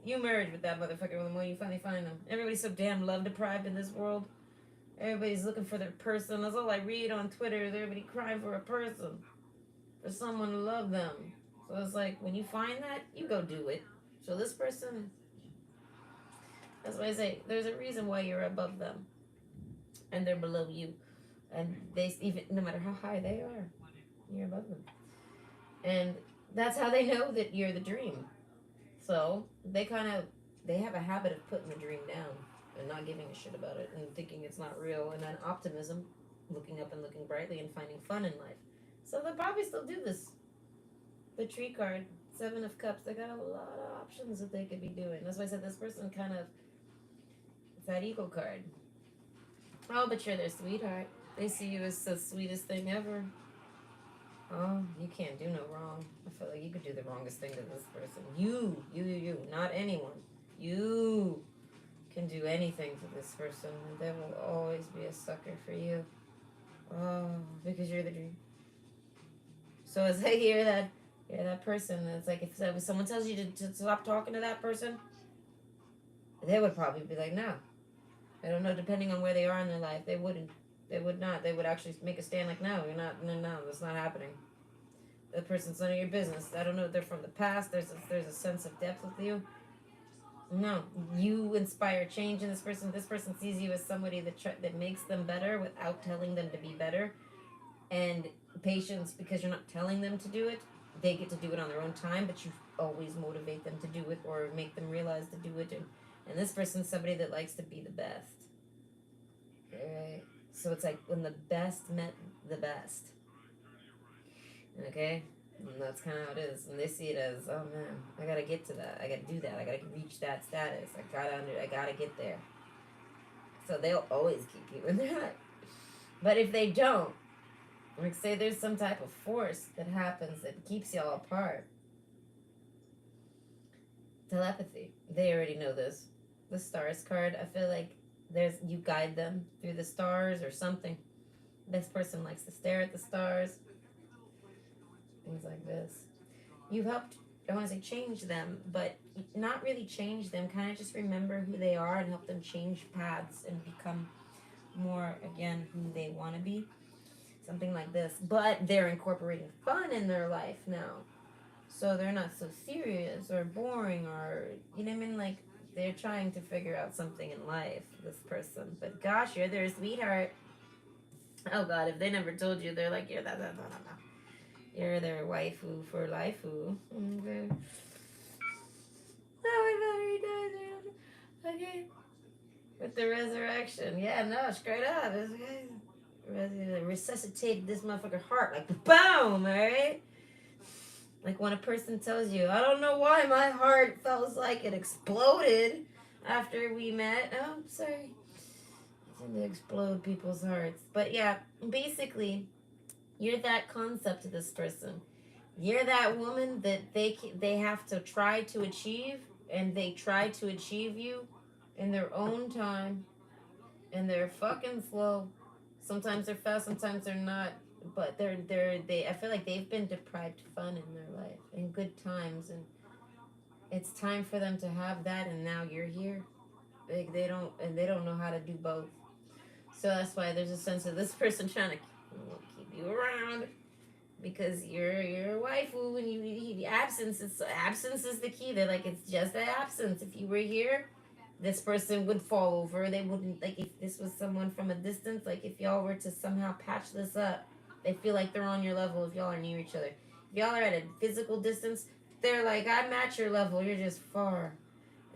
you merge with that motherfucker the more you finally find them. Everybody's so damn love deprived in this world. Everybody's looking for their person. That's all I read on Twitter is everybody crying for a person. For someone to love them. So it's like, when you find that, you go do it. So this person, that's why I say, there's a reason why you're above them. And they're below you. And they, even no matter how high they are, you're above them. And that's how they know that you're the dream. So they have a habit of putting the dream down and not giving a shit about it and thinking it's not real. And then optimism, looking up and looking brightly and finding fun in life. So they'll probably still do this. The tree card, 7 of Cups, they got a lot of options that they could be doing. That's why I said this person kind of, it's that eagle card. Oh, but you're their sweetheart. They see you as the sweetest thing ever. Oh, you can't do no wrong. I feel like you could do the wrongest thing to this person. You, not anyone. You can do anything to this person, and they will always be a sucker for you. Oh, because you're the dream. So as I hear that person, it's like if someone tells you to stop talking to that person, they would probably be like, no. I don't know, depending on where they are in their life, they wouldn't. They would not. They would actually make a stand like, no, you're not, no, that's not happening. The person's none of your business. I don't know if they're from the past. There's a sense of depth with you. No, you inspire change in this person. This person sees you as somebody that makes them better without telling them to be better. And patience, because you're not telling them to do it. They get to do it on their own time, but you always motivate them to do it or make them realize to do it. And this person's somebody that likes to be the best. Okay? So it's like when the best met the best. Okay? And that's kind of how it is. And they see it as, oh man, I gotta get to that. I gotta do that. I gotta reach that status. I gotta get there. So they'll always keep you in their life. But if they don't, like say there's some type of force that happens that keeps y'all apart, Telepathy. They already know this. The stars card, I feel like you guide them through the stars or something. This person likes to stare at the stars. Things like this. You helped, I want to say change them, but not really change them. Kind of just remember who they are and help them change paths and become more, again, who they want to be. Something like this. But they're incorporating fun in their life now. So they're not so serious or boring or, you know what I mean? Like, they're trying to figure out something in life, this person. But gosh, you're their sweetheart. Oh God, if they never told you, they're like, you're that. You're their waifu for lifeu. Okay. Oh, my battery died. Okay. With the resurrection. Yeah, no, straight up. It's okay. Resuscitate this motherfucker heart. Like, boom, alright? Like when a person tells you, I don't know why my heart felt like it exploded after we met. Oh, I'm sorry. I tend to explode people's hearts. But yeah, basically, you're that concept to this person. You're that woman that they have to try to achieve, and they try to achieve you in their own time, and they're fucking slow. Sometimes they're fast, sometimes they're not. But they I feel like they've been deprived fun in their life and good times, and it's time for them to have that. And now you're here. They don't know how to do both. So that's why there's a sense of this person trying to keep you around because you're a waifu and you absence is the key. They're like, it's just the absence. If you were here, this person would fall over. They wouldn't, like, if this was someone from a distance, like if y'all were to somehow patch this up, they feel like they're on your level if y'all are near each other. If y'all are at a physical distance, they're like, I'm at your level, you're just far.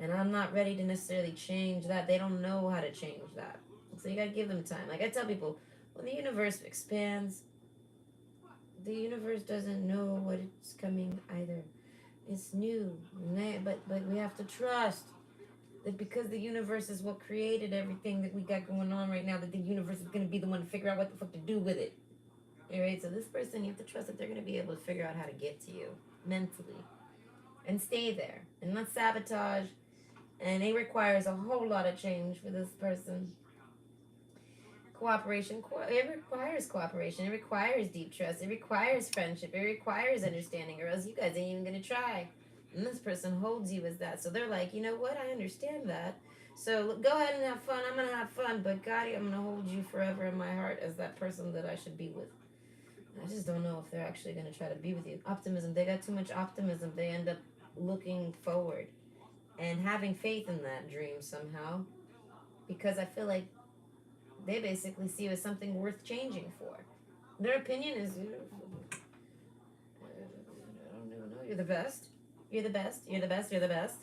And I'm not ready to necessarily change that. They don't know how to change that. So you gotta give them time. Like I tell people, when the universe expands, the universe doesn't know what it's coming either. It's new, but we have to trust that because the universe is what created everything that we got going on right now, that the universe is going to be the one to figure out what the fuck to do with it. All right, so this person, you have to trust that they're going to be able to figure out how to get to you mentally and stay there and not sabotage. And it requires a whole lot of change for this person. Cooperation, it requires cooperation. It requires deep trust. It requires friendship. It requires understanding, or else you guys ain't even going to try. And this person holds you as that. So they're like, you know what? I understand that. So go ahead and have fun. I'm going to have fun. But God, I'm going to hold you forever in my heart as that person that I should be with. I just don't know if they're actually going to try to be with you. Optimism. They got too much optimism. They end up looking forward and having faith in that dream somehow. Because I feel like they basically see you as something worth changing for. Their opinion is, I don't even know. You're the best. You're the best. You're the best. You're the best.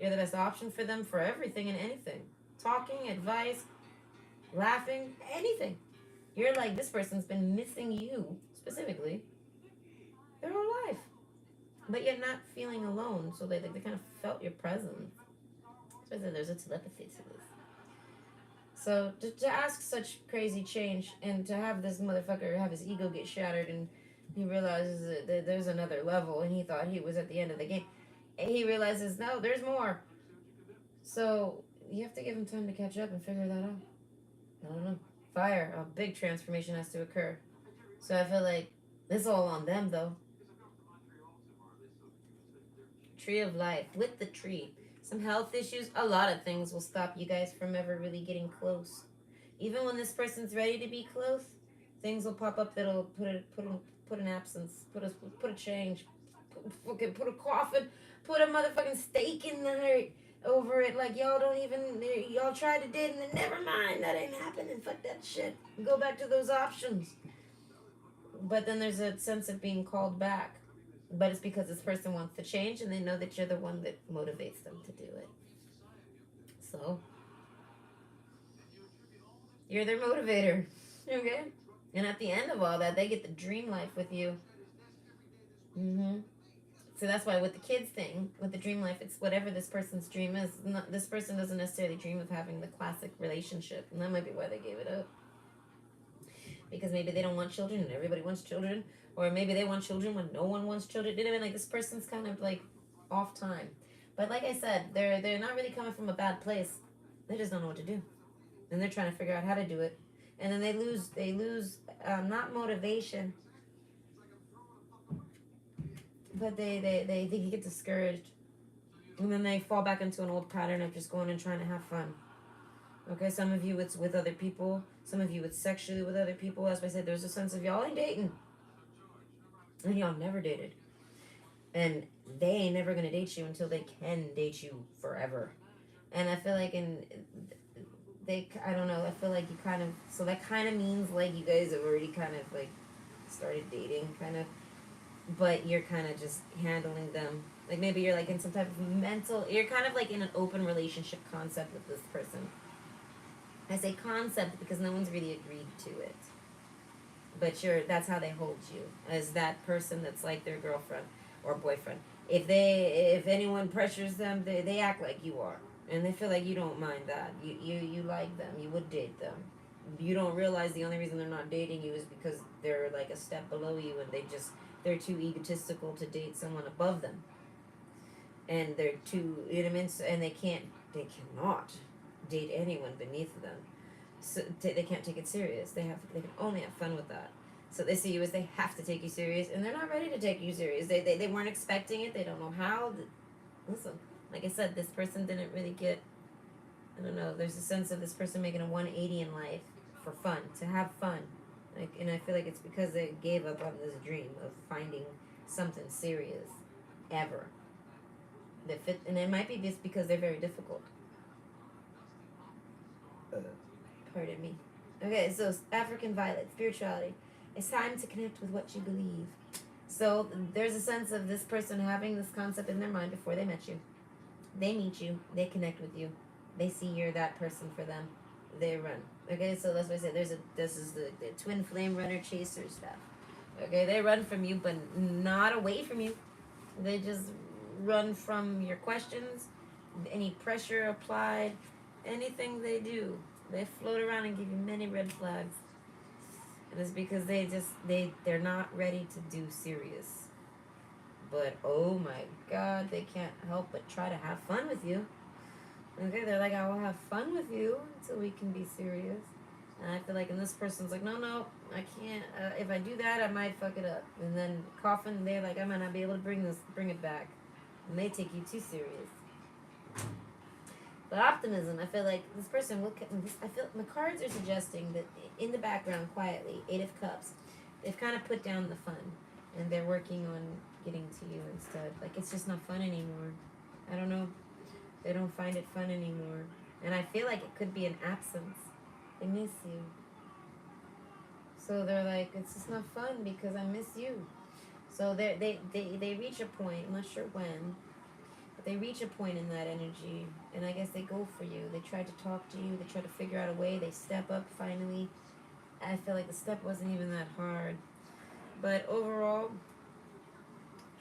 You're the best option for them for everything and anything. Talking, advice, laughing, anything. You're like, this person's been missing you, specifically, their whole life. But yet not feeling alone. So they kind of felt your presence. So there's a telepathy to this. So to ask such crazy change and to have this motherfucker have his ego get shattered and he realizes that there's another level and he thought he was at the end of the game. And he realizes, no, there's more. So you have to give him time to catch up and figure that out. I don't know. Fire, a big transformation has to occur. So I feel like it's all on them though. Tree of life, with the tree. Some health issues, a lot of things will stop you guys from ever really getting close. Even when this person's ready to be close, things will pop up that'll put an absence, put a change, put a coffin, put a motherfucking stake in the heart over it. Like y'all tried to did and then never mind, that ain't happening. Fuck that shit. Go back to those options. But then there's a sense of being called back. But it's because this person wants to change and they know that you're the one that motivates them to do it. So, you're their motivator. Okay? And at the end of all that, they get the dream life with you. So that's why with the kids thing, with the dream life, it's whatever this person's dream is. This person doesn't necessarily dream of having the classic relationship. And that might be why they gave it up. Because maybe they don't want children and everybody wants children. Or maybe they want children when no one wants children. You know what I mean? Like, this person's kind of like off time. But like I said, they're not really coming from a bad place. They just don't know what to do, and they're trying to figure out how to do it. And then they lose not motivation, but they get discouraged, and then they fall back into an old pattern of just going and trying to have fun. Okay, some of you it's with other people, some of you it's sexually with other people. As I said, there's a sense of y'all ain't dating, and y'all never dated, and they ain't never gonna date you until they can date you forever. And I feel like I don't know, I feel like you kind of, so that kind of means like you guys have already kind of like started dating, kind of, but you're kind of just handling them. Like maybe you're like in some type of mental, you're kind of like in an open relationship concept with this person. I say concept because no one's really agreed to it. But that's how they hold you, as that person that's like their girlfriend or boyfriend. If anyone pressures them, they act like you are. And they feel like you don't mind that. You like them. You would date them. You don't realize the only reason they're not dating you is because they're like a step below you, and they're too egotistical to date someone above them. And they're too, you know what I mean? And they cannot date anyone beneath them. So they can't take it serious. They can only have fun with that. So they see you as they have to take you serious, and they're not ready to take you serious. They weren't expecting it. They don't know how. Listen, like I said, this person didn't really get, I don't know, there's a sense of this person making a 180 in life for fun, to have fun. Like, and I feel like it's because they gave up on this dream of finding something serious, ever. That fit, and it might be just because they're very difficult. Pardon me. Okay, so African Violet, spirituality. It's time to connect with what you believe. So there's a sense of this person having this concept in their mind before they met you. They meet you, they connect with you, they see you're that person for them, they run. Okay, so that's why I said this is the twin flame runner chaser stuff. Okay, they run from you, but not away from you. They just run from your questions, any pressure applied, anything they do. They float around and give you many red flags. And it's because they're not ready to do serious. But oh my God, they can't help but try to have fun with you. Okay, they're like, I will have fun with you until we can be serious. And I feel like, and this person's like, no, I can't. If I do that, I might fuck it up. And then coffin, they're like, I might not be able to bring it back. And they take you too serious. But optimism, I feel like this person will. I feel the cards are suggesting that in the background, quietly, 8 of Cups, they've kind of put down the fun, and they're working on getting to you instead. Like it's just not fun anymore. I don't know. They don't find it fun anymore, and I feel like it could be an absence. They miss you. So they're like, it's just not fun because I miss you. So they reach a point. I'm not sure when. They reach a point in that energy, and I guess they go for you. They try to talk to you. They try to figure out a way. They step up finally. I feel like the step wasn't even that hard. But overall,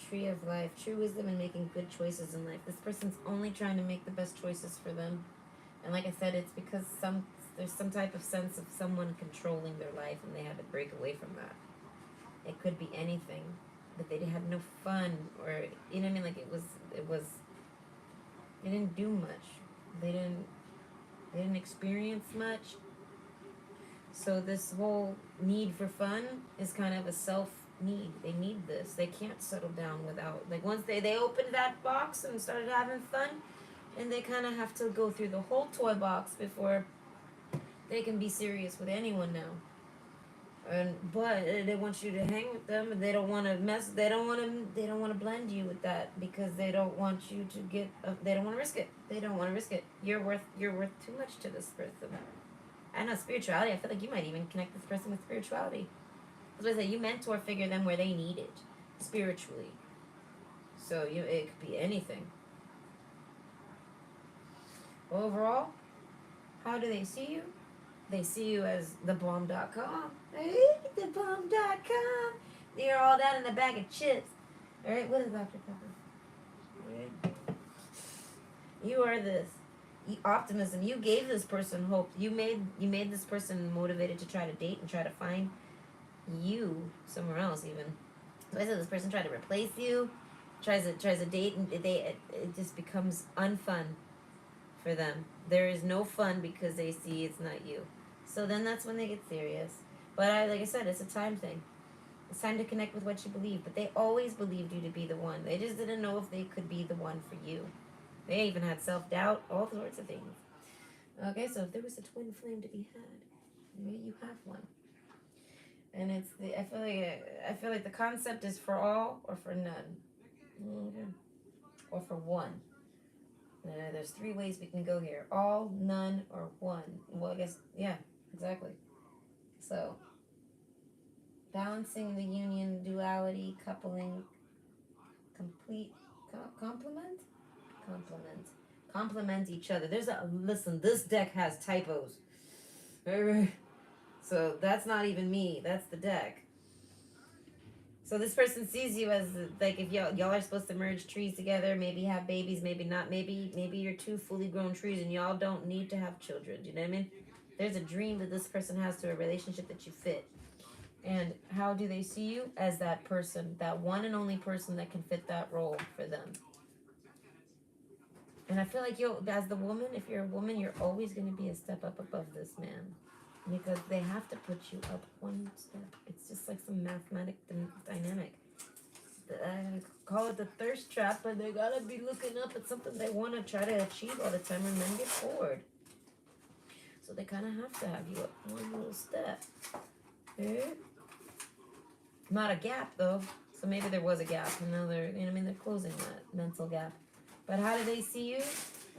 tree of life, true wisdom and making good choices in life. This person's only trying to make the best choices for them. And like I said, it's because there's some type of sense of someone controlling their life, and they had to break away from that. It could be anything, but they had no fun, or you know what I mean? Like it was. They didn't do much. They didn't experience much. So this whole need for fun is kind of a self need. They need this. They can't settle down without, like once they opened that box and started having fun, and they kind of have to go through the whole toy box before they can be serious with anyone now. But they want you to hang with them, and they don't want to mess. They don't want to blend you with that because they don't want you to get. They don't want to risk it. They don't want to risk it. You're worth too much to this person. I know spirituality. I feel like you might even connect this person with spirituality. That's what I say. You mentor figure them where they need it spiritually. So it could be anything. Overall, how do they see you? They see you as thebomb.com. Hey, thebomb.com. You're all down in the bag of chips. Alright, what is Dr. Pepper? Right. You are this. Optimism. You gave this person hope. You made this person motivated to try to date and try to find you somewhere else even. So I said this person tried to replace you. tries to date, and it just becomes unfun for them. There is no fun because they see it's not you. So then that's when they get serious. But like I said, it's a time thing. It's time to connect with what you believe. But they always believed you to be the one. They just didn't know if they could be the one for you. They even had self-doubt, all sorts of things. Okay, so if there was a twin flame to be had, you have one. And it's the I feel like the concept is for all or for none. Okay. Or for one. There's 3 ways we can go here: all, none, or one. Well, I guess, yeah, exactly. So, balancing the union, duality, coupling, complete, complement? Complement each other. Listen, this deck has typos. So, that's not even me, that's the deck. So this person sees you as like if y'all are supposed to merge trees together, maybe have babies, maybe not, maybe you're 2 fully grown trees and y'all don't need to have children. Do you know what I mean? There's a dream that this person has to a relationship that you fit. And how do they see you? As that person, that one and only person that can fit that role for them. And I feel like as the woman, if you're a woman, you're always going to be a step up above this man. Because they have to put you up one step. It's just like some mathematic dynamic. I call it the thirst trap, but they gotta be looking up at something they want to try to achieve all the time, and men get bored. So they kind of have to have you up one little step. Okay? Not a gap though. So maybe there was a gap, and now they're closing that mental gap. But how do they see you?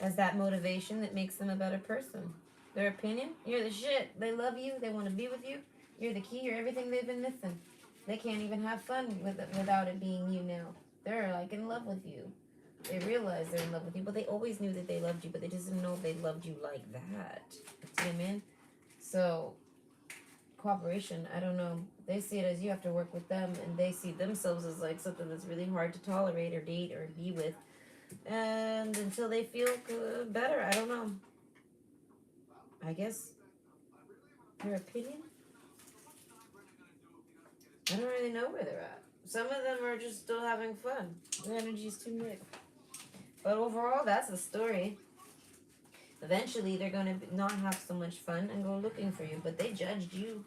As that motivation that makes them a better person. Their opinion? You're the shit. They love you. They want to be with you. You're the key. You're everything they've been missing. They can't even have fun without it being you now. They're like in love with you. They realize they're in love with you, but they always knew that they loved you, but they just didn't know they loved you like that. You know what I mean? So, cooperation, I don't know. They see it as you have to work with them, and they see themselves as like something that's really hard to tolerate or date or be with. And until they feel better, I don't know. I guess your opinion? I don't really know where they're at. Some of them are just still having fun. The energy's too mixed. But overall, that's the story. Eventually, they're going to not have so much fun and go looking for you. But they judged you.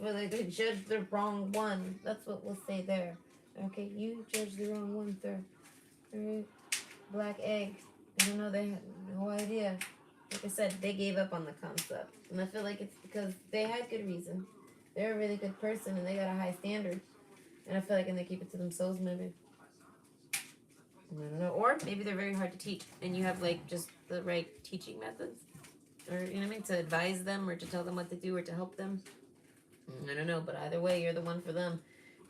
Well, they judged the wrong one. That's what we'll say there. Okay, you judged the wrong one, sir. Alright. Black egg. I don't know, they had no idea. Like I said, they gave up on the concept. And I feel like it's because they had good reason. They're a really good person and they got a high standard. And I feel like they keep it to themselves maybe. I don't know. Or maybe they're very hard to teach and you have like just the right teaching methods. Or, you know what I mean? To advise them or to tell them what to do or to help them. I don't know, but either way, you're the one for them.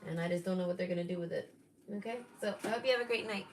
And I just don't know what they're going to do with it. Okay? So I hope you have a great night.